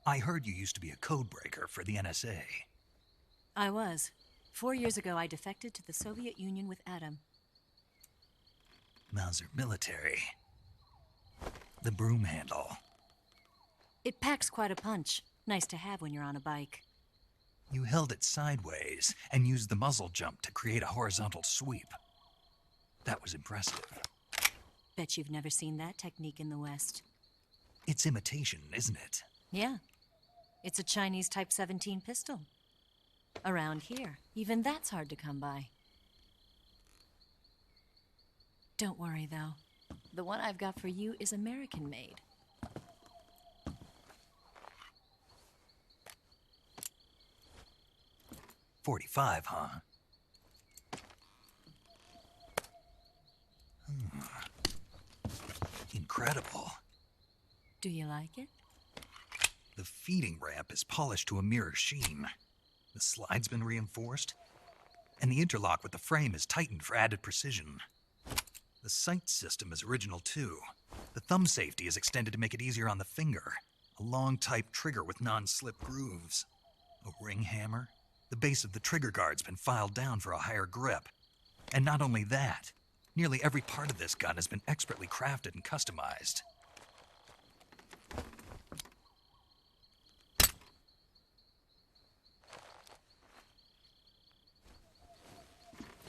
I heard you used to be a codebreaker for the NSA. I was. 4 years ago, I defected to the Soviet Union with Adam. Mauser military. The broom handle. It packs quite a punch. Nice to have when you're on a bike. You held it sideways and used the muzzle jump to create a horizontal sweep. That was impressive. Bet you've never seen that technique in the West. It's imitation, isn't it? Yeah. It's a Chinese Type 17 pistol. Around here, even that's hard to come by. Don't worry, though. The one I've got for you is American-made. .45, huh? Incredible. Do you like it? The feeding ramp is polished to a mirror sheen. The slide's been reinforced, and the interlock with the frame is tightened for added precision. The sight system is original too. The thumb safety is extended to make it easier on the finger. A long type trigger with non-slip grooves. A ring hammer. The base of the trigger guard's been filed down for a higher grip. And not only that, nearly every part of this gun has been expertly crafted and customized.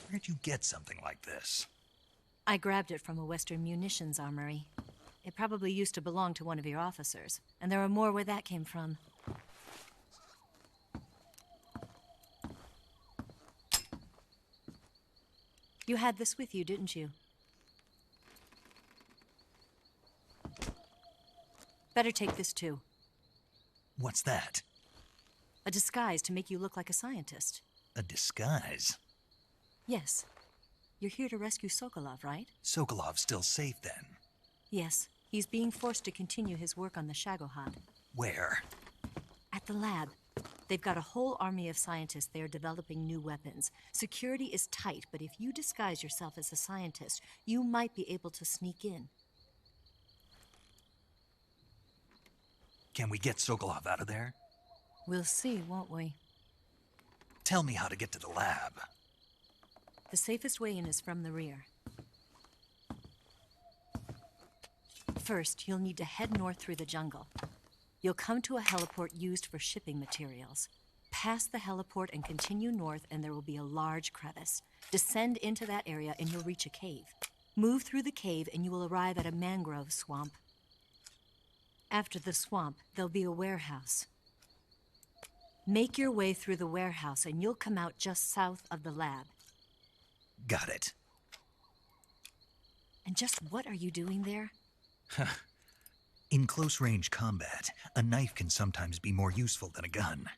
Where'd you get something like this? I grabbed it from a Western munitions armory. It probably used to belong to one of your officers, and there are more where that came from. You had this with you, didn't you? Better take this too. What's that? A disguise to make you look like a scientist. A disguise? Yes. You're here to rescue Sokolov, right? Sokolov's still safe then? Yes. He's being forced to continue his work on the Shagohod. Where? At the lab. They've got a whole army of scientists there developing new weapons. Security is tight, but if you disguise yourself as a scientist, you might be able to sneak in. Can we get Sokolov out of there? We'll see, won't we? Tell me how to get to the lab. The safest way in is from the rear. First, you'll need to head north through the jungle. You'll come to a heliport used for shipping materials. Pass the heliport and continue north, and there will be a large crevice. Descend into that area and you'll reach a cave. Move through the cave and you will arrive at a mangrove swamp. After the swamp, there'll be a warehouse. Make your way through the warehouse and you'll come out just south of the lab. Got it. And just what are you doing there? In close-range combat, a knife can sometimes be more useful than a gun.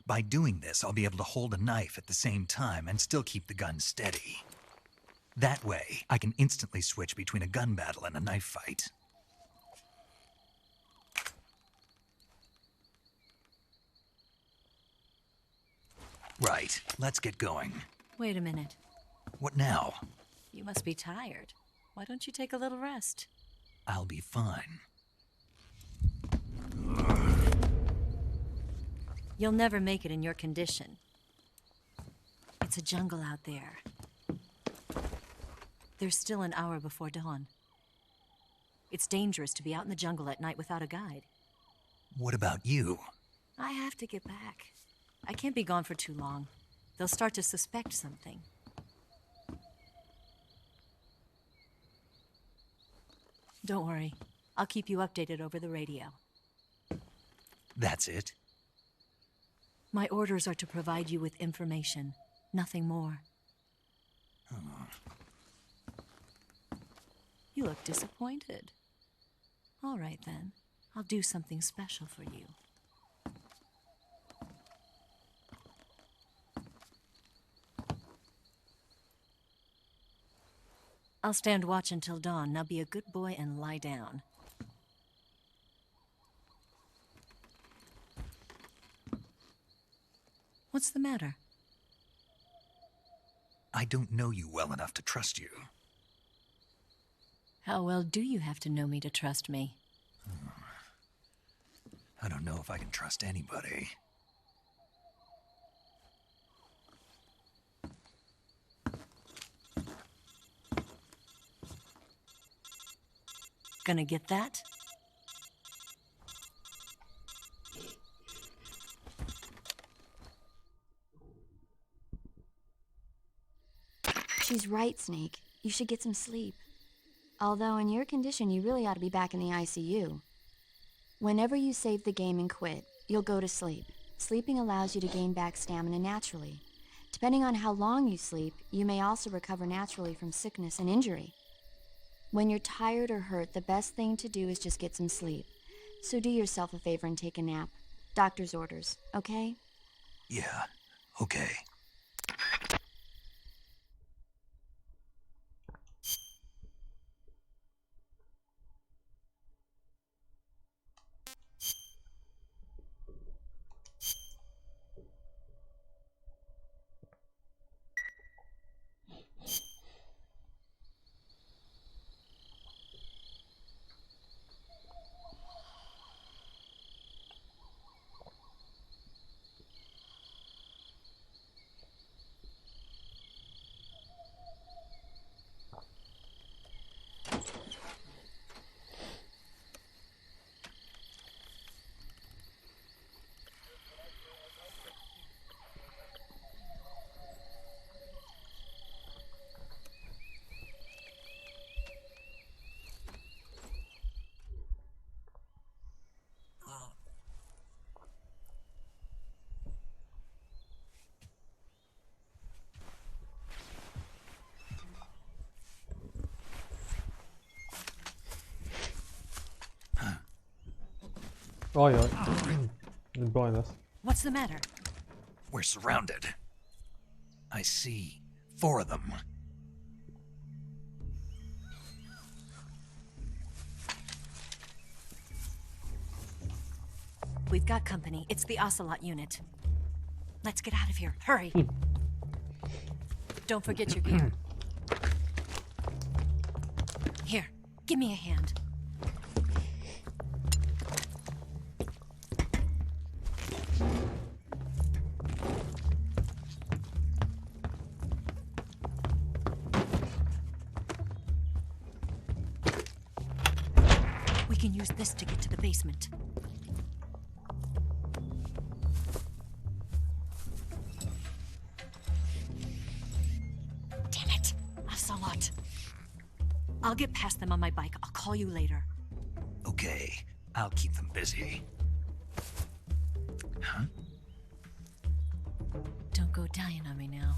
By doing this, I'll be able to hold a knife at the same time and still keep the gun steady. That way, I can instantly switch between a gun battle and a knife fight. Right, let's get going. Wait a minute. What now? You must be tired. Why don't you take a little rest? I'll be fine. You'll never make it in your condition. It's a jungle out there. There's still an hour before dawn. It's dangerous to be out in the jungle at night without a guide. What about you? I have to get back. I can't be gone for too long. They'll start to suspect something. Don't worry. I'll keep you updated over the radio. That's it? My orders are to provide you with information, nothing more. Oh. You look disappointed. All right, then. I'll do something special for you. I'll stand watch until dawn. Now be a good boy and lie down. What's the matter? I don't know you well enough to trust you. How well do you have to know me to trust me? I don't know if I can trust anybody. Gonna get that? She's right, Snake. You should get some sleep. Although in your condition, you really ought to be back in the ICU. Whenever you save the game and quit, you'll go to sleep. Sleeping allows you to gain back stamina naturally. Depending on how long you sleep, you may also recover naturally from sickness and injury. When you're tired or hurt, the best thing to do is just get some sleep. So do yourself a favor and take a nap. Doctor's orders, okay? Yeah, okay. Ajaj. Baj lesz. What's the matter? We're surrounded. I see 4 of them. We've got company. It's the Ocelot unit. Let's get out of here. Hurry. Don't forget your gear. Here, give me a hand. We can use this to get to the basement. Damn it, Ocelot. I'll get past them on my bike. I'll call you later. Okay, I'll keep them busy. Huh? Don't go dying on me now.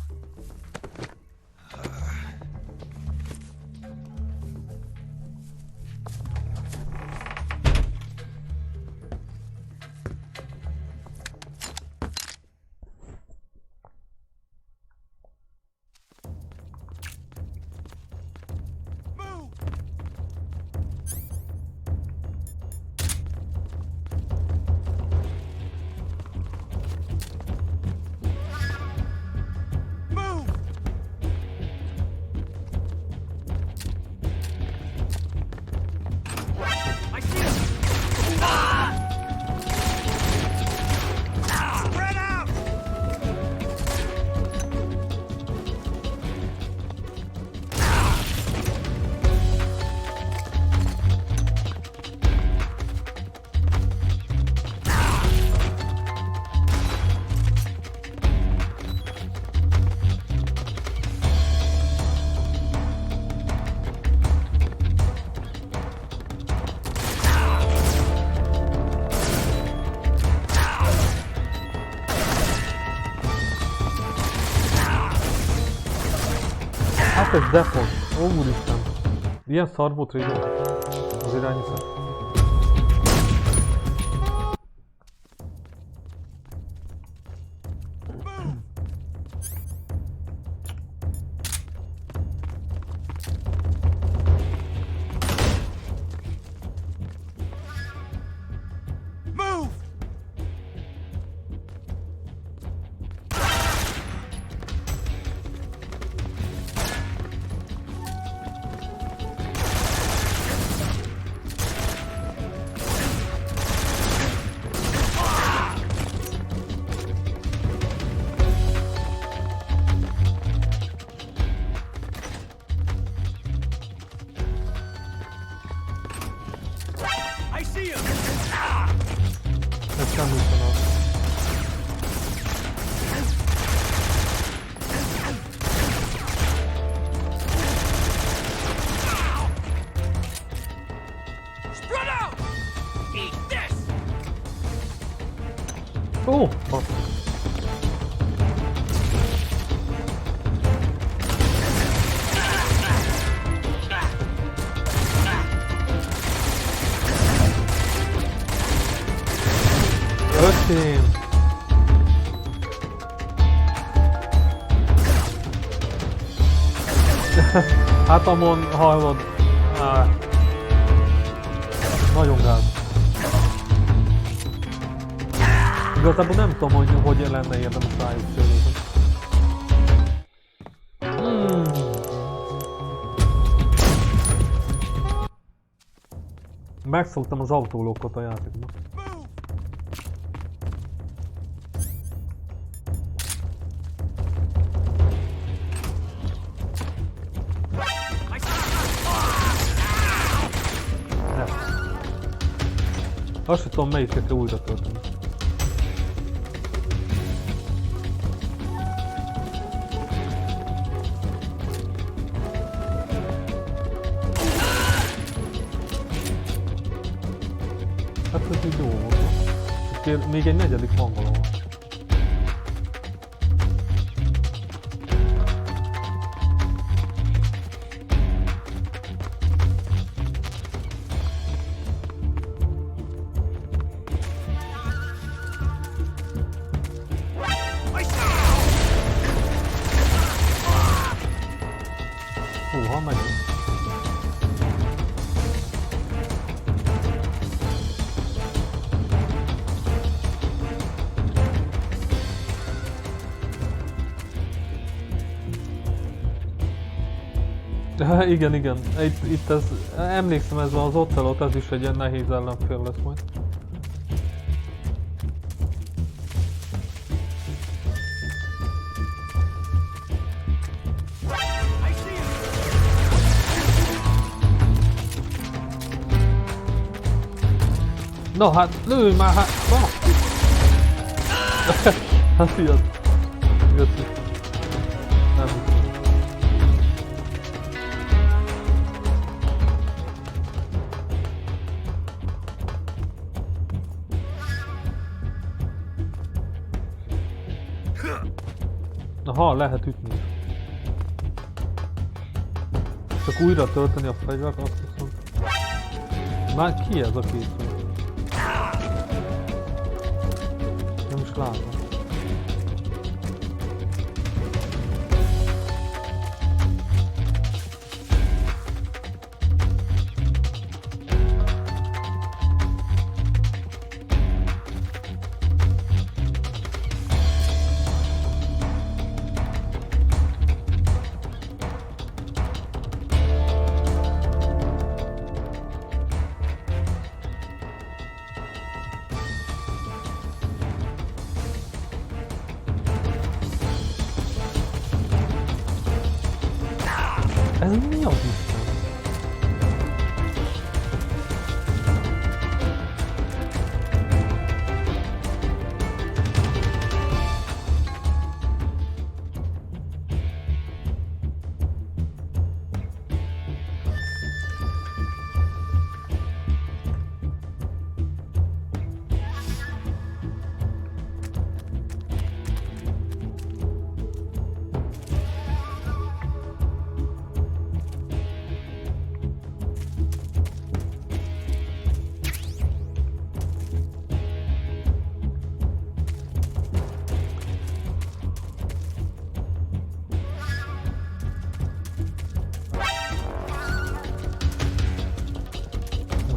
Hát ez defont. Ó, úristen. Ilyen szar volt régen az irányítás. Ó, basz. Öcsém! Hátamon hallod. Nagyon gáz. Igazából nem tudom, hogy lenne érdemes rájuk sérülni. Megszoktam az autólókot a játékban. Azt sem tudom, melyiket kell újra tölteni. Hát ez így jó volt. Még egy negyedik van valahol. Húha, megyünk. Igen, igen. Itt ez, emlékszem, ez az Ocelot, az is egy ilyen nehéz ellenfél lesz majd. No, hát lőj már, hát... Hát fiad. Köszi. Nem hiszem. Aha, lehet ütni. Csak újra tölteni a fegyvert, azt viszont... Már ki ez a két? Nem is látom. Ez mi az Isten?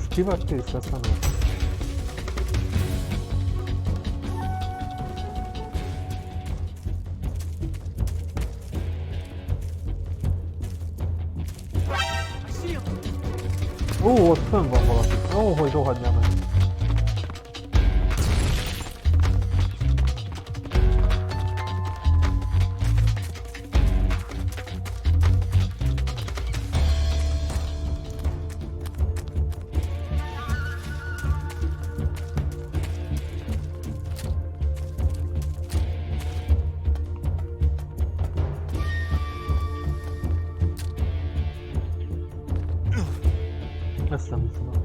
Kivágt észre szemben? Ó, ott fönn van valaki. Ó, hogy rohadjál meg. Ezt nem hiszem el.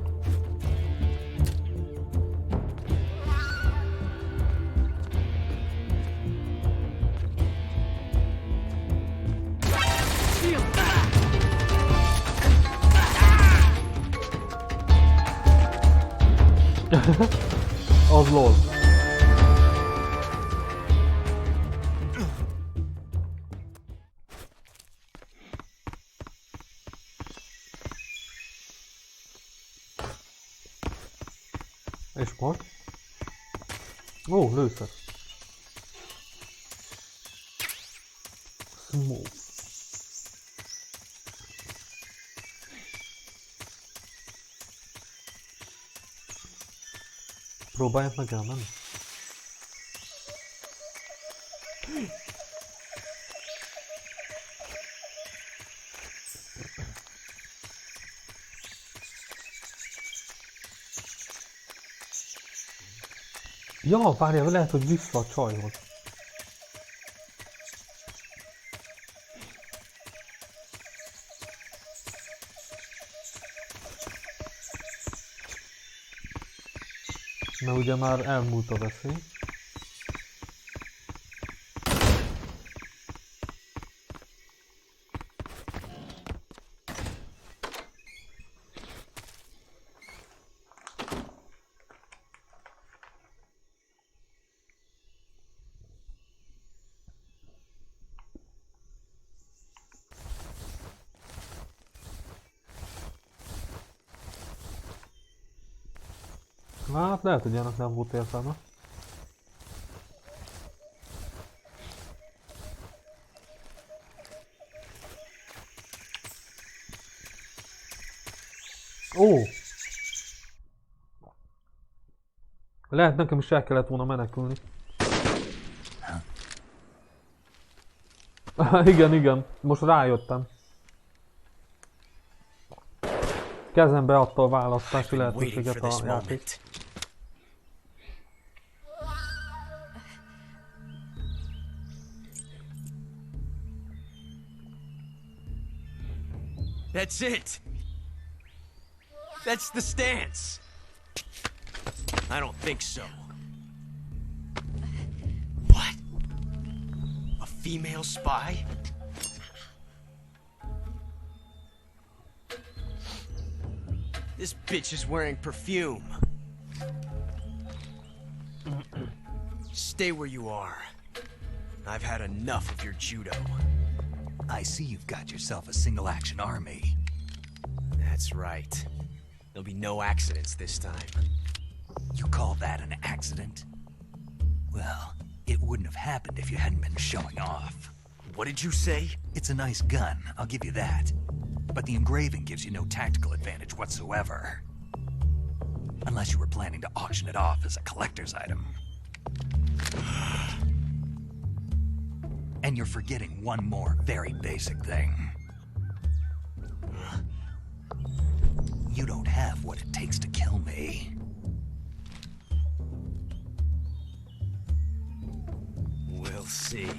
Az lol. És most? Ó, lőszer. Smoke. Próbálják meg elmenni. Ja, várjál, lehet, hogy vissza a csajhoz. Mert ugye már elmúlt a veszély. Hát lehet, hogy ennek nem volt értelme. Ó! Lehet nekem is el kellett volna menekülni. Igen. Most rájöttem. Kezembe adta a választási lehetőséget a játék. That's it! That's the stance! I don't think so. What? A female spy? This bitch is wearing perfume. Stay where you are. I've had enough of your judo. I see you've got yourself a single-action army. That's right. There'll be no accidents this time. You call that an accident? Well, it wouldn't have happened if you hadn't been showing off. What did you say? It's a nice gun, I'll give you that. But the engraving gives you no tactical advantage whatsoever. Unless you were planning to auction it off as a collector's item. And you're forgetting one more very basic thing. You don't have what it takes to kill me. We'll see.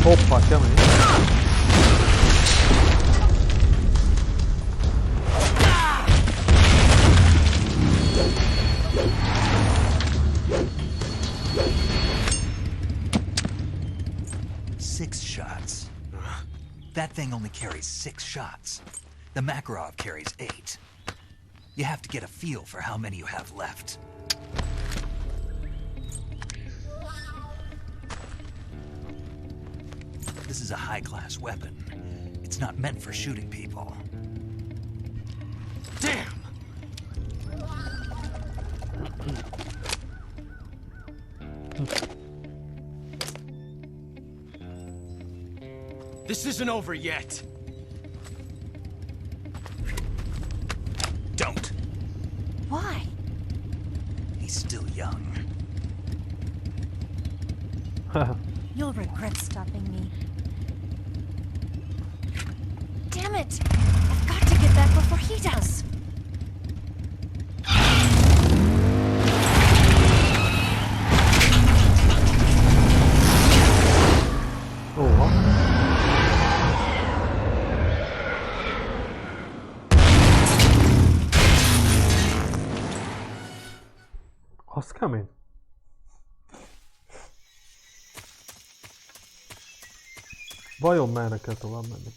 Hoppa, kemény. Six shots. That thing only carries 6 shots. The Makarov carries 8. You have to get a feel for how many you have left. This is a high-class weapon. It's not meant for shooting people. Damn! This isn't over yet. Don't. Why? He's still young. You'll regret stopping me. Damn it! I've got to get back before he does. Az kemény. Vajon merre kell tovább menni?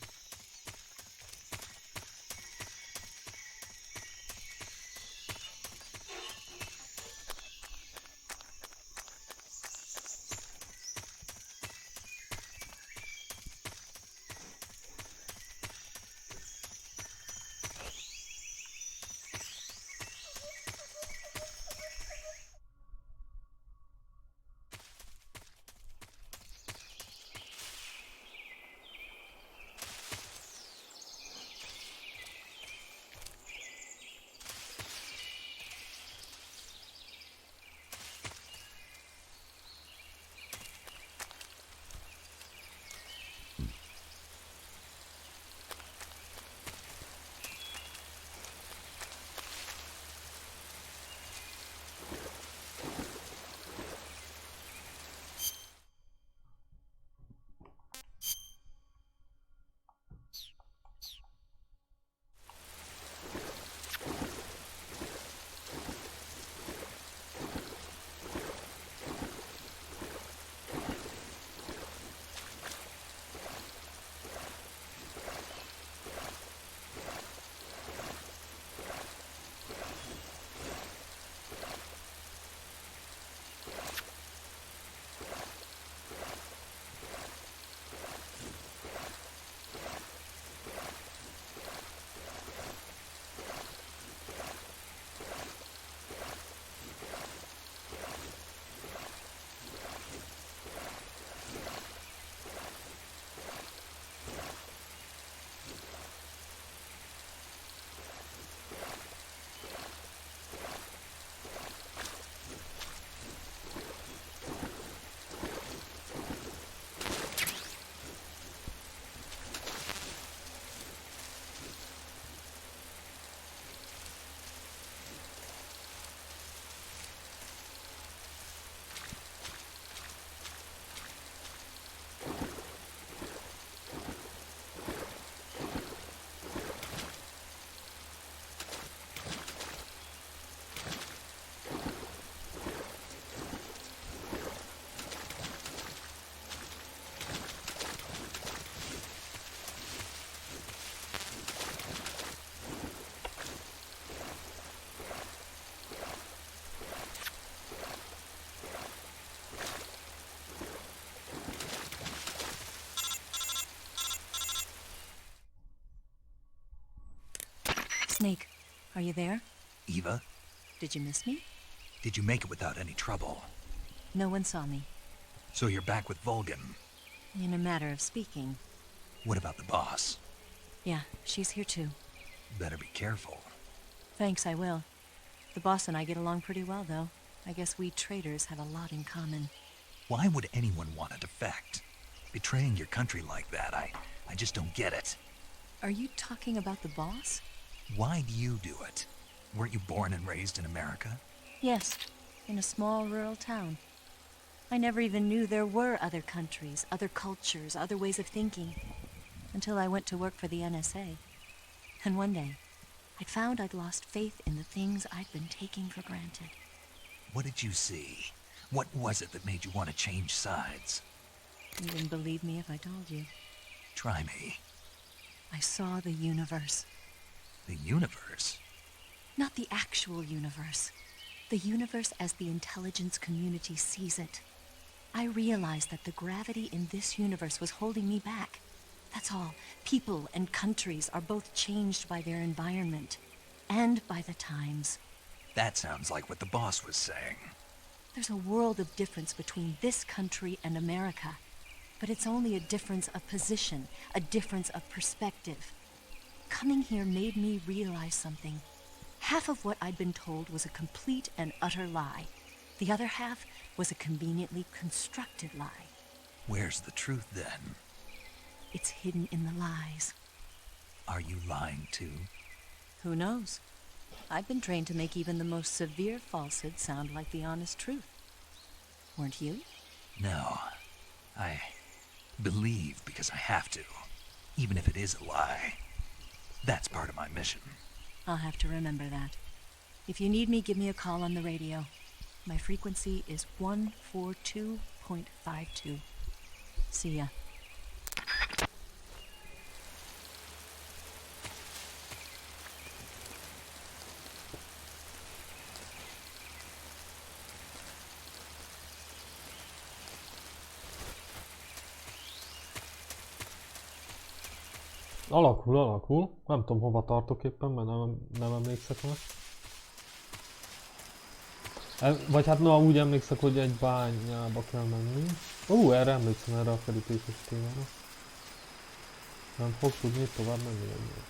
Are you there? Eva, Did you miss me? did you make it without any trouble? No one saw me. So you're back with Vulcan. In a matter of speaking. What about the boss? Yeah, she's here too. Better be careful. Thanks, I will. The boss and I get along pretty well, though. I guess we traitors have a lot in common. Why would anyone want to defect? Betraying your country like that, I just don't get it. Are you talking about the boss? Why do you do it? Weren't you born and raised in America? Yes, in a small rural town. I never even knew there were other countries, other cultures, other ways of thinking, until I went to work for the NSA. And one day, I found I'd lost faith in the things I'd been taking for granted. What did you see? What was it that made you want to change sides? You wouldn't believe me if I told you. Try me. I saw the universe. The universe? Not the actual universe. The universe as the intelligence community sees it. I realized that the gravity in this universe was holding me back. That's all. People and countries are both changed by their environment and by the times. That sounds like what the boss was saying. There's a world of difference between this country and America, but it's only a difference of position, a difference of perspective. Coming here made me realize something. Half of what I'd been told was a complete and utter lie. The other half was a conveniently constructed lie. Where's the truth then? It's hidden in the lies. Are you lying too? Who knows? I've been trained to make even the most severe falsehood sound like the honest truth. Weren't you? No. I believe because I have to, even if it is a lie. That's part of my mission. I'll have to remember that. If you need me, give me a call on the radio. My frequency is 142.52. See ya. Alakul. Nem tudom, hova tartok éppen, mert nem emlékszek már. Vagy hát úgy emlékszek, hogy egy bányába kell menni. Erre emlékszem, erre a kerítéses témára. Nem fog tudni tovább menni, vagy mi?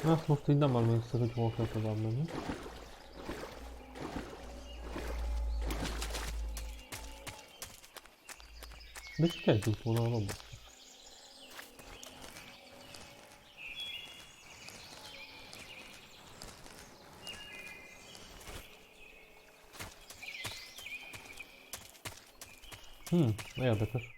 Hát most így nem emlékszem, hogy hol kell tovább menni. De csak egy út volna a robot. Érdekes.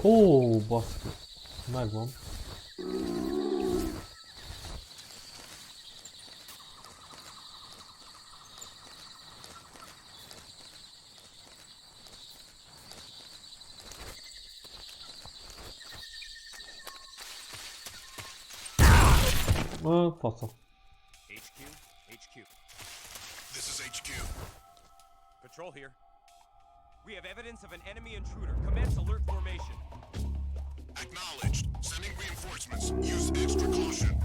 Ó, baszki. Megvan. Fasza. HQ. This is HQ. Patrol here. We have evidence of an enemy intruder. Commence alert formation. Acknowledged. Sending reinforcements. Use extra caution.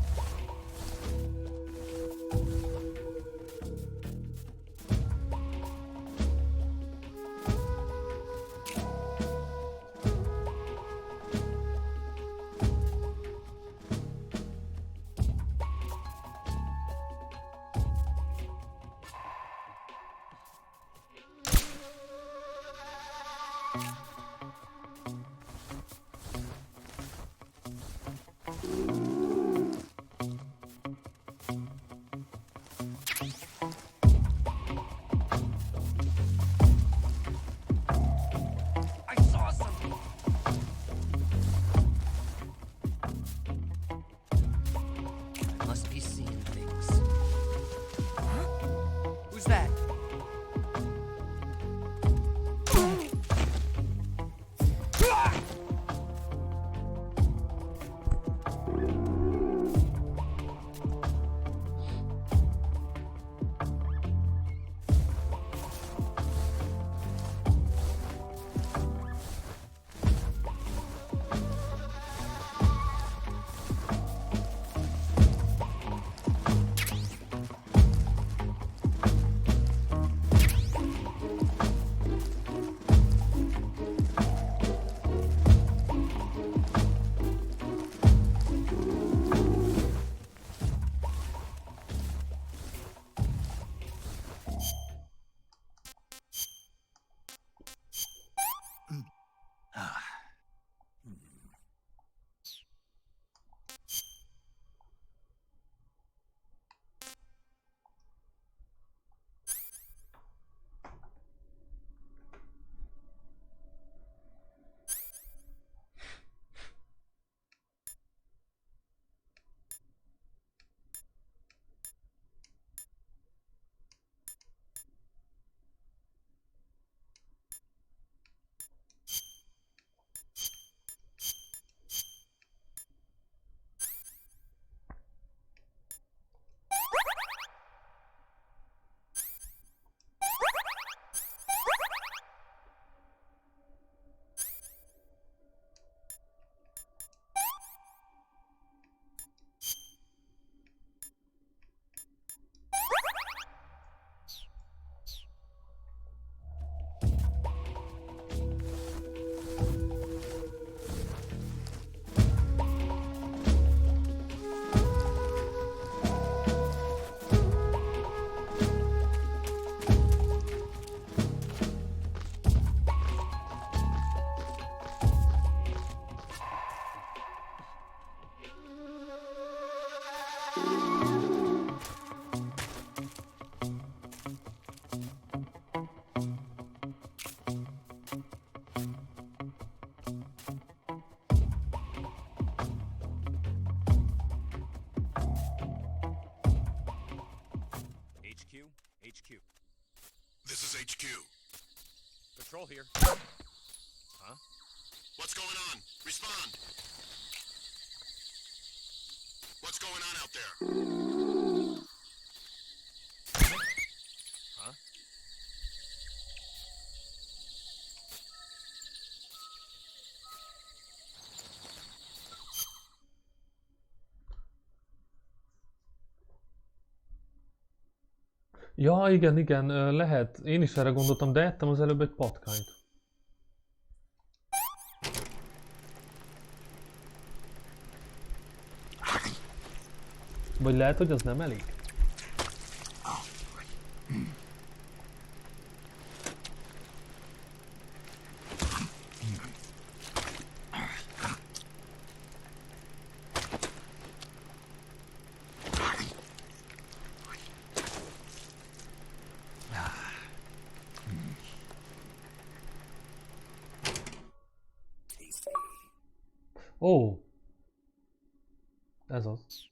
HQ. This is HQ. Patrol here. Huh? What's going on? Respond. What's going on out there? Huh? Ja, igen, lehet. Én is erre gondoltam, de ettem az előbb egy patkányt. Vagy lehet, hogy az nem elég? Ó! Ez az.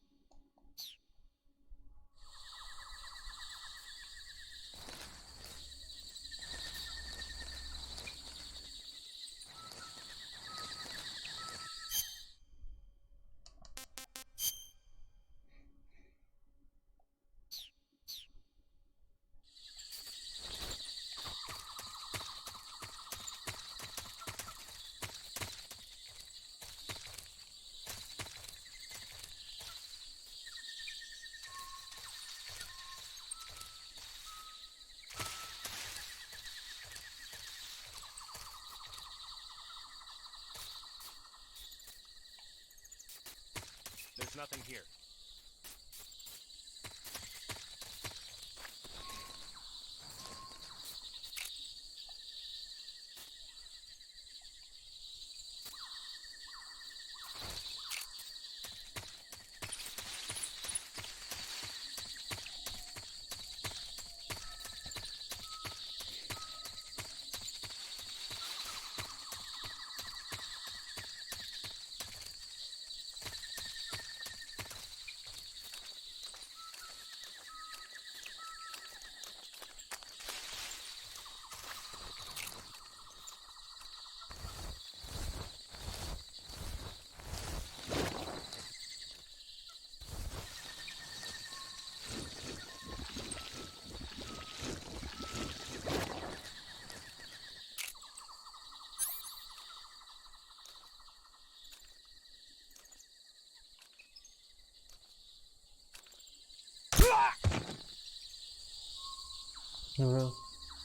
There's nothing here.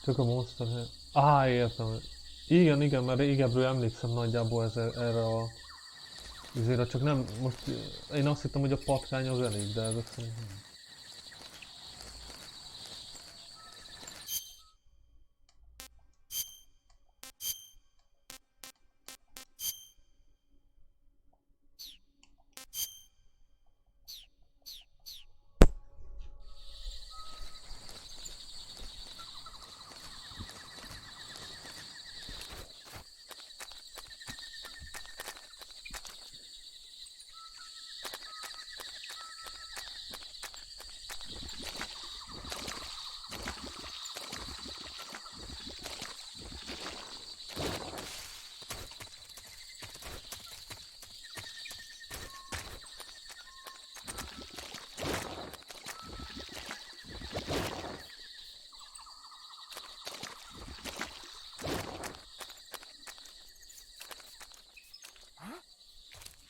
Csak a monster hely. Á, értem. Igen, mert régebről emlékszem nagyjából erre a... Azért csak nem... Most én azt hittem, hogy a patkány az elég, de ezek szerint nem.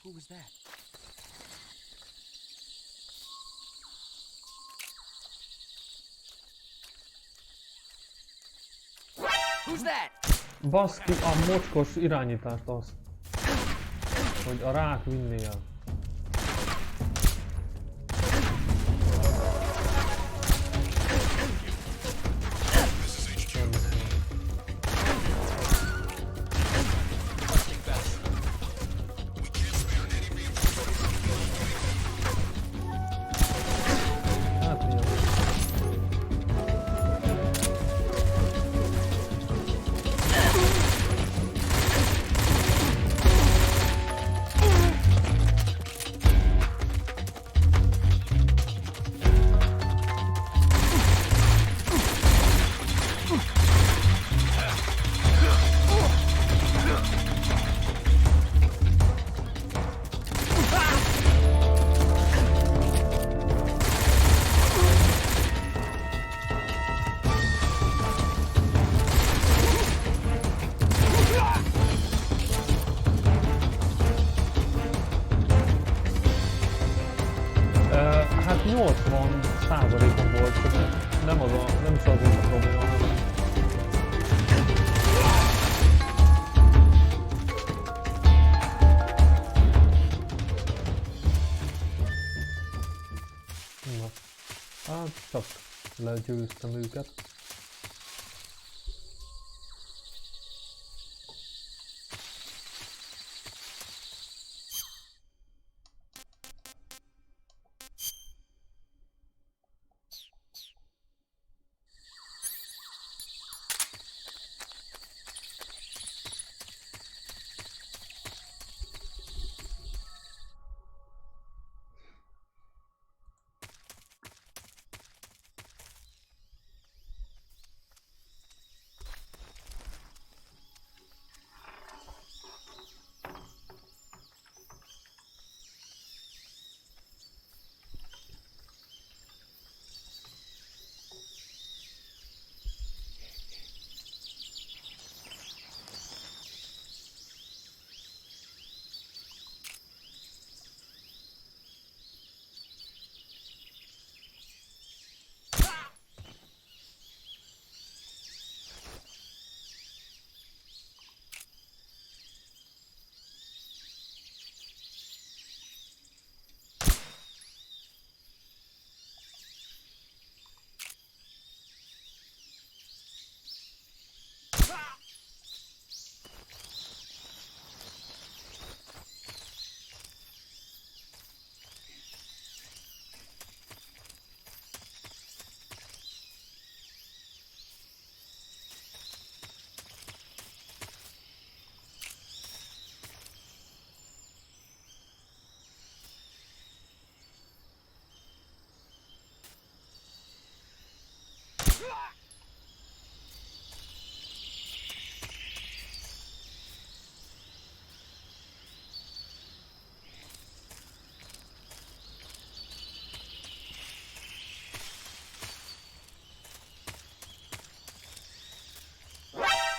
Who was that? Who's that? Baszki a mocskos irányítást azt. Hogy a rák vinné el. Nem is az volt a probléma, hanem... Na, hát csak legyőztem őket.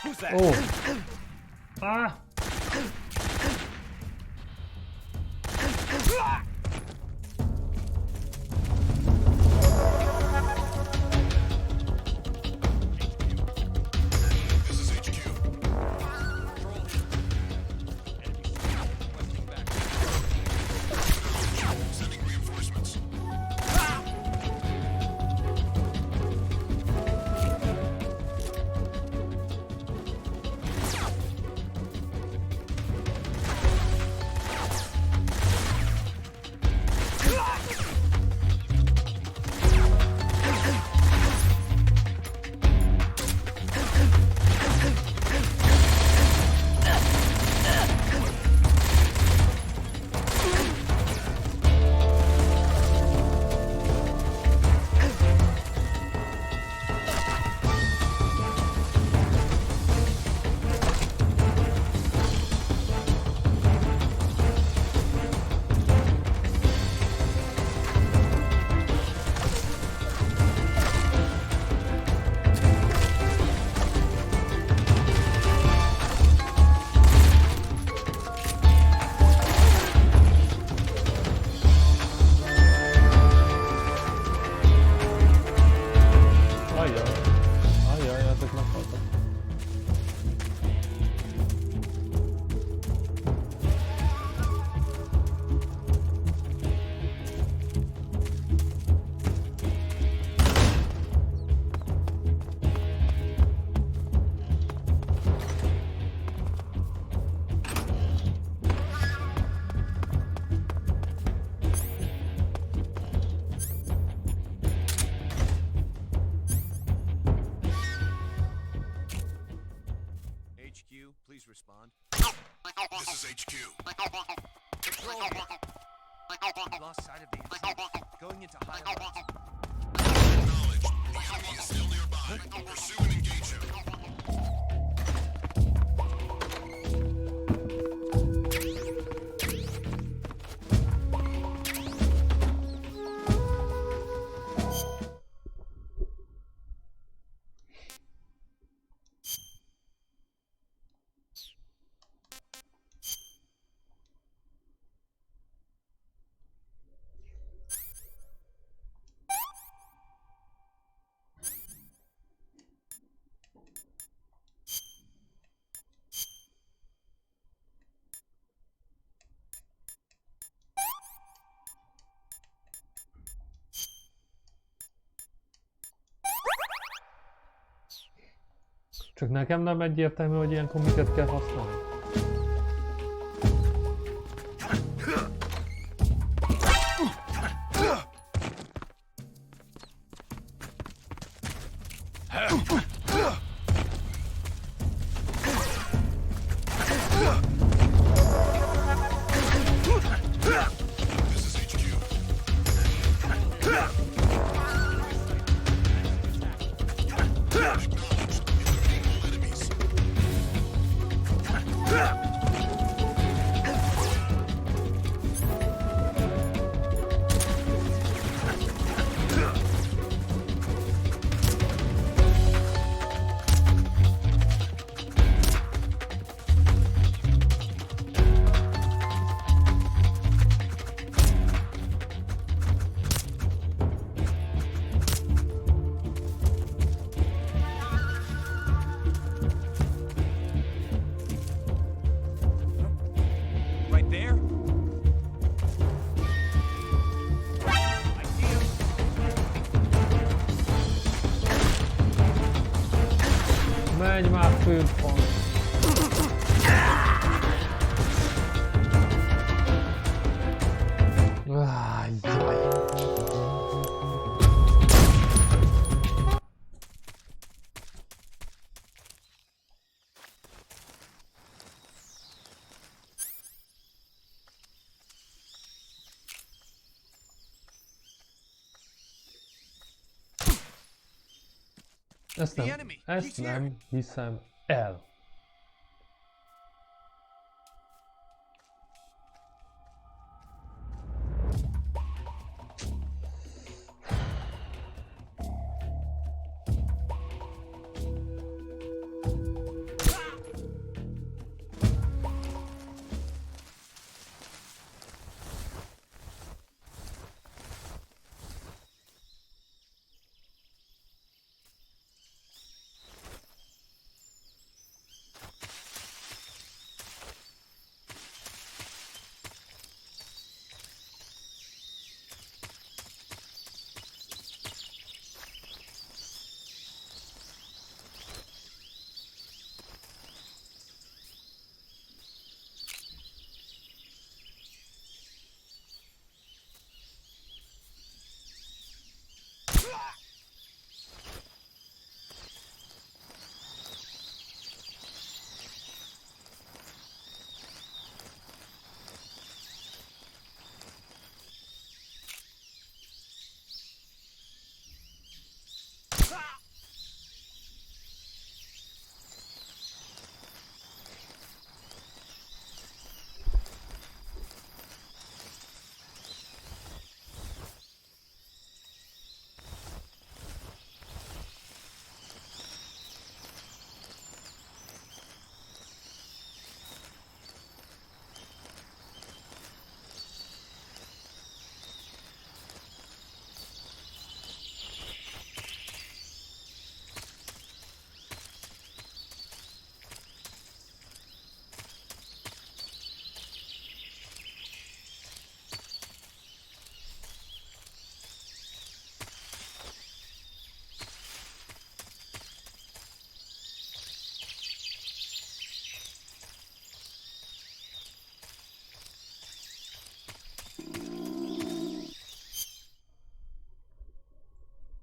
Who's that? Oh. Ah. This is HQ. Sending reinforcements. Please respond. This is HQ. Control. We lost sight of the intruder. Going into high alert. Acknowledged. The enemy is still nearby. Pursue and engage him. Csak nekem nem egyértelmű, hogy ilyenkor miket kell használni. Right there? I see him. Menj már főpont! Jaj. Ezt nem hiszem el.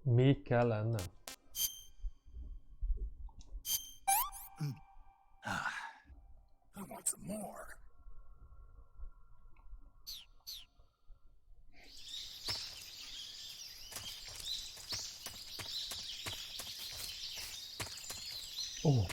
Mi kellene? I want some more. Oh.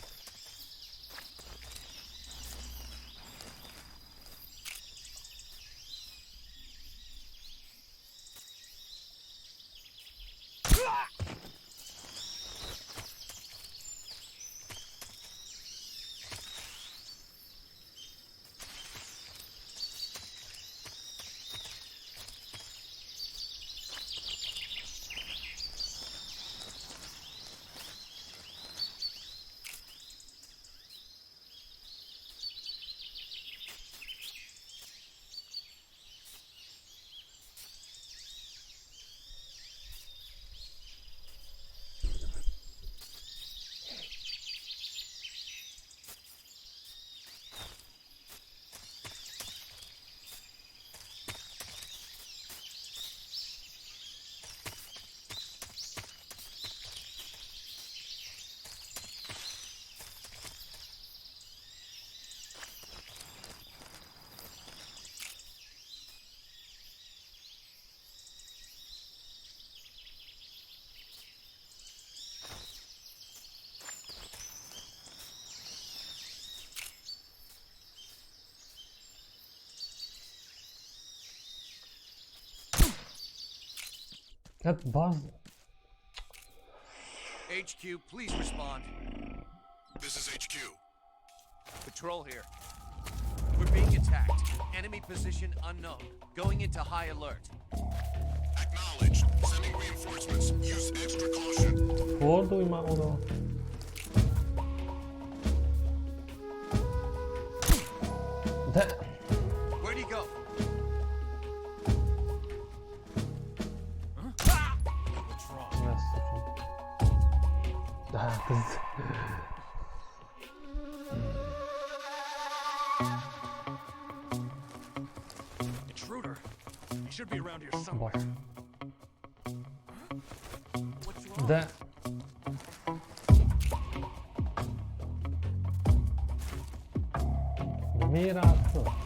Hát bazd. HQ, please respond. This is HQ. Patrol here. We're being attacked. Enemy position unknown. Going into high alert. Acknowledged. Sending reinforcements. Use extra caution. Fordulj már oda. De... Where'd he go? What's wrong? Messze van. De hát ez... Intruder. He should be around here somewhere. De... De miért állt föl?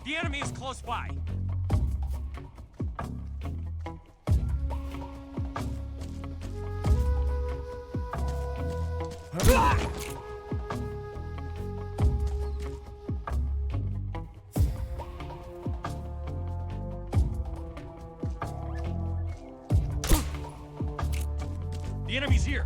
The enemy is close by. The enemy's here.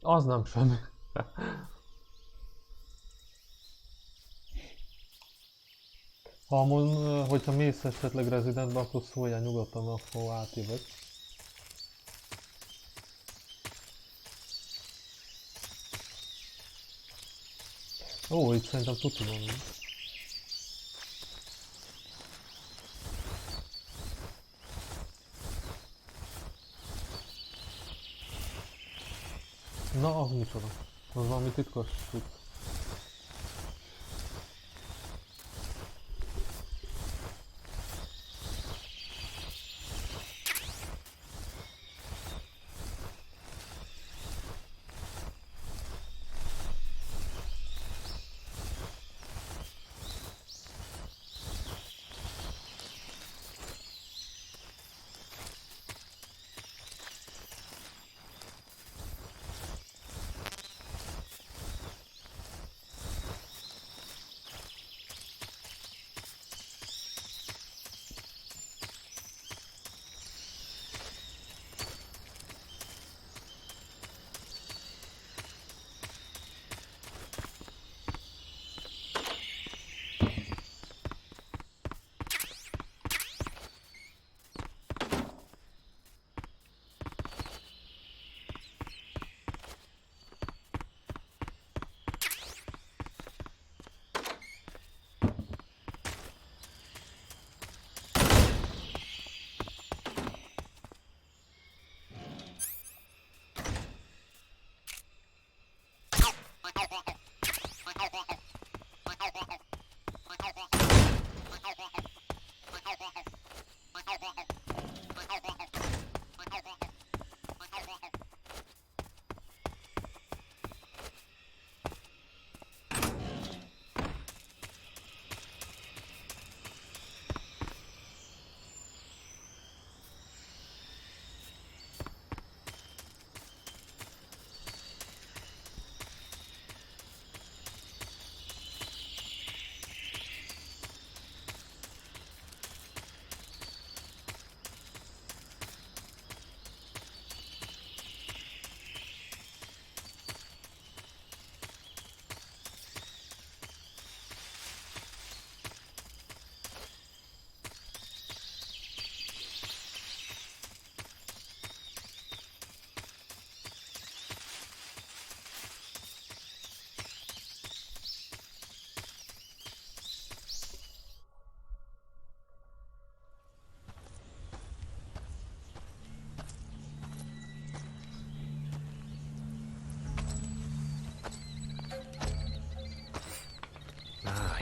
Az nem semmi. Ha amúgy, hogyha mész esetleg rezidentbe, akkor szóljál nyugodtan, akkor átjövök. Ó, itt szerintem tuti van. Na, az micsoda? Az valami titkos cucc.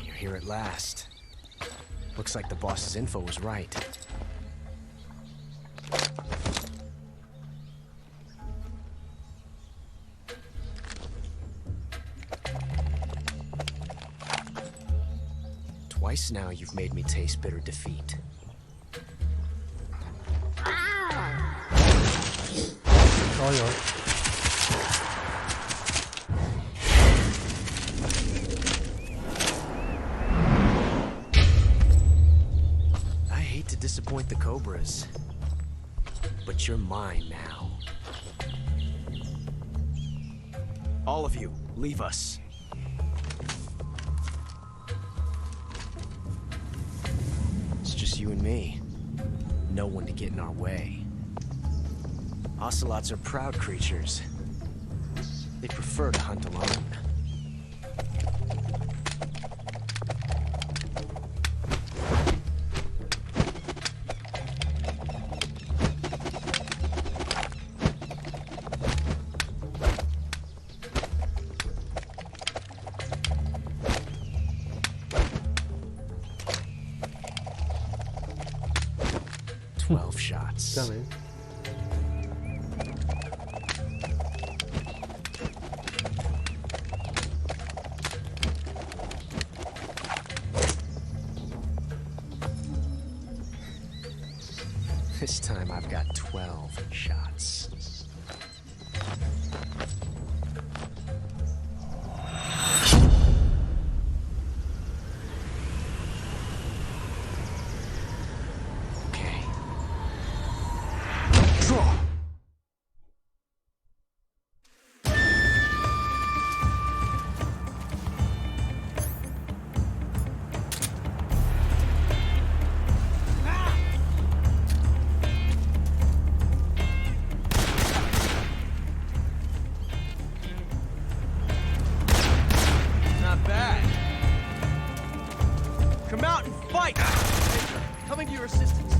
you're here at last. Looks like the boss's info was right. Twice now you've made me taste bitter defeat. I hate to disappoint the Cobras, but you're mine now. All of you, leave us. It's just you and me. No one to get in our way. Ocelots are proud creatures. They prefer to hunt alone. Shots. Coming. This time I've got 12 shots. Come out and fight! Coming to your assistance.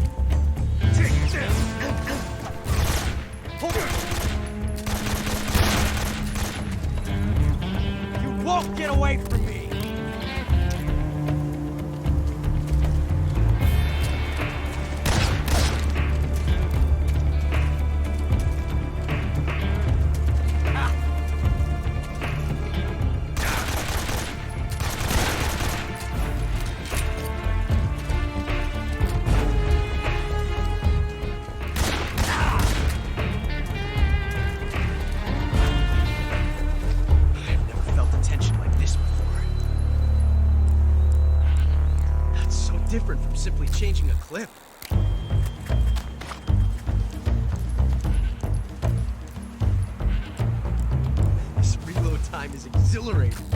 Hold on! You won't get away from me! Different from simply changing a clip. This reload time is exhilarating.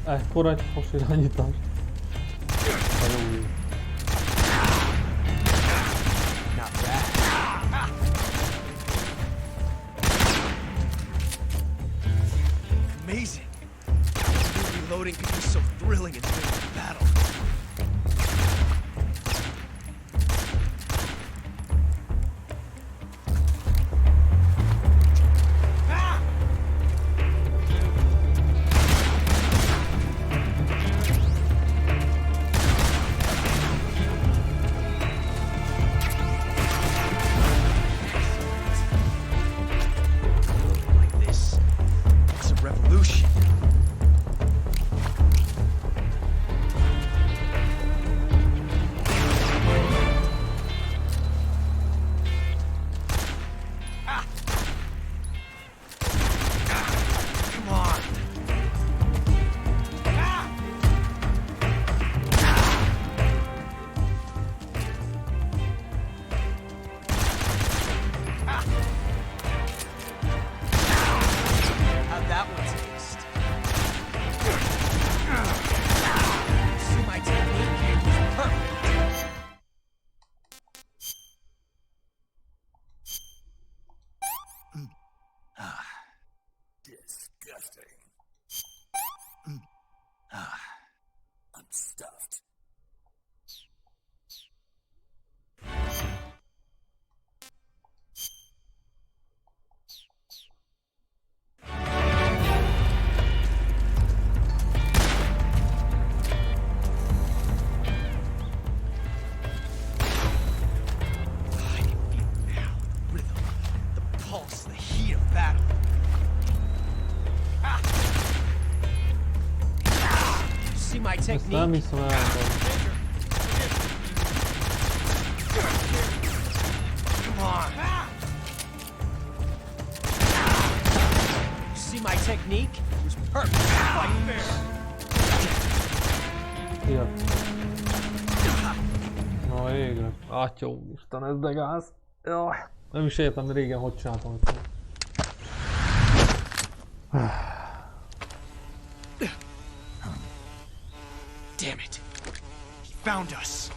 Ekkora egy fos irányítás. A jó. Not bad. Amazing. Reloading can be so thrilling in the middle of battle. Ezt nem hiszem el. See my technique? It was perfect. Fight fair. Na égre. Atya Isten, ez de gáz. Jaj. Nem is értem, régen hogy csináltam. Damn it. He found us.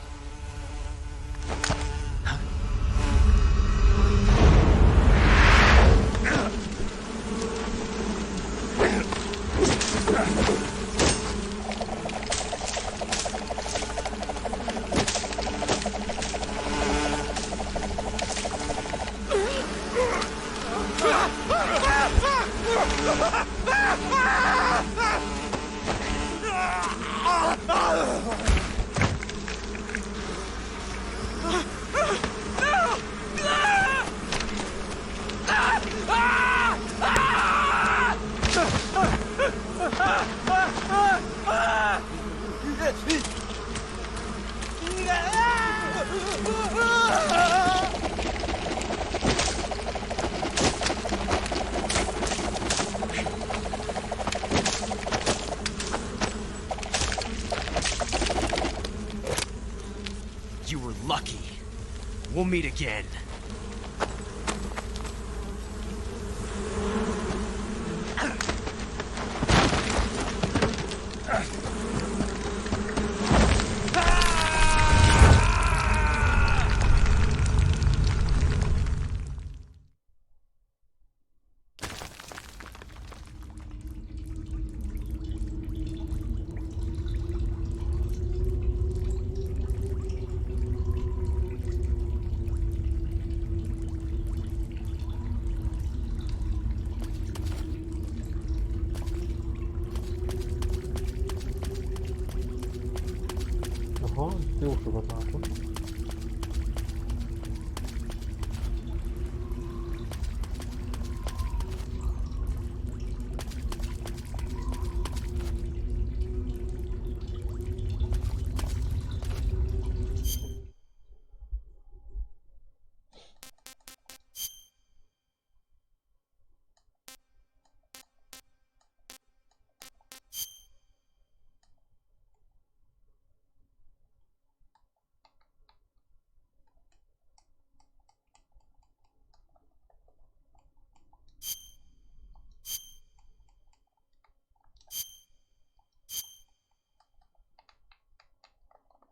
You were lucky. We'll meet again. Aha, jó sokat látom.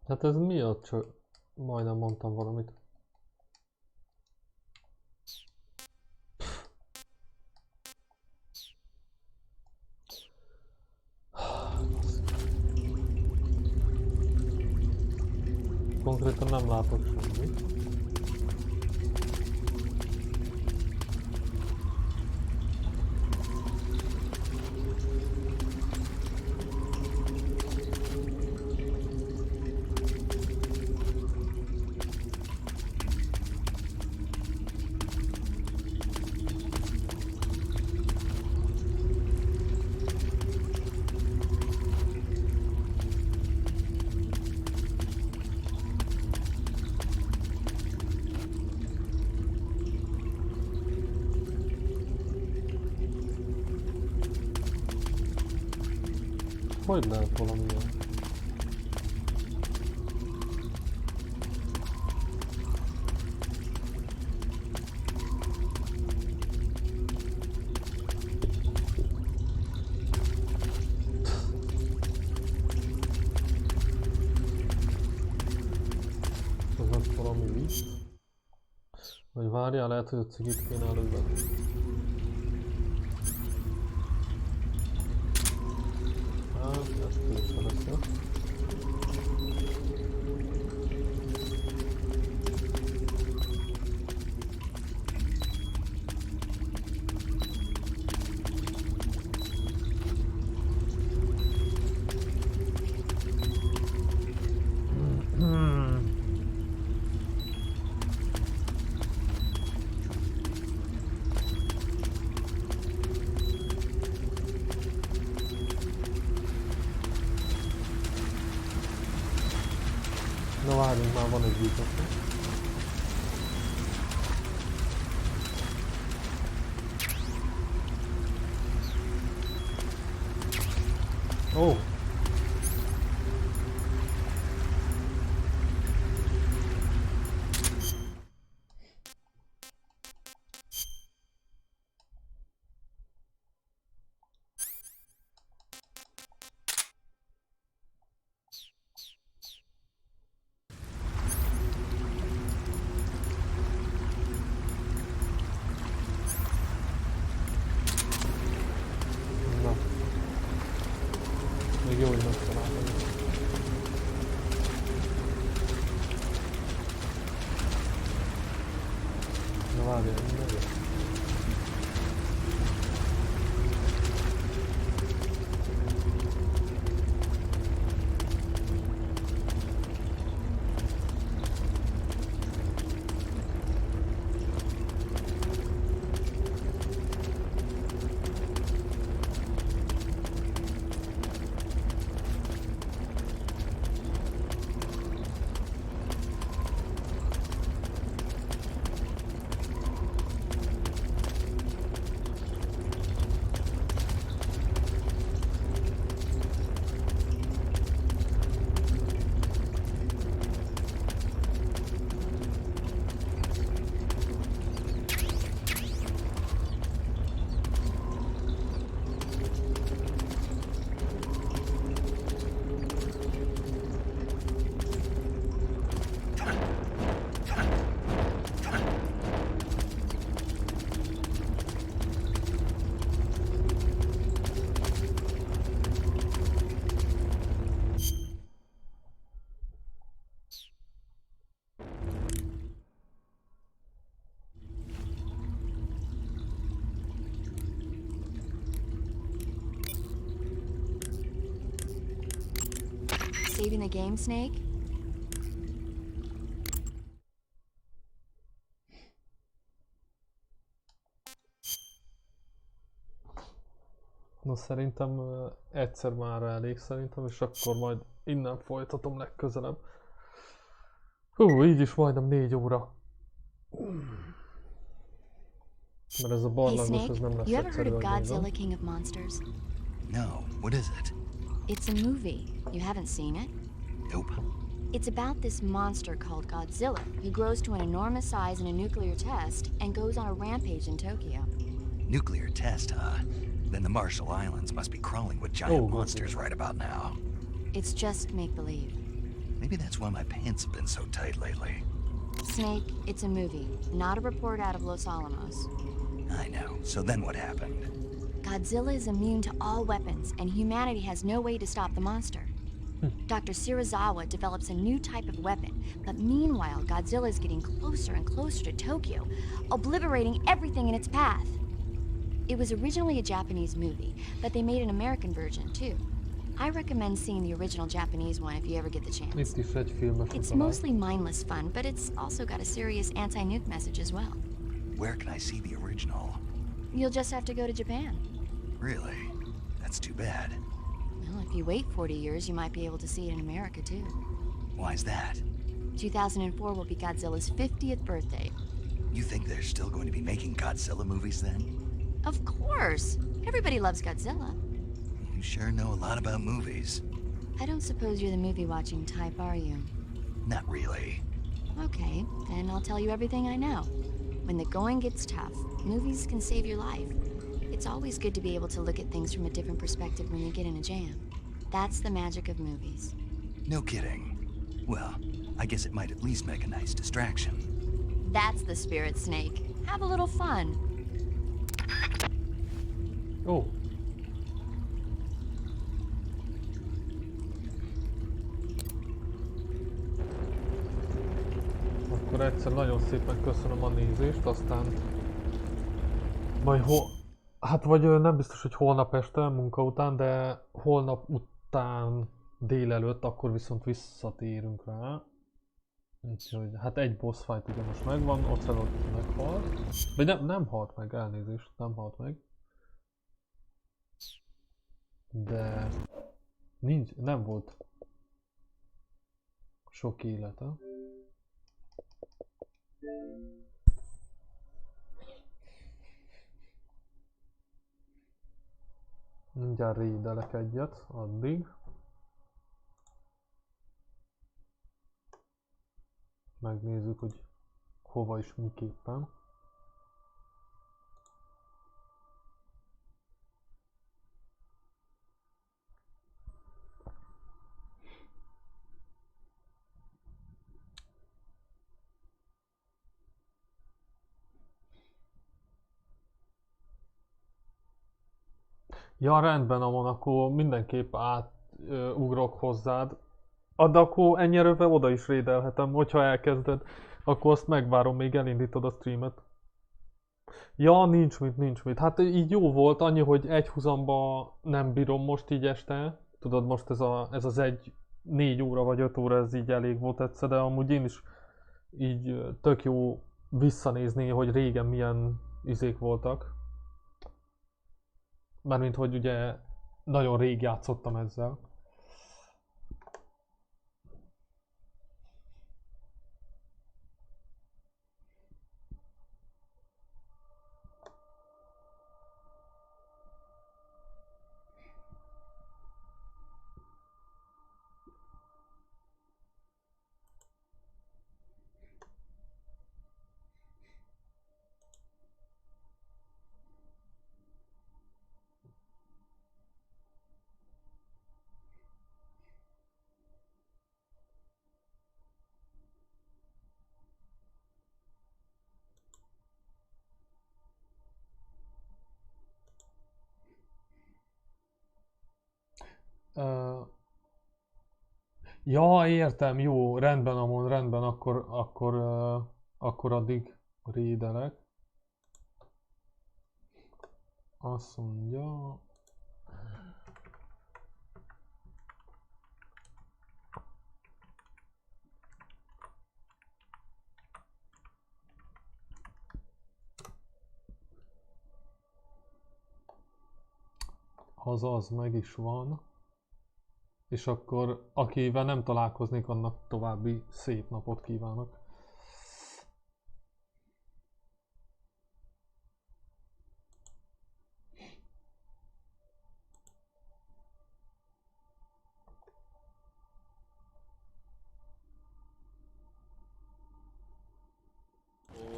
Hát ez mi a majdnem mondtam valamit. Konkrétan nem látok semmit. Hogy lehet valami ilyen? Ez most valami víz? Vagy várjál, lehet, hogy a cigit kéne előbb. Na várjunk, már van egy vízok. Ó! Még jó, hogy megtaláltam. Na várjál, megyek. Saving the game, Snake? Na szerintem egyszer már elég szerintem, és akkor majd innen folytatom legközelebb. Így is majdnem 4 óra. Mert ez a barlangos, ez nem lesz you ever heard egyszerű, of hogy Godzilla nézem. King of Monsters? No, what is it? It's a movie. You haven't seen it? Nope. It's about this monster called Godzilla, who grows to an enormous size in a nuclear test and goes on a rampage in Tokyo. Nuclear test, huh? Then the Marshall Islands must be crawling with giant monsters right about now. It's just make-believe. Maybe that's why my pants have been so tight lately. Snake, it's a movie, not a report out of Los Alamos. I know. So then what happened? Godzilla is immune to all weapons, and humanity has no way to stop the monster. Dr. Shirazawa develops a new type of weapon, but meanwhile, Godzilla is getting closer and closer to Tokyo, obliterating everything in its path. It was originally a Japanese movie, but they made an American version too. I recommend seeing the original Japanese one if you ever get the chance. It's mostly mindless fun, but it's also got a serious anti-nuke message as well. Where can I see the original? You'll just have to go to Japan. Really? That's too bad. Well, if you wait 40 years, you might be able to see it in America too. Why's that? 2004 will be Godzilla's 50th birthday. You think they're still going to be making Godzilla movies then? Of course! Everybody loves Godzilla. You sure know a lot about movies. I don't suppose you're the movie-watching type, are you? Not really. Okay, then I'll tell you everything I know. When the going gets tough, movies can save your life. It's always good to be able to look at things from a different perspective when you get in a jam. That's the magic of movies. No kidding. Well, I guess it might at least make a nice distraction. That's the spirit, Snake. Have a little fun. Oh. Akkor egyszer nagyon szépen köszönöm a nézést, aztán majd hát vagy nem biztos, hogy holnap este munka után, de holnap után délelőtt akkor viszont visszatérünk rá. Úgyhogy hát egy boss fight ugye most megvan, Ocelot meghalt. Vagy nem halt meg, elnézést, nem halt meg. De nem volt sok élete. Mindjárt rédelek egyet, addig. Megnézzük, hogy hova is miképpen. Ja, rendben, Amon, akkor mindenképp átugrok hozzád. De akkor ennyi erővel oda is rédelhetem, hogyha elkezded. Akkor azt megvárom, még elindítod a streamet. Ja, nincs mit. Hát így jó volt, annyi, hogy egy huzamba nem bírom most így este. Tudod, most ez az 4 óra vagy 5 óra, ez így elég volt egyszer, de amúgy én is így tök jó visszanézni, hogy régen milyen izék voltak. Mármint, hogy ugye nagyon rég játszottam ezzel. Ja, értem, jó, rendben, Amon, rendben, akkor addig rédelek. Azt mondja... Az meg is van. És akkor akivel nem találkoznék, annak további szép napot kívánok.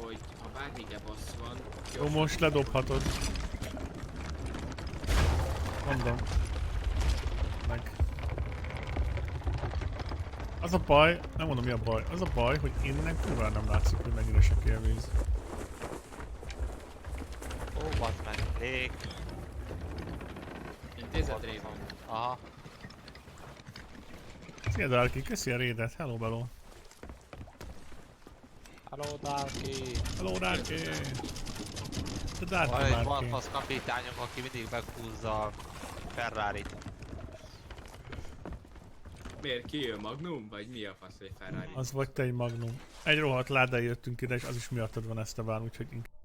Hogy ha bármike bassz van... Jó, most ledobhatod. Mondom. Meg. Az a baj, nem mondom mi a baj, az a baj, hogy innen kurva nem látszik, hogy mennyire sekély a víz. Ó, bazd meg, rég. Intézet rég van. Aha. Szia Darky, köszi a raidet, hello bello. Hello, Darky. Hello Darky. The Darky Van egy Darky. balfasz kapitányunk, aki mindig meghúzza a Ferrari-t. Miért kijön Magnum? Vagy mi a fasz, hogy Ferrari? Az vagy te egy Magnum. Egy rohadt ládán jöttünk ide, és az is miattad van ezt a vár, úgyhogy inkább.